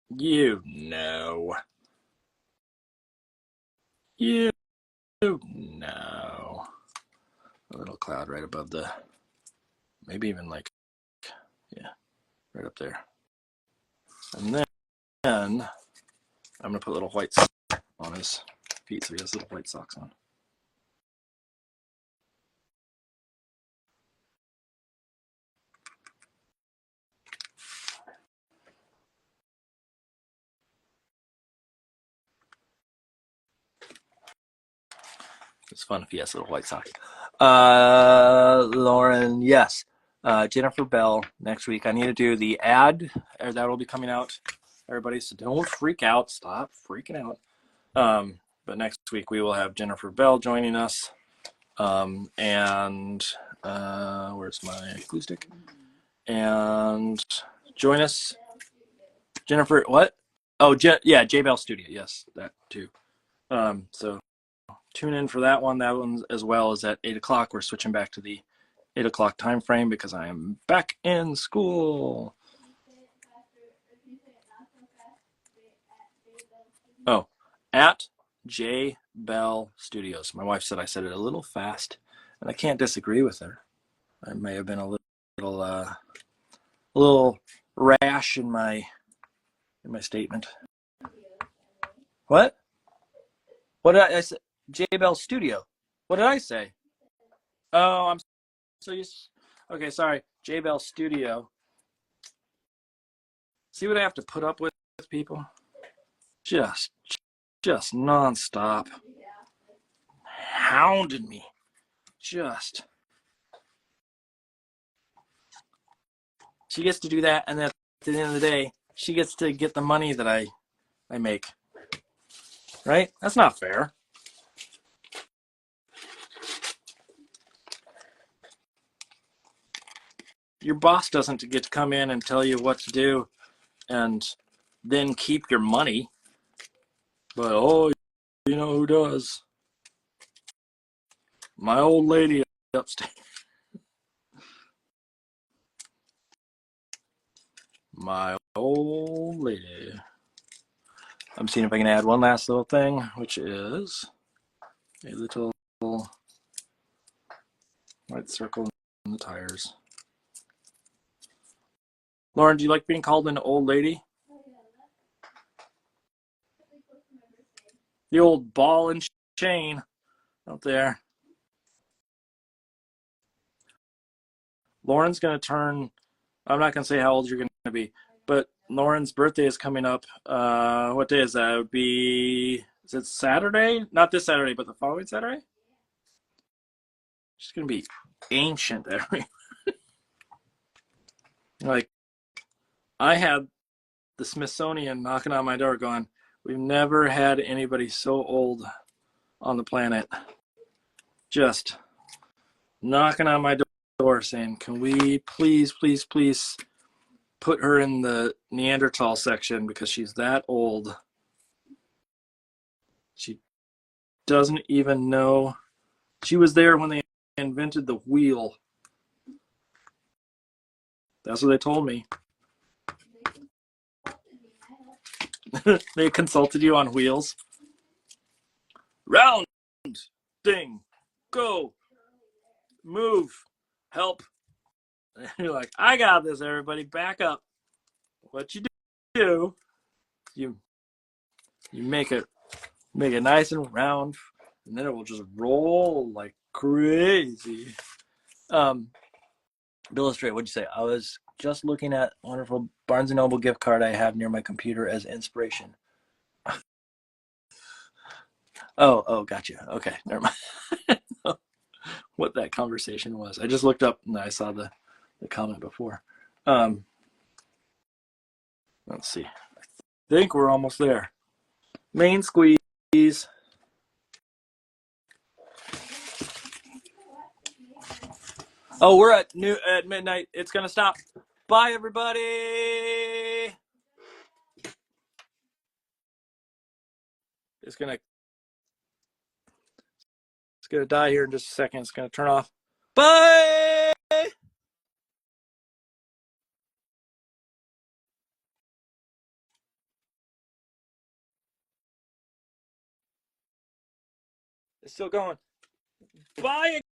You know. A little cloud right above maybe even like, yeah, right up there. And then I'm gonna put little white on his feet so he has little white socks on. It's fun if he has little white socks. Lauren, yes. Jennifer Bell next week. I need to do the ad that will be coming out. Everybody, so don't freak out. Stop freaking out. But next week we will have Jennifer Bell joining us. And where's my glue stick? And join us, Jennifer. What? Oh, yeah, J Bell Studio. Yes, that too. So tune in for that one. That one as well is at 8 o'clock. We're switching back to the 8 o'clock time frame because I am back in school. Oh, at J Bell Studios. My wife said I said it a little fast, and I can't disagree with her. I may have been a little rash in my statement. What? What did I say? J Bell Studio. What did I say? Oh, I'm so used. Okay, sorry. J Bell Studio. See what I have to put up with people? Just nonstop. Hounded me. Just. She gets to do that, and then at the end of the day, she gets to get the money that I make. Right? That's not fair. Your boss doesn't get to come in and tell you what to do and then keep your money. But, oh, you know who does? My old lady upstairs. My old lady. I'm seeing if I can add one last little thing, which is a little white circle in the tires. Lauren, do you like being called an old lady? The old ball and chain out there. Lauren's going to turn, I'm not going to say how old you're going to be, but Lauren's birthday is coming up. What day is that? It would be Is it Saturday? Not this Saturday, but the following Saturday? She's gonna be ancient. Like, I had the Smithsonian knocking on my door going, we've never had anybody so old on the planet. Just knocking on my door saying, can we please, please, please put her in the Neanderthal section because she's that old. She doesn't even know. She was there when they invented the wheel. That's what they told me. They consulted you on wheels. Round, ding, go, move, help. And you're like, I got this, everybody. Back up. What you do, you make it nice and round, and then it will just roll like crazy. Illustrate, what'd you say? I was just looking at wonderful Barnes & Noble gift card I have near my computer as inspiration. Oh, gotcha. Okay, never mind. What that conversation was. I just looked up and I saw the comment before. Let's see. I think we're almost there. Main squeeze. Oh, we're at midnight. It's gonna stop. Bye, everybody. It's gonna die here in just a second. It's gonna turn off. Bye. It's still going. Bye.